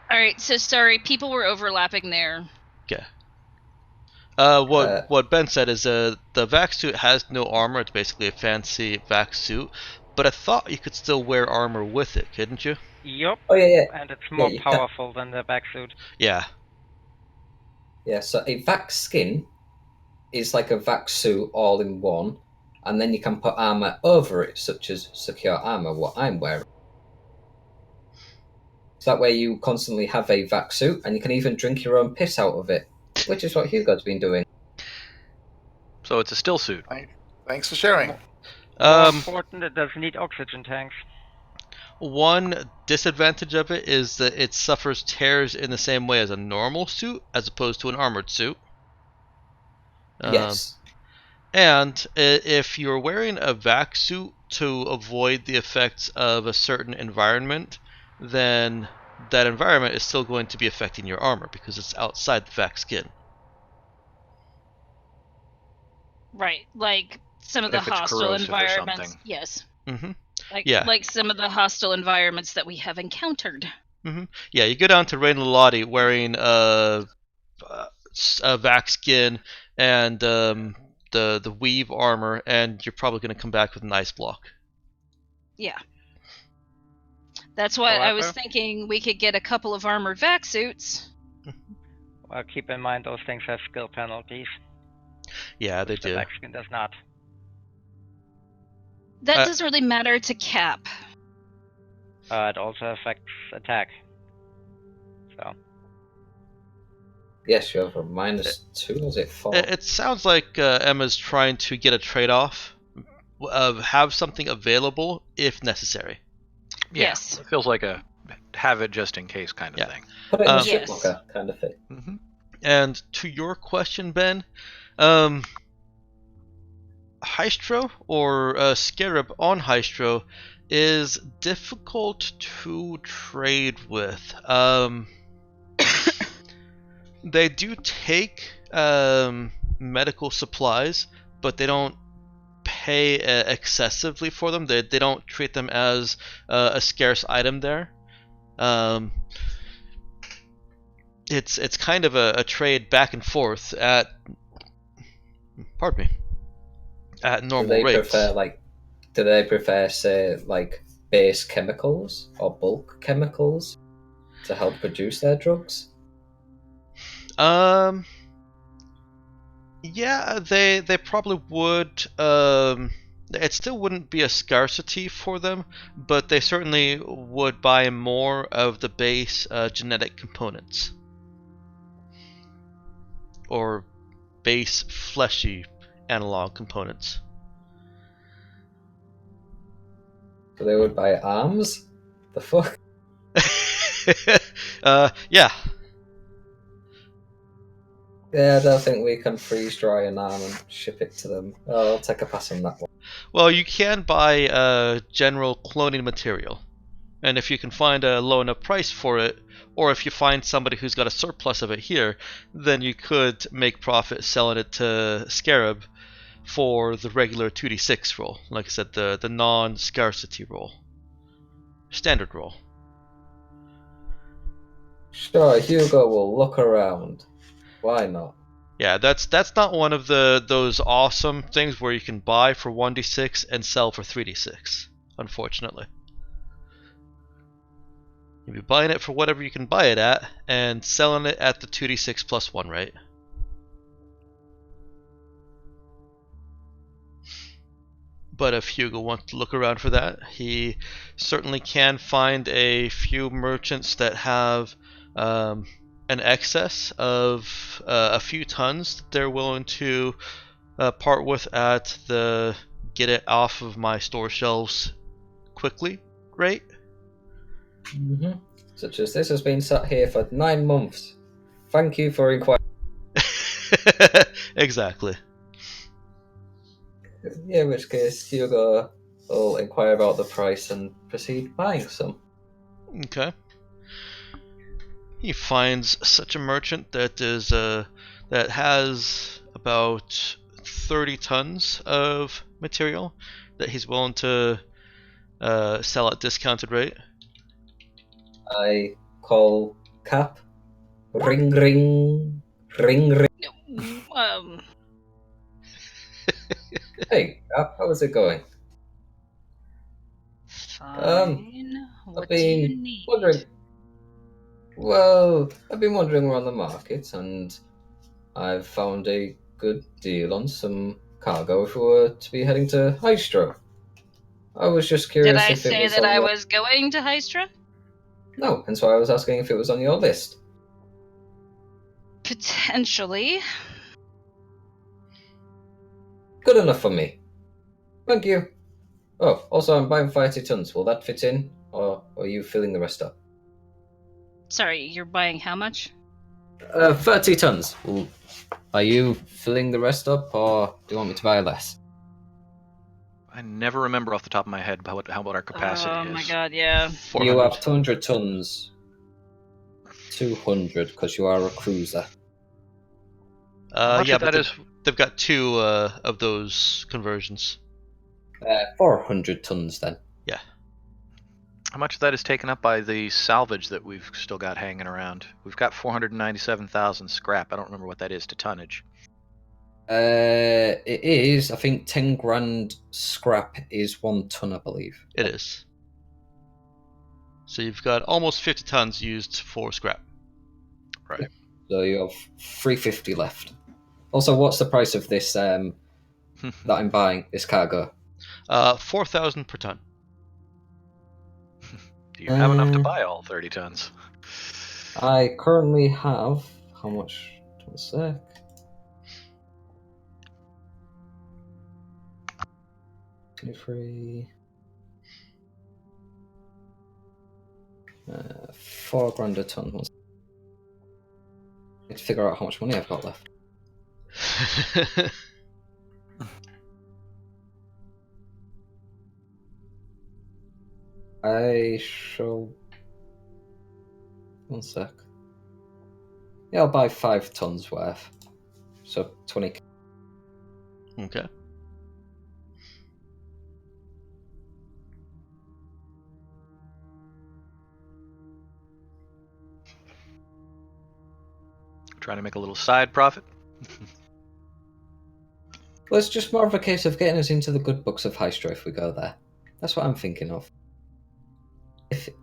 All right, so sorry, people were overlapping there. What Ben said is the vac suit has no armor. It's basically a fancy vac suit. But I thought you could still wear armor with it, couldn't you? Yup, Oh yeah. and it's more you can. powerful than the back suit. Yeah. Yeah, so a vac skin is like a vac suit all in one, and then you can put armor over it, such as secure armor, what I'm wearing. So that way you constantly have a vac suit, and you can even drink your own piss out of it, which is what Hugo's been doing. So it's a still suit. Thanks for sharing. More important, it doesn't need oxygen tanks. One disadvantage of it is that it suffers tears in the same way as a normal suit, as opposed to an armored suit. Yes. And if you're wearing a vac suit to avoid the effects of a certain environment, then that environment is still going to be affecting your armor because it's outside the vac skin. Right, like some of the If it's hostile corrosive or environments. something. Yes. Mm-hmm. Like like some of the hostile environments that we have encountered. Mm-hmm. Yeah, you go down to Rain Lolati wearing a vac skin and the weave armor, and you're probably going to come back with an ice block. Yeah. That's why I was However- thinking we could get a couple of armored vac suits. Well, keep in mind those things have skill penalties. Yeah, they which the do. back skin does not. That doesn't really matter to Cap. It also affects attack. So Yes, you have a -2, is it 4? It sounds like Emma's trying to get a trade-off of have something available if necessary. Yeah, Yes. It feels like a have it just in case kind of Yeah. thing. Put it in the Yes. ship locker kind of thing. Mm-hmm. And to your question, Ben, Hystro or Scarab on Hystro is difficult to trade with. They do take medical supplies, but they don't pay excessively for them. They don't treat them as a scarce item there. It's kind of a trade back and forth at normal rates. Do they prefer say like base chemicals or bulk chemicals to help produce their drugs? Yeah, they probably would. It still wouldn't be a scarcity for them, but they certainly would buy more of the base genetic components or base fleshy analog components. So they would buy arms? The fuck? Yeah. Yeah, I don't think we can freeze dry an arm and ship it to them. Oh, I'll take a pass on that one. Well, you can buy general cloning material, and if you can find a low enough price for it, or if you find somebody who's got a surplus of it here, then you could make profit selling it to Scarab for the regular 2d6 roll. Like I said, the non-scarcity roll. Standard roll. Sure, Hugo will look around. Why not? Yeah, that's not one of those awesome things where you can buy for 1d6 and sell for 3d6, unfortunately. You'll be buying it for whatever you can buy it at, and selling it at the 2d6 plus 1 rate. But if Hugo wants to look around for that, he certainly can find a few merchants that have an excess of a few tons that they're willing to part with at the get it off of my store shelves quickly rate. Mm-hmm. Such as this has been sat here for 9 months. Thank you for inquiring. Exactly. Yeah, in which case Hugo will inquire about the price and proceed buying some. Okay. He finds such a merchant that has about 30 tons of material that he's willing to sell at discounted rate. I call Cap. Ring ring. Ring ring. Hey, Cap, how is it going? Fine. What I've do you been need? wondering. Well, I've been wandering around the market and I've found a good deal on some cargo if we were to be heading to Hystro. I was just curious Did I if it say was that on I your... was going to Hystra? No, hence why I was asking if it was on your list. Potentially. Good enough for me. Thank you. Oh, also I'm buying 30 tons. Will that fit in? Or are you filling the rest up? Sorry, you're buying how much? 30 tons. Are you filling the rest up, or do you want me to buy less? I never remember off the top of my head what our capacity is. Oh my god, yeah. 400. You have 200 tons. 200, because you are a cruiser. How much Yeah, of but that is? they've got 2 of those conversions. 400 tons, then. Yeah. How much of that is taken up by the salvage that we've still got hanging around? We've got 497,000 scrap. I don't remember what that is to tonnage. It is, I think 10 grand scrap is 1 ton, I believe. It is. So you've got almost 50 tons used for scrap. Right. So you have 350 left. Also, what's the price of this that I'm buying, this cargo? 4,000 per ton. Do you have enough to buy all 30 tons? I currently have... How much? 1 sec. Two, 3... 4 grand a ton. I need to figure out how much money I've got left. I shall... 1 sec. Yeah, I'll buy 5 tons worth. So 20. Okay. Trying to make a little side profit. Well, it's just more of a case of getting us into the good books of Hystra if we go there. That's what I'm thinking of.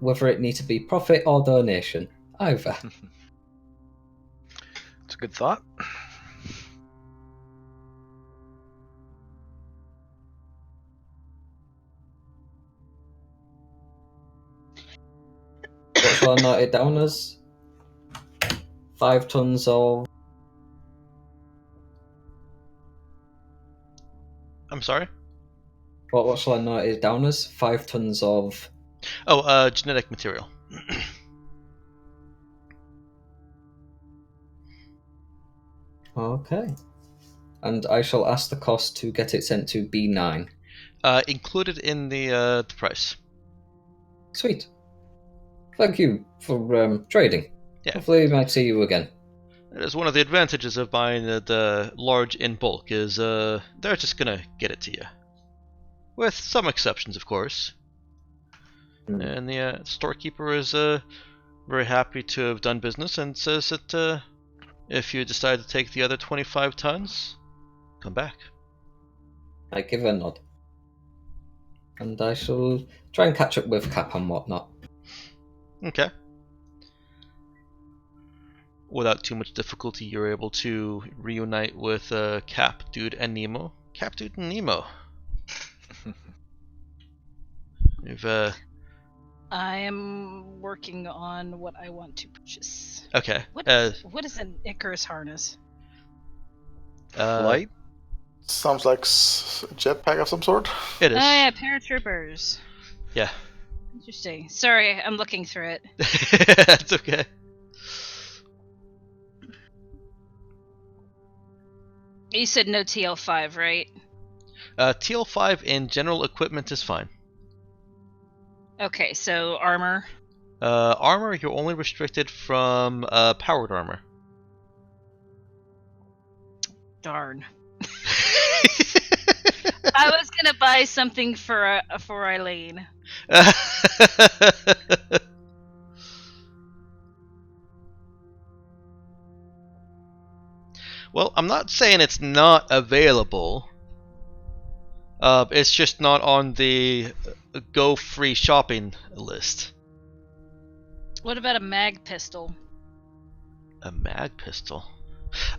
Whether it needs to be profit or donation, either. It's a good thought. What shall I note it down as? 5 tons of... I'm sorry? What shall I note it down as? 5 tons of... Oh, genetic material. Okay. And I shall ask the cost to get it sent to B9. Included in the price. Sweet. Thank you for trading. Yeah. Hopefully we might see you again. It is one of the advantages of buying the large in bulk, is they're just gonna get it to you. With some exceptions, of course. And the storekeeper is very happy to have done business and says that if you decide to take the other 25 tons, come back. I give a nod. And I shall try and catch up with Cap and whatnot. Okay. Without too much difficulty, you're able to reunite with Cap, Dude, and Nemo. Cap, Dude, and Nemo. You've I am working on what I want to purchase. okay. What is an Icarus harness? Light? Sounds like a jetpack of some sort. It is. Oh yeah, paratroopers. Yeah. Interesting. Sorry, I'm looking through it. That's okay. You said no TL5, right? TL5 in general equipment is fine. Okay, so armor. Armor, you're only restricted from powered armor. Darn. I was gonna buy something for Eileen. Well, I'm not saying it's not available. It's just not on the go free shopping list. What about a mag pistol? A mag pistol.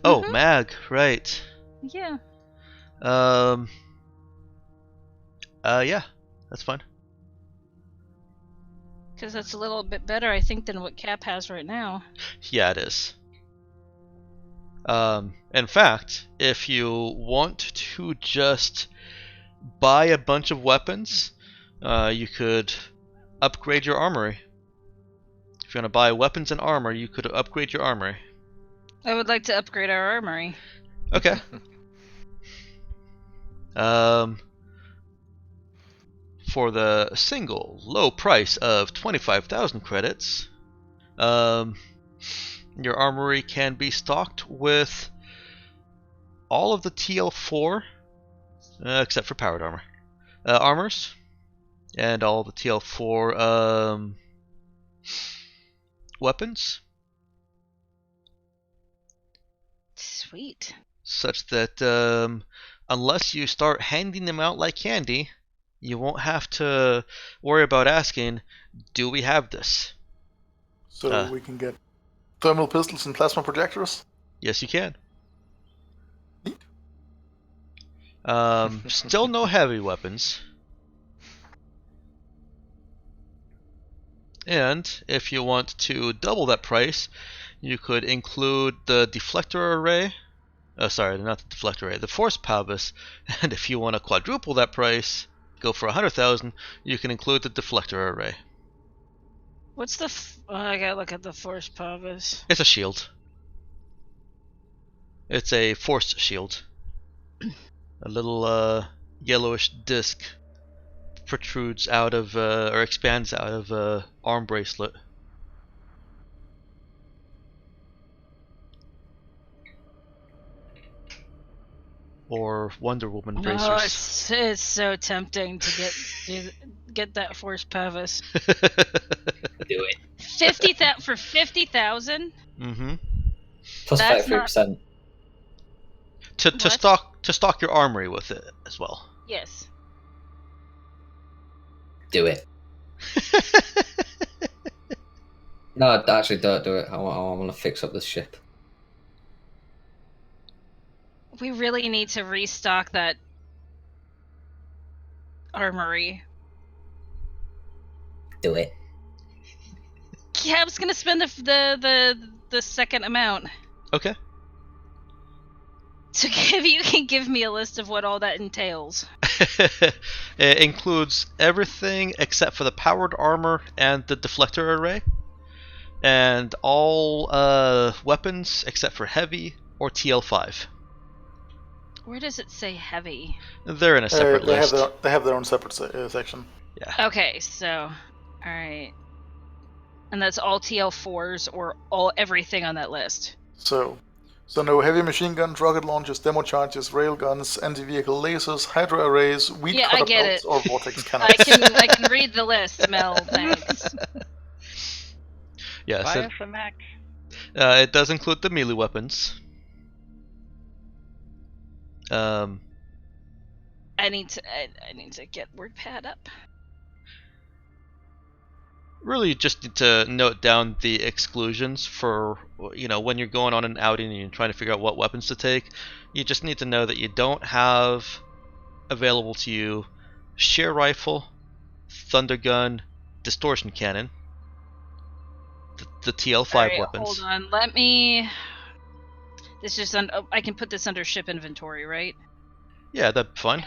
Oh, mag, right. Yeah. Yeah, that's fine. Because that's a little bit better, I think, than what Cap has right now. Yeah, it is. In fact, if you want to just buy a bunch of weapons, you could upgrade your armory. If you want to buy weapons and armor, you could upgrade your armory. I would like to upgrade our armory. Okay. For the single low price of 25,000 credits, your armory can be stocked with all of the TL4, except for powered armor, armors, and all the TL4 weapons. Sweet. Such that unless you start handing them out like candy, you won't have to worry about asking, do we have this? So we can get thermal pistols and plasma projectors? Yes, you can. Neat. Still no heavy weapons. And if you want to double that price, you could include the deflector array. Sorry, not the deflector array, the force pavus. And if you want to quadruple that price, go for 100,000, you can include the deflector array. What's the... I gotta look at the force pavus. It's a shield. It's a force shield. A little yellowish disc protrudes out of, or expands out of arm bracelet. or Wonder Woman Oh, bracers. it's so tempting to get that force pelvis. Do it. 50,000. Mm-hmm. Plus That's 33%. To What? stock your armory with it as well. Yes. Do it. No, actually, don't do it. I want to fix up this ship. We really need to restock that armory. Do it. Cab's gonna spend the second amount. Okay. So if you can give me a list of what all that entails. It includes everything except for the powered armor and the deflector array, and all weapons except for heavy or TL5. Where does it say heavy? They're in a separate they list. they have their own separate section. Yeah. Okay, so alright. And that's all TL4s or everything on that list. So no heavy machine guns, rocket launchers, demo charges, rail guns, anti-vehicle lasers, hydro arrays, weed Yeah, I cutter get belts, it. or vortex cannons. I can read the list, Mel. Thanks. Yeah, so Biosamac. it does include the melee weapons. I need to get WordPad up. Really just need to note down the exclusions for, when you're going on an outing and you're trying to figure out what weapons to take. You just need to know that you don't have available to you shear rifle, thunder gun, distortion cannon, the TL5 Alright, weapons. Hold on, let me. This is I can put this under ship inventory, right? Yeah, that'd be fine.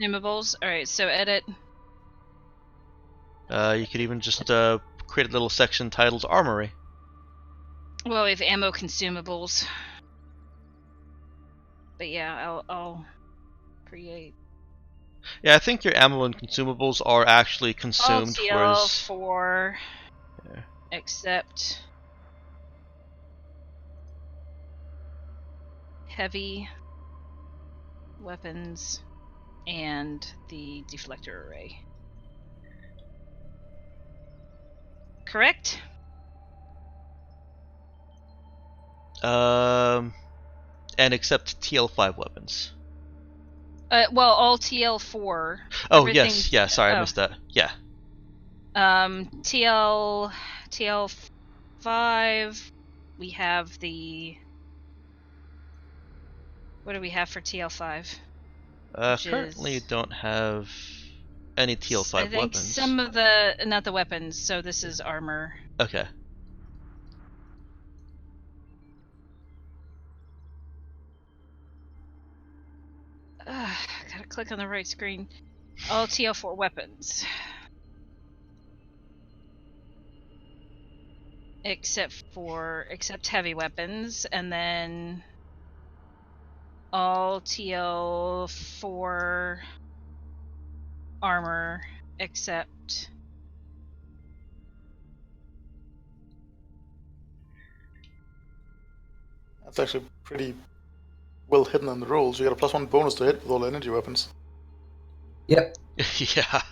Consumables. Alright, so edit. You could even just create a little section titled Armory. Well, we have ammo consumables. But yeah, I'll create. Yeah, I think your ammo and consumables are actually consumed, whereas TL4 Yeah. except heavy weapons and the deflector array. Correct? and except TL5 weapons. Well, all TL4. Oh Everything- yes, yeah. Sorry, I oh. missed that. Yeah. TL5. We have the. What do we have for TL5? Currently, you is- don't have any TL5 I think weapons. some of the not the weapons. So this is armor. Okay. Gotta click on the right screen. All TL4 weapons. Except heavy weapons, and then all TL4 armor except That's actually pretty well hidden in the rules. You get a +1 bonus to hit with all energy weapons. Yep. Yeah.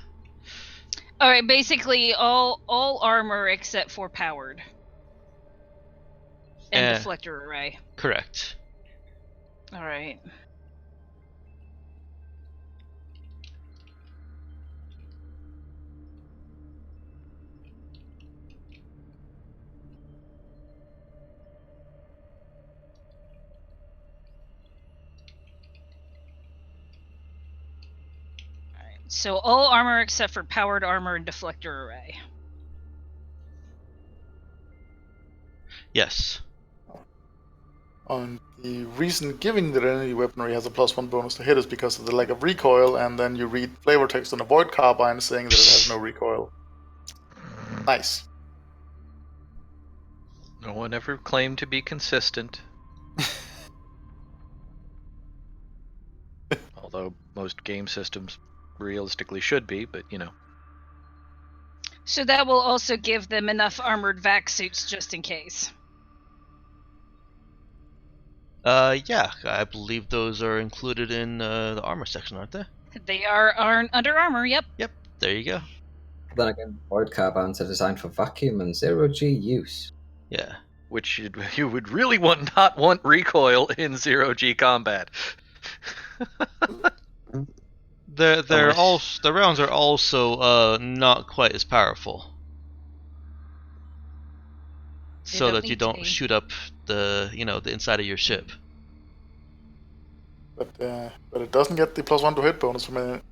all right. Basically, all armor except for powered and deflector array. Correct. All right. So all armor except for powered armor and deflector array. Yes. And the reason giving that energy weaponry has a +1 bonus to hit is because of the lack of recoil, and then you read flavor text on a void carbine saying that it has no recoil. Nice. No one ever claimed to be consistent. Although most game systems realistically should be, but So that will also give them enough armored vac suits just in case. Yeah, I believe those are included in the armor section, aren't they? They are under armor. Yep. Yep, there you go. Then again, void carbands are designed for vacuum and zero-G use. Yeah. Which you would really not want recoil in zero-G combat. The rounds are also not quite as powerful. So don't that you need to don't be. shoot up the inside of your ship. But it doesn't get the +1 to hit bonus from that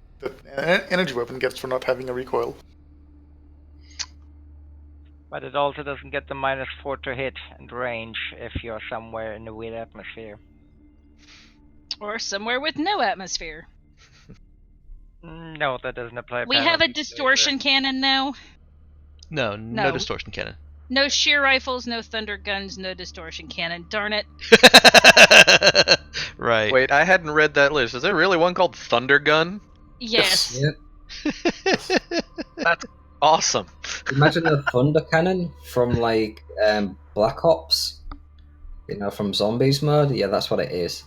an energy weapon gets for not having a recoil. But it also doesn't get the -4 to hit and range if you're somewhere in the weird atmosphere. Or somewhere with no atmosphere. No, that doesn't apply. We have a distortion cannon now. No No. distortion cannon. No shear rifles, no thunder guns, no distortion cannon. Darn it. Right. Wait, I hadn't read that list. Is there really one called Thunder Gun? Yes. Yep. That's awesome. Imagine a thunder cannon from like Black Ops, from Zombies mode. Yeah, that's what it is.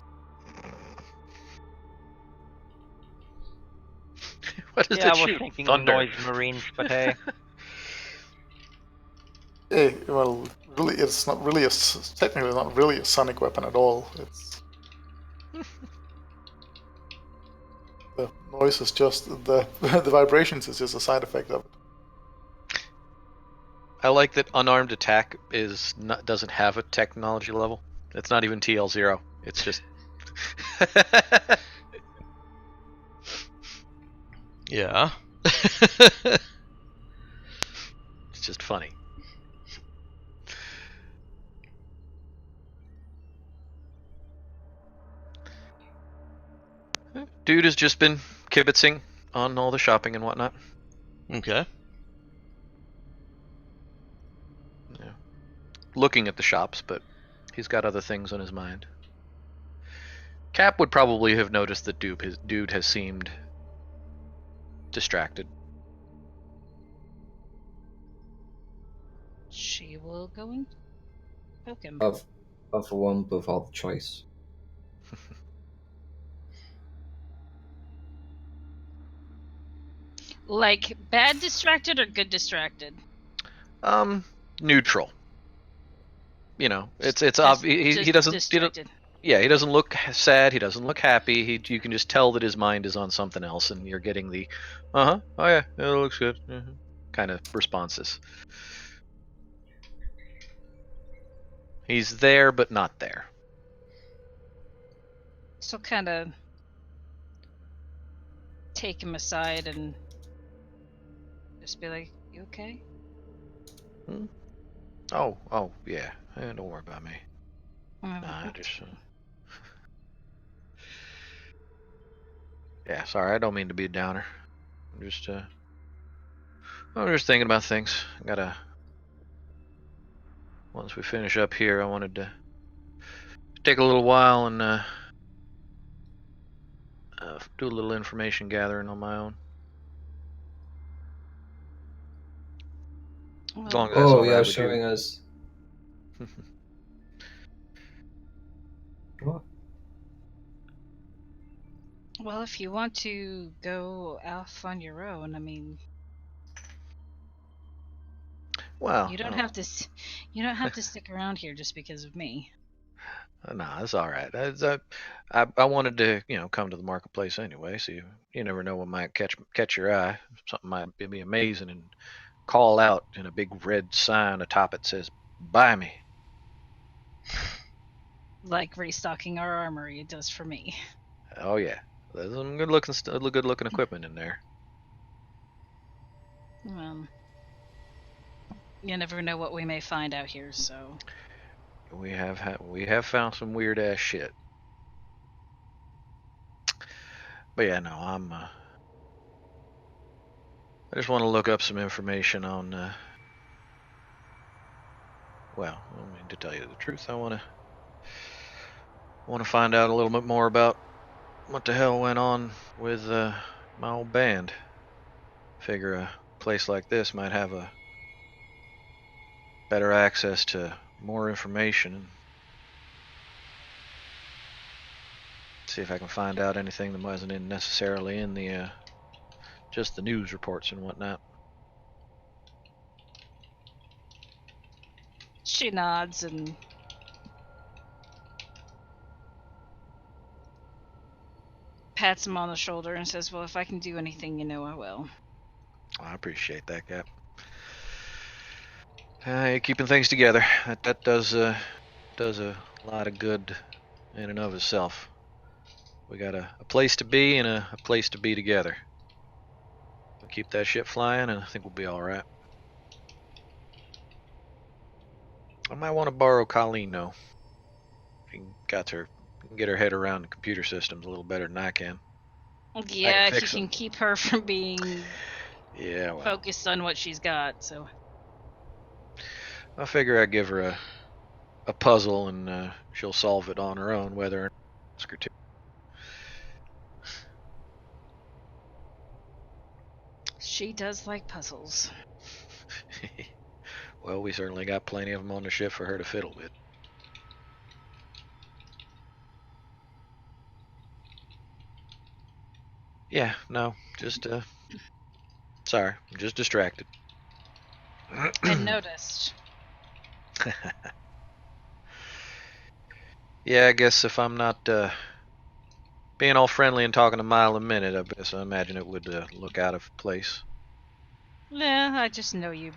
What does Yeah, I it was shoot? thinking Thunder. noise marines, but hey. Well, really, it's not really technically not really a sonic weapon at all. It's the noise is just the the vibrations is just a side effect of it. I like that unarmed attack doesn't have a technology level. It's not even TL0. It's just Yeah. it's just funny. Dude has just been kibitzing on all the shopping and whatnot. Okay. Yeah. Looking at the shops, but he's got other things on his mind. Cap would probably have noticed that dude has seemed distracted. She will go and poke him. Of one with all the choice. Like bad distracted or good distracted? Neutral. It's Just obvious he doesn't. distracted. Yeah, he doesn't look sad. He doesn't look happy. You can just tell that his mind is on something else, and you're getting the, oh yeah, it looks good, kind of responses. He's there, but not there. So kind of take him aside and just be like, "You okay?" Oh yeah. Don't worry about me. Oh, Nah, okay. just. Yeah, sorry. I don't mean to be a downer. I'm just thinking about things. Once we finish up here, I wanted to take a little while and do a little information gathering on my own. As long as that's all yeah, right with showing you. us. What? Well, if you want to go off on your own, I mean, Well, you don't have to. You don't have to stick around here just because of me. Nah, it's all right. I wanted to come to the marketplace anyway, so you never know what might catch your eye. Something might be amazing and call out in a big red sign atop it says "Buy me." Like restocking our armory does for me. Oh yeah, there's some good looking equipment in there. You never know what we may find out here, so. We have found some weird ass shit. But yeah, no, I just want to look up some information on. Well, I mean, to tell you the truth, I want to find out a little bit more about what the hell went on with my old band. Figure a place like this might have a better access to more information. see if I can find out anything that wasn't necessarily in the just the news reports and whatnot. She nods and pats him on the shoulder and says, "Well, if I can do anything, you know I will." I appreciate that, Cap. You're keeping things together. That does a lot of good in and of itself. We got a place to be and a place to be together. We'll keep that shit flying, and I think we'll be all right. I might want to borrow Colleen, though. She can get her head around the computer systems a little better than I can. Yeah, he fix can 'em. keep her from being Yeah, well, focused on what she's got. So I figure I'd give her a puzzle, and she'll solve it on her own, whether or not I ask her to. she does like puzzles. Well, we certainly got plenty of them on the ship for her to fiddle with. Yeah, no, just sorry, I'm just distracted. I noticed. Yeah, I guess if I'm not being all friendly and talking a mile a minute, I imagine it would look out of place. Yeah, I just know you.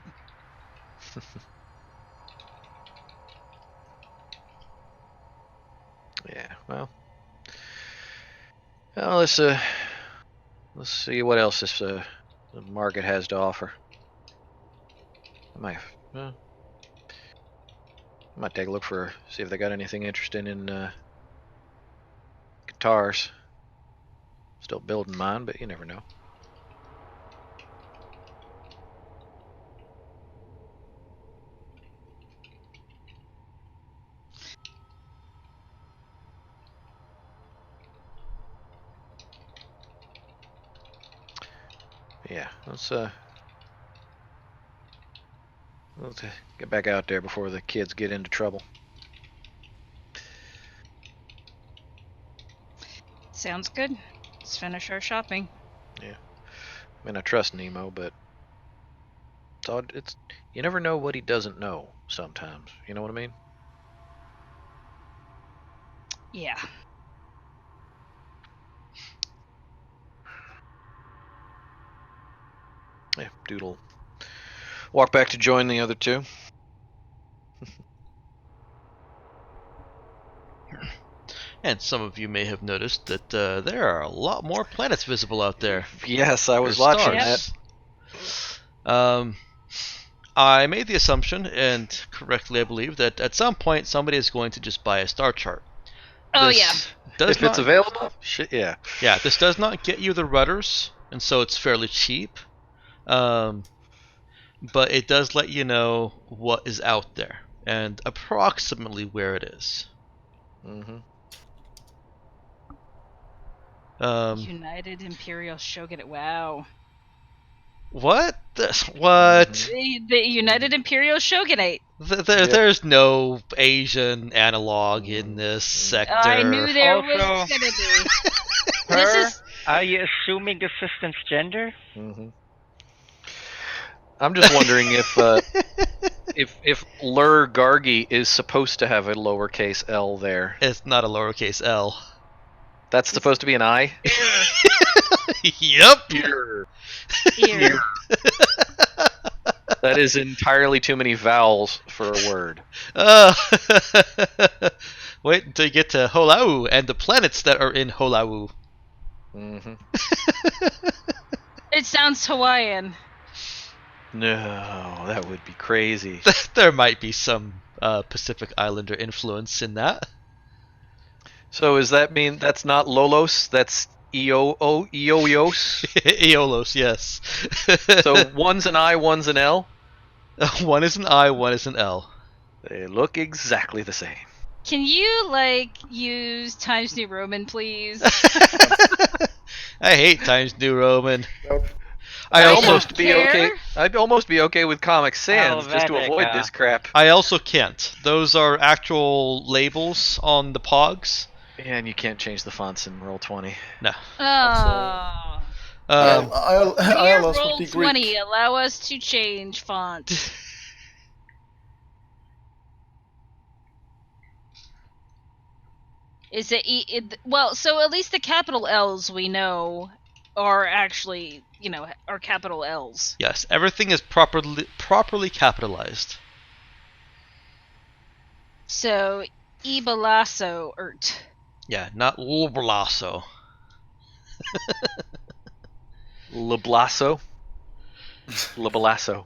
Yeah, well, let's see what else this the market has to offer. I might take a look see if they got anything interesting in guitars. Still building mine, but you never know. Yeah, let's get back out there before the kids get into trouble. Sounds good. Let's finish our shopping. Yeah, I mean I trust Nemo, but it's you never know what he doesn't know sometimes. You know what I mean? Yeah. Yeah, Doodle. Walk back to join the other two. And some of you may have noticed that there are a lot more planets visible out there. Yes, I was There's watching stars. that. I made the assumption, and correctly I believe, that at some point somebody is going to just buy a star chart. Oh This yeah. does If it's not- available, shit, yeah. Yeah, this does not get you the rudders, and so it's fairly cheap. But it does let you know what is out there and approximately where it is. Mm-hmm. United Imperial Shogunate. Wow. What? What? The United Imperial Shogunate. There's no Asian analog in this sector. I knew there Also- was gonna be. Her? This is Are you assuming assistant's gender? Mm-hmm. I'm just wondering if Lur Gargi is supposed to have a lowercase L there. It's not a lowercase L. That's supposed to be an I? Yep. here. That is entirely too many vowels for a word. Wait until you get to Holau and the planets that are in Holau. Mm-hmm. It sounds Hawaiian. No, that would be crazy. There might be some Pacific Islander influence in that. So does that mean that's not Lolos? That's Eoios? Aeolos, yes. So one's an I, one's an L? One is an I, one is an L. They look exactly the same. Can you use Times New Roman, please? I hate Times New Roman. Nope. I I also don't care. I'd almost be okay with Comic Sans just to Helvetica. avoid this crap. I also can't. Those are actual labels on the pogs. And you can't change the fonts in Roll20. No. Oh. I'll Dear ask roll for the 20, Greek. allow us to change font. Is it, well, so at least the capital L's we know are actually, are capital L's. Yes, everything is properly capitalized. So, Ibalasso Ert. Yeah, not Loblasso. Leblasso. Leblasso.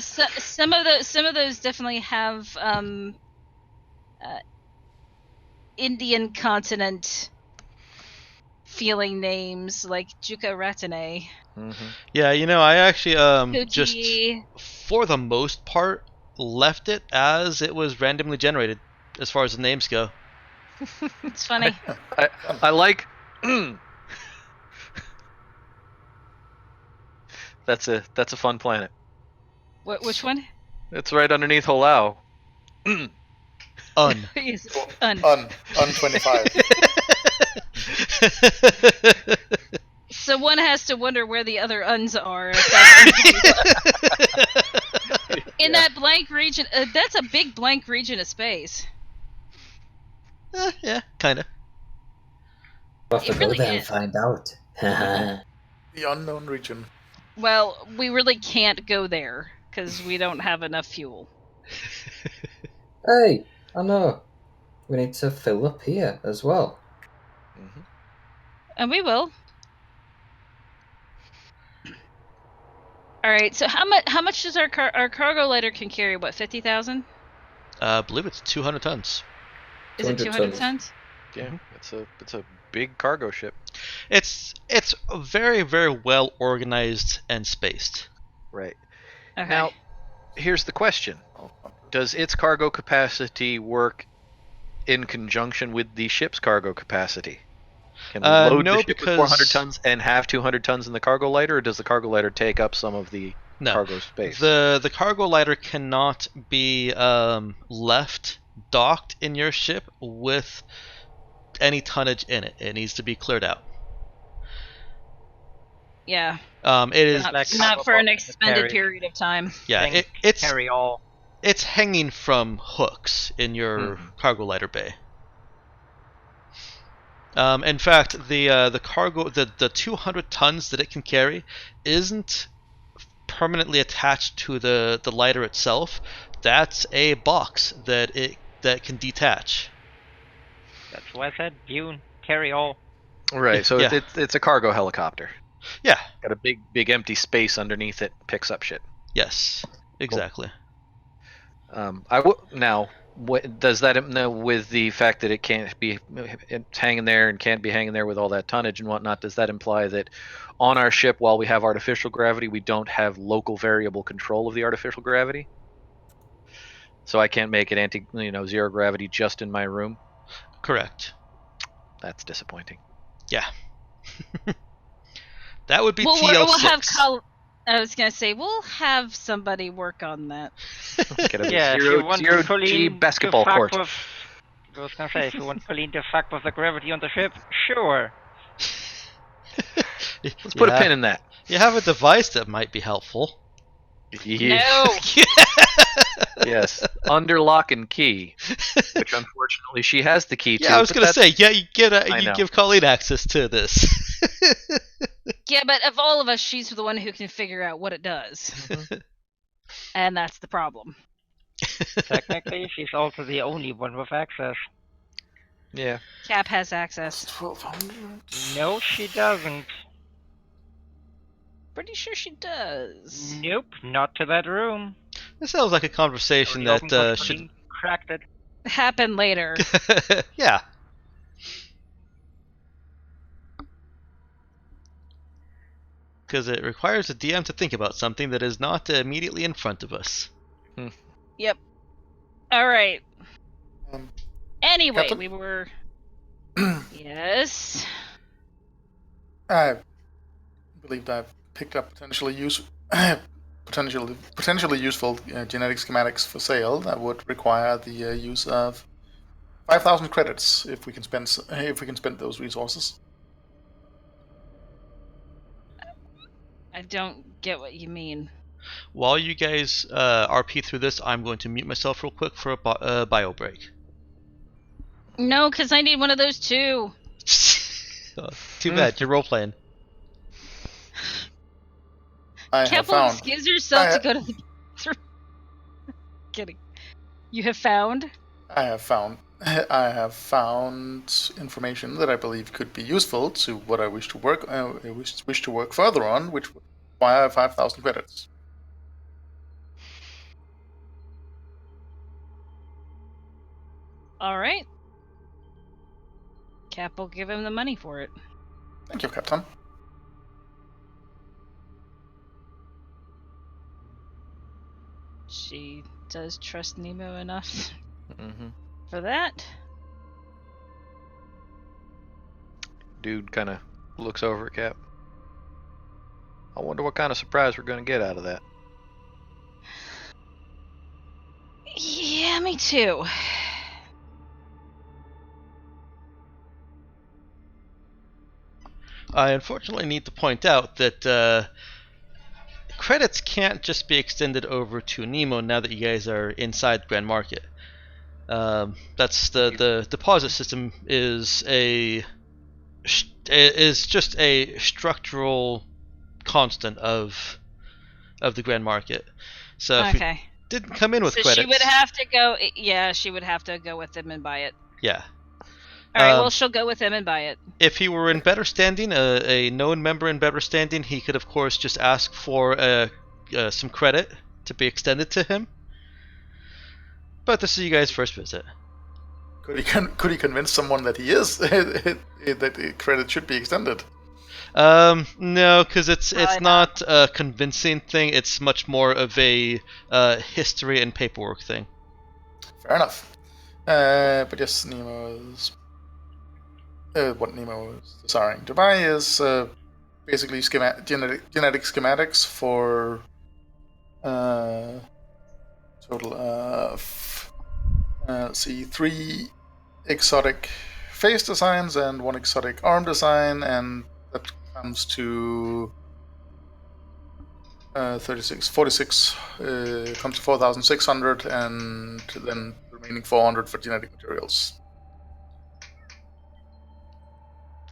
So, some of those definitely have Indian continent feeling names like Juka Ratane. Mm-hmm. Yeah, I actually just Koji. for the most part left it as it was randomly generated as far as the names go. It's funny. I like. That's a fun planet. Which one? It's right underneath Holau. Un. Yes, Un. Un 25. So one has to wonder where the other Uns are. In that blank region, that's a big blank region of space. Yeah, kind of. We'll have to It go really there and is. find out. The unknown region. Well, we really can't go there because we don't have enough fuel. Hey, I know. We need to fill up here as well. Mm-hmm. And we will. All right. So how much does our cargo lighter can carry? What, 50,000? I believe it's 200 tons. Is it 200 tons? Yeah, it's a big cargo ship. It's very, very well organized and spaced. Right. Okay. Now, here's the question: does its cargo capacity work in conjunction with the ship's cargo capacity? Can we load no, the ship because with 400 tons and have 200 tons in the cargo lighter, or does the cargo lighter take up some of the cargo space? The cargo lighter cannot be left docked in your ship with any tonnage in it. It needs to be cleared out. Yeah. It is Not for an extended period of time. Yeah, it's carry all. It's hanging from hooks in your cargo lighter bay. In fact, the cargo, the 200 tons that it can carry, isn't permanently attached to the lighter itself. That's a box that can detach. That's why I said Dune, carry all. Right. So Yeah. it's a cargo helicopter. Yeah. Got a big empty space underneath it. Picks up shit. Yes. Exactly. Now, does that now with the fact that it can't be it's hanging there and can't be hanging there with all that tonnage and whatnot? Does that imply that on our ship, while we have artificial gravity, we don't have local variable control of the artificial gravity? So I can't make it zero gravity just in my room. Correct. That's disappointing. Yeah. That would be We'll TL6. I was gonna say we'll have somebody work on that. Get a Yeah, if you want zero G Colleen basketball to fuck court. with, I was gonna say, if you want Colleen to fuck with the gravity on the ship, sure. Let's put a pin in that. You have a device that might be helpful. Yeah. No. Yes, under lock and key, which unfortunately she has the key to. Yeah, I was but gonna say, yeah, you know. give Colleen access to this. Yeah, but of all of us, she's the one who can figure out what it does. And that's the problem. Technically, she's also the only one with access. Yeah. Cap has access. 1200. No, she doesn't. Pretty sure she does. Nope, not to that room. This sounds like a conversation Only opened that when should Colleen cracked it. Happen later. yeah. Because it requires a DM to think about something that is not immediately in front of us. Yep. All right. Anyway, Captain? we were. Yes. I believe I've picked up potentially useful genetic schematics for sale that would require the use of 5,000 credits if we can spend those resources. I don't get what you mean. While you guys RP through this, I'm going to mute myself real quick for a bio break. No, because I need one of those too. Oh, too bad, you're role playing. I have Keppel found. excuse yourself to go to the bathroom. Kidding. You have found? I have found information that I believe could be useful to what I wish to work. Wish to work further on, which would require 5,000 credits. All right. Cap will give him the money for it. Thank you, Captain. She does trust Nemo enough Mm-hmm. for that. Dude kind of looks over at Cap. I wonder what kind of surprise we're going to get out of that. Yeah, me too. I unfortunately need to point out that credits can't just be extended over to Nemo now that you guys are inside Grand Market. That's the deposit system is just a structural constant of the Grand Market. So if Okay. you didn't come in with So credits, she would have to go. Yeah, she would have to go with him and buy it. yeah. All right. Um, Well, she'll go with him and buy it. If he were in better standing, a known member in better standing, he could of course just ask for some credit to be extended to him. But this is you guys' first visit. Could he convince someone that he is that the credit should be extended? No, because it's Probably not a convincing thing. It's much more of a history and paperwork thing. Fair enough. But yes, Nemo's what Nemo is desiring to buy is basically genetic schematics for total let's see, 3 exotic face designs and 1 exotic arm design, and that comes to 46 comes to 4,600, and then the remaining 400 for genetic materials.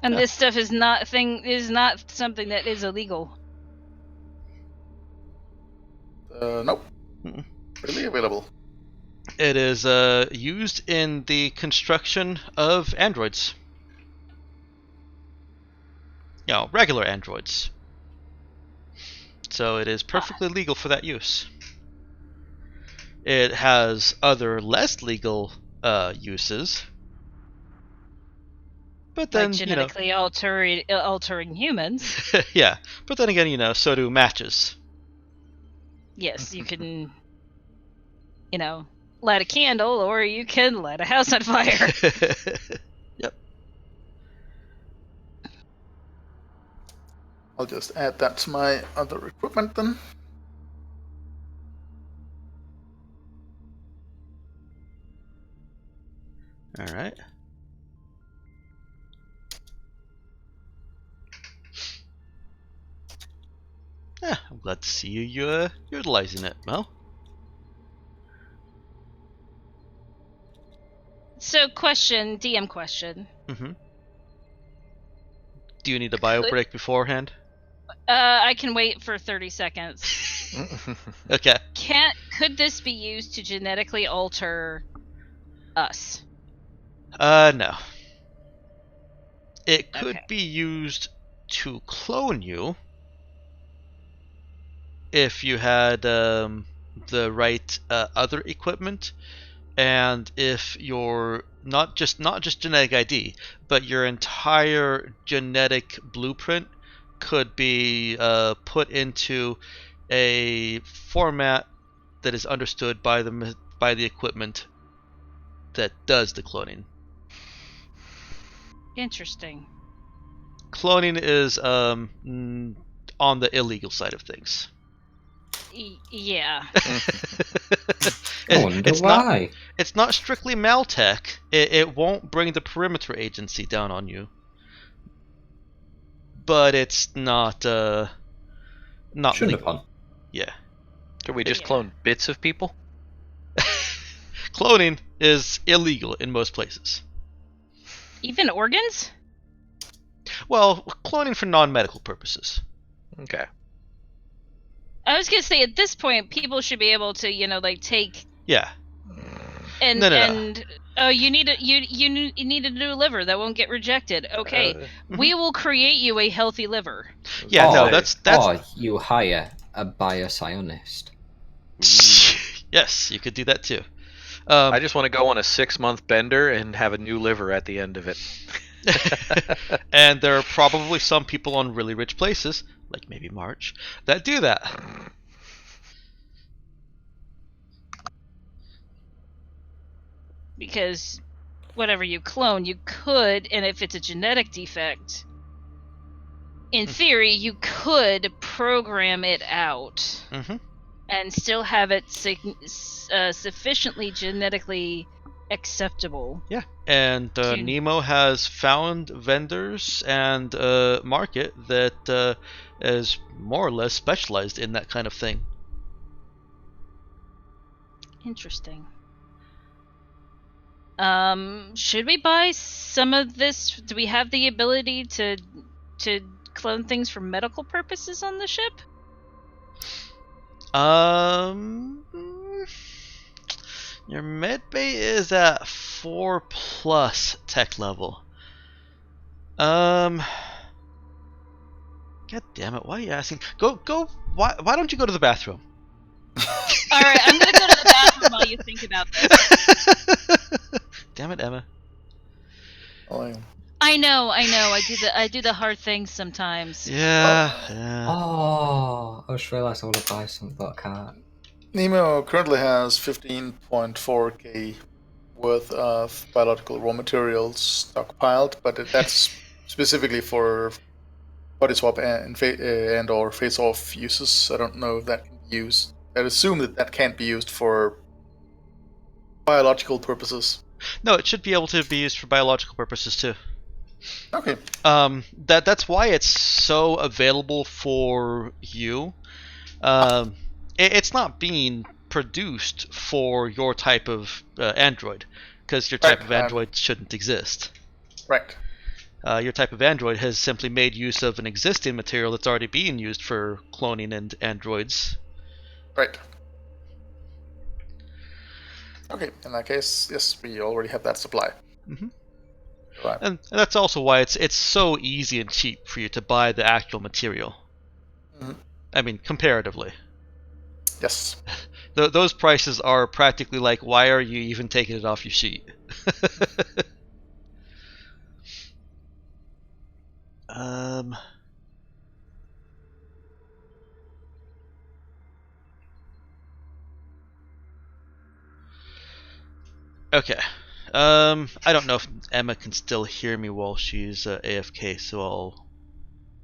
And this stuff is not something that is illegal. Nope. Mm-mm. Freely available. It is used in the construction of androids. You know, regular androids. So it is perfectly legal for that use. It has other less legal uses. But then, Like genetically altering humans. yeah. But then again, so do matches. Yes, you can, light a candle, or you can light a house on fire. Yep. I'll just add that to my other equipment then. All right. Yeah, I'm glad to see you utilizing it, Mel. So, DM question. Mm-hmm. Do you need a bio break beforehand? I can wait for 30 seconds. Okay. Could this be used to genetically alter us? No. It could Okay. be used to clone you if you had the right other equipment, and if you're not just genetic ID, but your entire genetic blueprint could be put into a format that is understood by the equipment that does the cloning. Interesting. Cloning is on the illegal side of things. Yeah. I wonder why. It's not strictly Maltech. It won't bring the perimeter agency down on you. But it's not Shouldn't have legal. gone. Yeah. Can we just Yeah. clone bits of people? Cloning is illegal in most places. Even organs? Well, cloning for non-medical purposes. Okay. I was gonna say at this point, people should be able to, like take Yeah. and No. and oh, you need a new liver that won't get rejected. Okay, we will create you a healthy liver. Yeah, no, Oh. that's Or you hire a biosionist. yes, you could do that too. I just want to go on a 6-month bender and have a new liver at the end of it. And there are probably some people on really rich places, like maybe March, that do that. Because whatever you clone, you could, and if it's a genetic defect, in theory, you could program it out Mm-hmm. and still have it sufficiently genetically acceptable. Yeah, and To- Nemo has found vendors and a market that is more or less specialized in that kind of thing. Interesting. Should we buy some of this? Do we have the ability to clone things for medical purposes on the ship? Your medbay is at 4+ tech level. God damn it! Why are you asking? Go. Why don't you go to the bathroom? All right, I'm gonna go to the bathroom while you think about this. Damn it, Emma. Oh, yeah. I know. I do the hard things sometimes. Yeah. Oh, I just realised I want to buy something, but I can't. Nemo currently has 15.4k worth of biological raw materials stockpiled, but that's specifically for body swap and or face-off uses. I don't know if that can be used. I'd assume that can't be used for biological purposes. No, it should be able to be used for biological purposes too. Okay. That's why it's so available for you. It's not being produced for your type of android, because your type Right, of android shouldn't exist. Right. Your type of android has simply made use of an existing material that's already being used for cloning and androids. Right. Okay, in that case, yes, we already have that supply. Mhm. Right. And that's also why it's so easy and cheap for you to buy the actual material. Mhm. I mean, comparatively. Yes. Those prices are practically like, why are you even taking it off your sheet? um. Okay. I don't know if Emma can still hear me while she's AFK, so I'll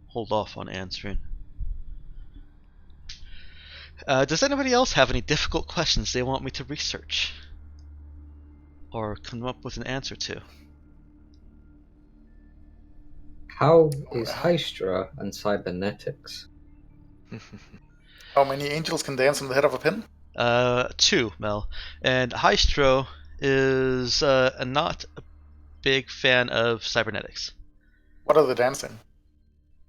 hold off on answering. Does anybody else have any difficult questions they want me to research? Or come up with an answer to? How is Hystra and cybernetics? How many angels can dance on the head of a pin? 2, Mel. And Hystro is not a big fan of cybernetics. What are they dancing?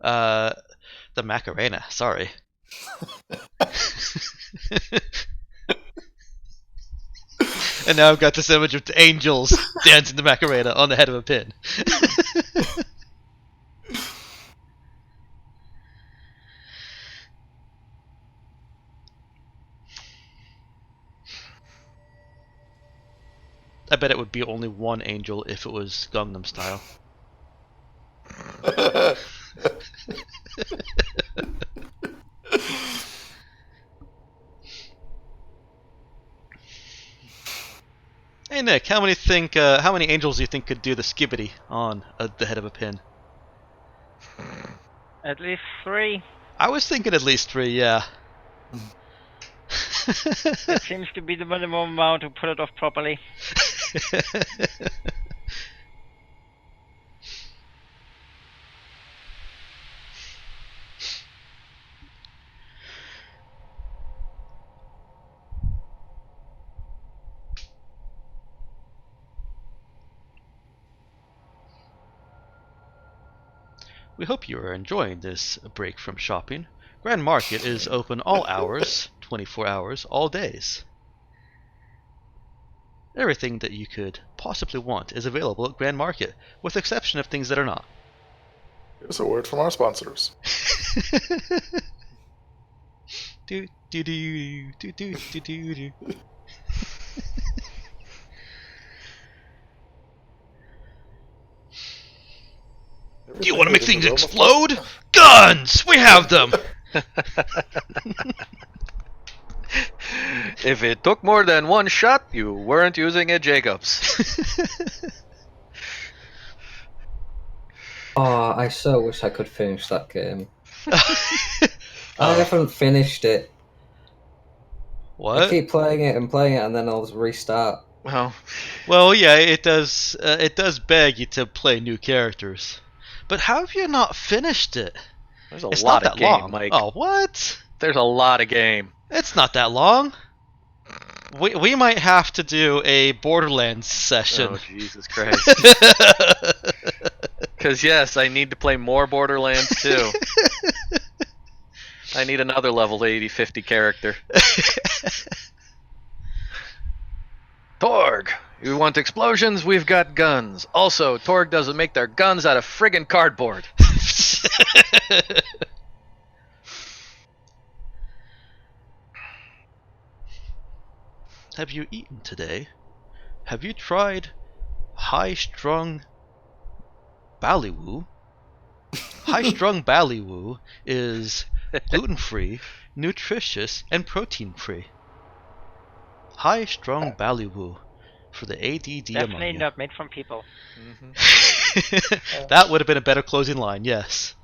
The Macarena, sorry. And now I've got this image of angels dancing the Macarena on the head of a pin. I bet it would be only one angel if it was Gangnam Style. Hey Nick, how many angels do you think could do the skibbity on the head of a pin? At least 3. I was thinking at least 3, yeah. That seems to be the minimum amount to pull it off properly. We hope you are enjoying this break from shopping. Grand Market is open all hours, 24 hours, all days. Everything that you could possibly want is available at Grand Market, with the exception of things that are not. Here's a word from our sponsors. do do do do do do do do. Do you want to make things explode? Guns! We have them! If it took more than one shot, you weren't using a Jacobs. Oh, I so wish I could finish that game. I haven't finished it. What? I keep playing it, and then I'll just restart. Well, yeah, it does beg you to play new characters. But how have you not finished it? There's a It's lot not of that game, long. Mike. Oh, what? There's a lot of game. It's not that long. We might have to do a Borderlands session. Oh, Jesus Christ. Because, yes, I need to play more Borderlands, too. I need another level 80-50 character. Torg, you want explosions? We've got guns. Also, Torg doesn't make their guns out of friggin' cardboard. Have you eaten today? Have you tried high-strung Ballywoo? High-strung Ballywoo is gluten-free, nutritious, and protein-free. High-strung Ballywoo for the ADD among Definitely you. not made from people. That would have been a better closing line, yes.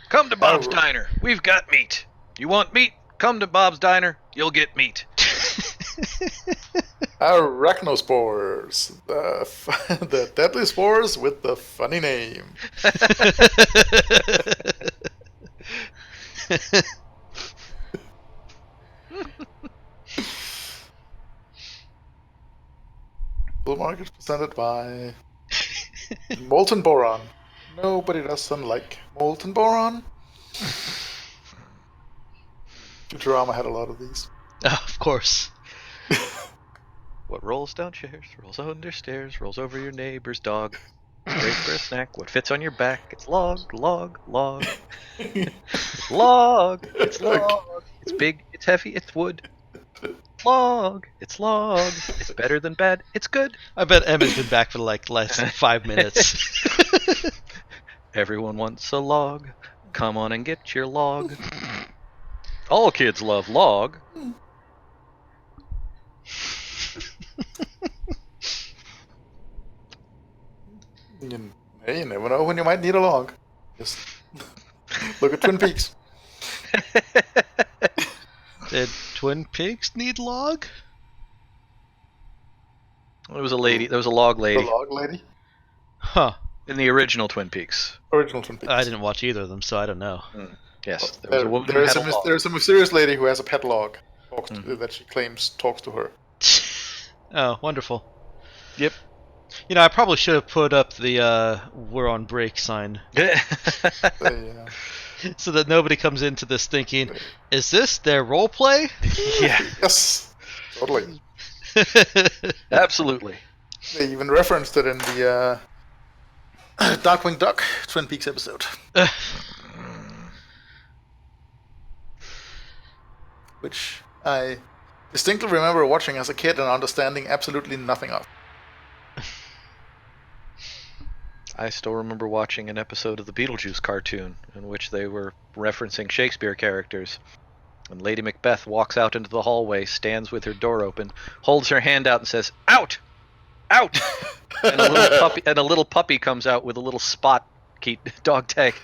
Come to Bob's Diner. We've got meat. You want meat? Come to Bob's Diner. You'll get meat. Arachnospores. The deadly spores with the funny name. Bull Market presented by Molten Boron. Nobody doesn't like Molten Boron. Futurama had a lot of these. Of course. What rolls downstairs, rolls under stairs, rolls over your neighbor's dog. It's great for a snack. What fits on your back? It's log, log, log. It's log. It's log. It's big. It's heavy. It's wood. Log. It's log. It's better than bad. It's good. I bet Emma's been back for like less than 5 minutes. Everyone wants a log. Come on and get your log. All kids love log. Hey, you never know when you might need a log. Just look at Twin Peaks. Did Twin Peaks need log? There was a lady. There was a log lady. The log lady? Huh. In the original Twin Peaks. Original Twin Peaks. I didn't watch either of them, so I don't know. Yes, there was a woman who There's had a log. a mysterious lady who has a pet log that she claims talks to her. Oh, wonderful. Yep. You know, I probably should have put up the "We're on break" sign, so that nobody comes into this thinking, "Is this their role play?" Yeah. Yes, totally. Absolutely. They even referenced it in the Darkwing Duck Twin Peaks episode. Which I distinctly remember watching as a kid and understanding absolutely nothing of. I still remember watching an episode of the Beetlejuice cartoon in which they were referencing Shakespeare characters. And Lady Macbeth walks out into the hallway, stands with her door open, holds her hand out and says, "Out! Out!" and a little puppy comes out with a little spot dog tag.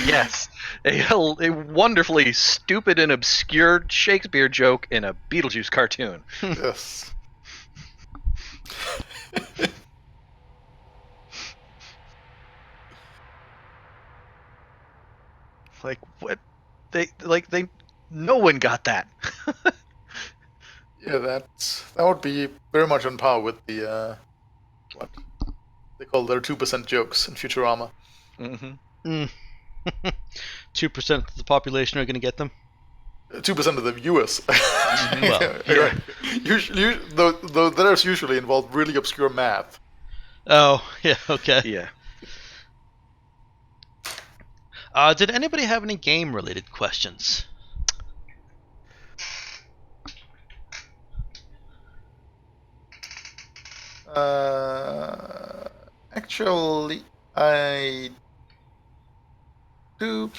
Yes, a wonderfully stupid and obscure Shakespeare joke in a Beetlejuice cartoon. Yes. Like what? They no one got that. Yeah, that would be very much on par with the what they call their 2% jokes in Futurama. Mm-hmm. 2% of the population are going to get them. 2% of the viewers. Well, yeah. Usually, though there's usually involved really obscure math. Oh, yeah, okay. Yeah. Did anybody have any game-related questions? Actually, I do.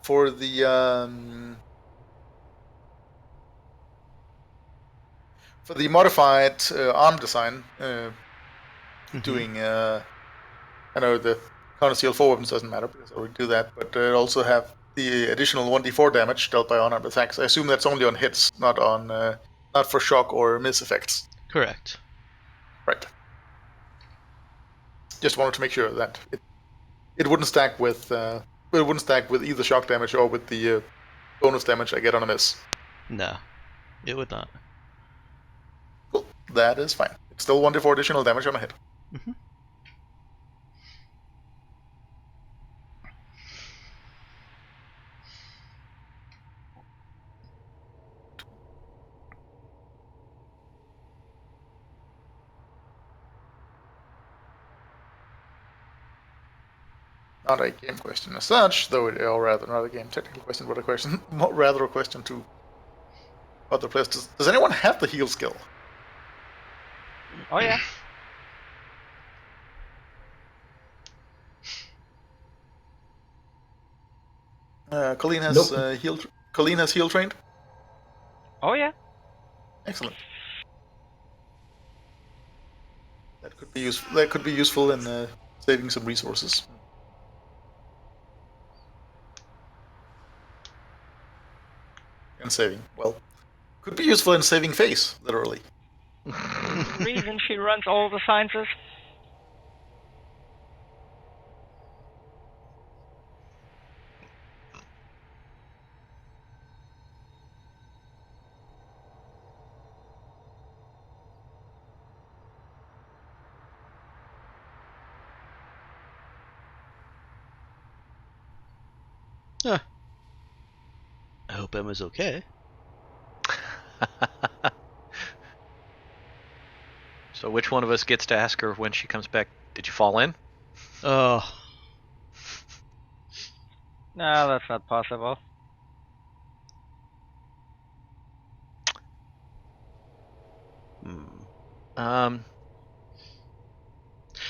For the modified arm design, doing I know the counter seal 4 weapons doesn't matter because I already do that, but also have the additional 1d4 damage dealt by unarmed attacks. I assume that's only on hits, not on not for shock or miss effects. Correct. Right. Just wanted to make sure that it wouldn't stack with either shock damage or with the bonus damage I get on a miss. No, it would not. Cool. That is fine. It's still 1d4 additional damage on a hit. Mm-hmm. Not a game question as such, though or rather not a game technical question, but a question, rather a question to other players. Does anyone have the heal skill? Oh yeah. Colleen has Nope. Colleen has heal trained. Oh yeah. Excellent. That could be useful. That could be useful in saving some resources. And saving, well, could be useful in saving face, literally. Reason she runs all the sciences. Huh. I hope Emma's okay. So which one of us gets to ask her when she comes back? Did you fall in? Oh, No, that's not possible.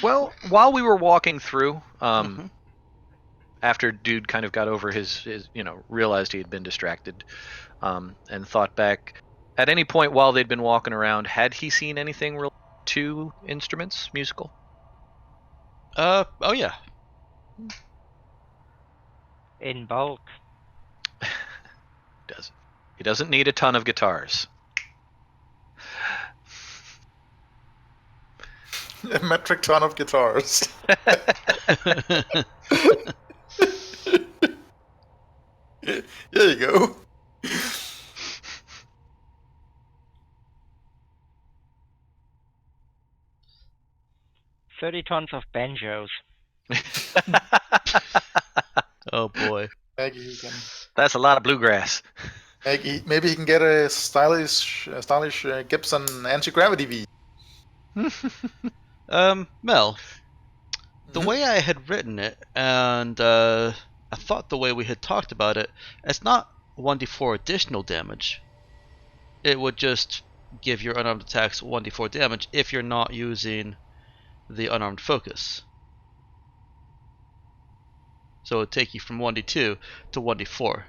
Well, while we were walking through, mhm. after dude kind of got over his realized he had been distracted, and thought back, at any point while they'd been walking around, had he seen anything related to instruments, musical? Oh yeah. In bulk. He doesn't need a ton of guitars. A metric ton of guitars. There you go. 30 tons of banjos. Oh boy. That's a lot of bluegrass. Maybe he can get a stylish Gibson anti-gravity V. Mel, the Mhm. way I had written it, and I thought the way we had talked about it, it's not 1d4 additional damage. It would just give your unarmed attacks 1d4 damage if you're not using the unarmed focus. So it would take you from 1d2 to 1d4.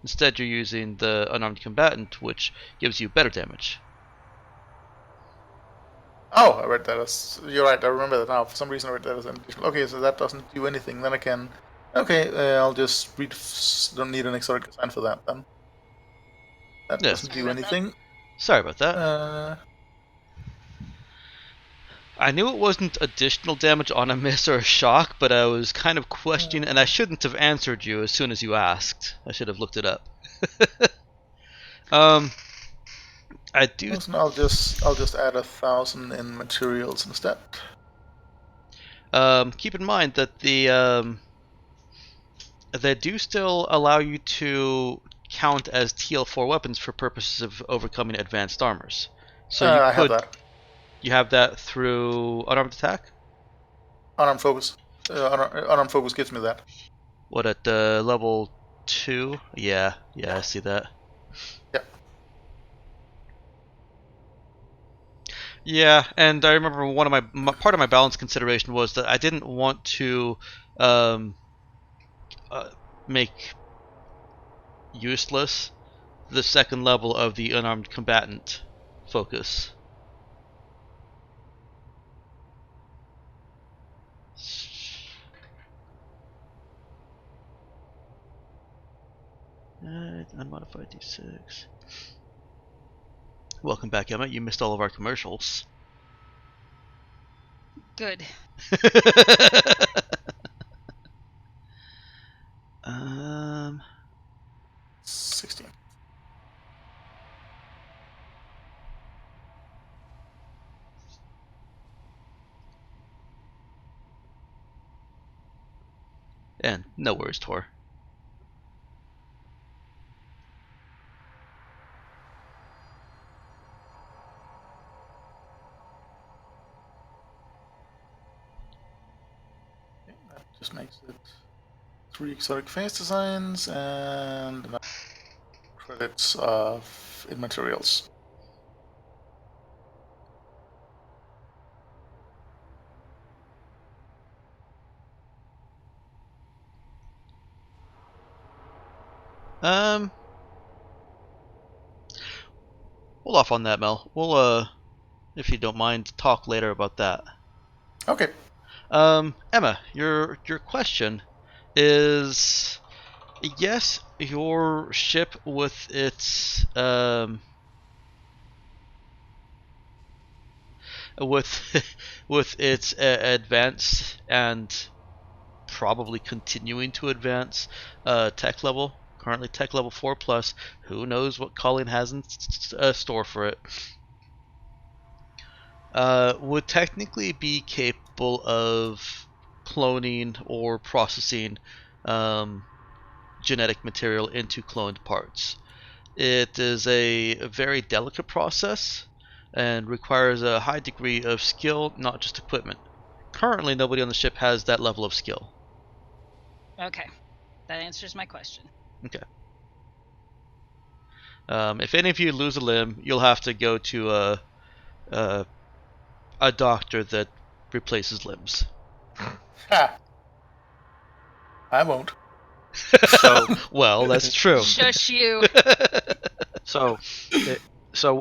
Instead, you're using the unarmed combatant, which gives you better damage. Oh, I read that as... You're right, I remember that now. For some reason I read that as an additional. Okay, so that doesn't do anything. Then I can... Okay, I'll just read... Don't need an exotic design for that, then. That Yeah. doesn't Sorry do about that. anything. Sorry about that. I knew it wasn't additional damage on a miss or a shock, but I was kind of questioning, and I shouldn't have answered you as soon as you asked. I should have looked it up. I do. Listen, I'll just add 1,000 in materials instead. Keep in mind that they do still allow you to count as TL4 weapons for purposes of overcoming advanced armors. So you I could. have that. You have that through unarmed attack? Unarmed focus. Unarmed focus gives me that. What, at level 2? Yeah, I see that. Yeah. Yeah, and I remember one of my part of my balance consideration was that I didn't want to make useless the second level of the unarmed combatant focus. Unmodified D6. Welcome back, Emma. You missed all of our commercials. Good. 16. And no worries, Tor. That just makes it 3 exotic face designs and credits of in materials. Hold off on that, Mel. We'll, if you don't mind, talk later about that. Okay. Emma, your question is, yes, your ship with its with its advanced and probably continuing to advance tech level, currently tech level 4 plus. Who knows what Colleen has in store for it? Would technically be capable of cloning or processing genetic material into cloned parts. It is a very delicate process and requires a high degree of skill, not just equipment. Currently, nobody on the ship has that level of skill. Okay. That answers my question. Okay. If any of you lose a limb, you'll have to go to a doctor that replaces limbs. Ha! I won't. So, Well, that's true. Shush you. so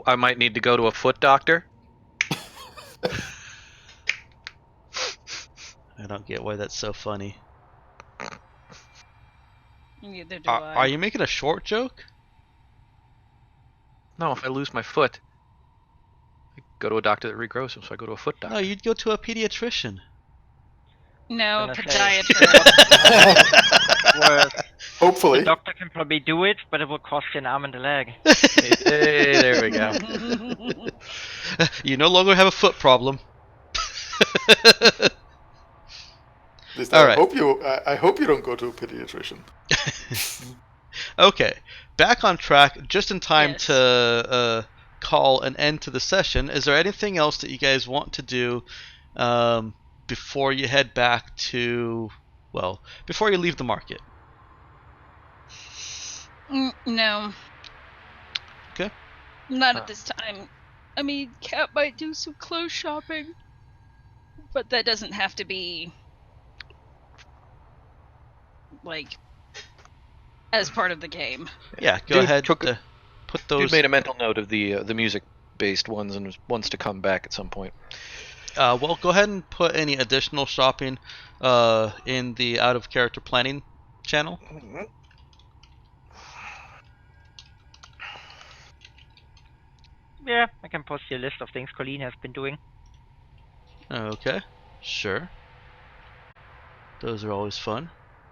I might need to go to a foot doctor. I don't get why that's so funny. Neither do Are you making a short joke? No, if I lose my foot, I go to a doctor that regrows them, so I go to a foot doctor. No, you'd go to a pediatrician. No, a Gonna say- podiatrist. Well, Hopefully. the doctor can probably do it, but it will cost you an arm and a leg. Hey, there we go. You no longer have a foot problem. At least All I right. I hope you don't go to a pediatrician. Okay, back on track, just in time Yes. to call an end to the session. Is there anything else that you guys want to do before you head back to, well, before you leave the market? No. Okay. Not at this time. I mean, Cat might do some clothes shopping, but that doesn't have to be like as part of the game. Yeah, go Dude ahead. took- Put those. Dude made a mental note of the music based ones and wants to come back at some point. Well, go ahead and put any additional shopping in the out of character planning channel. Yeah, I can post you a list of things Colleen has been doing. Okay, sure. Those are always fun.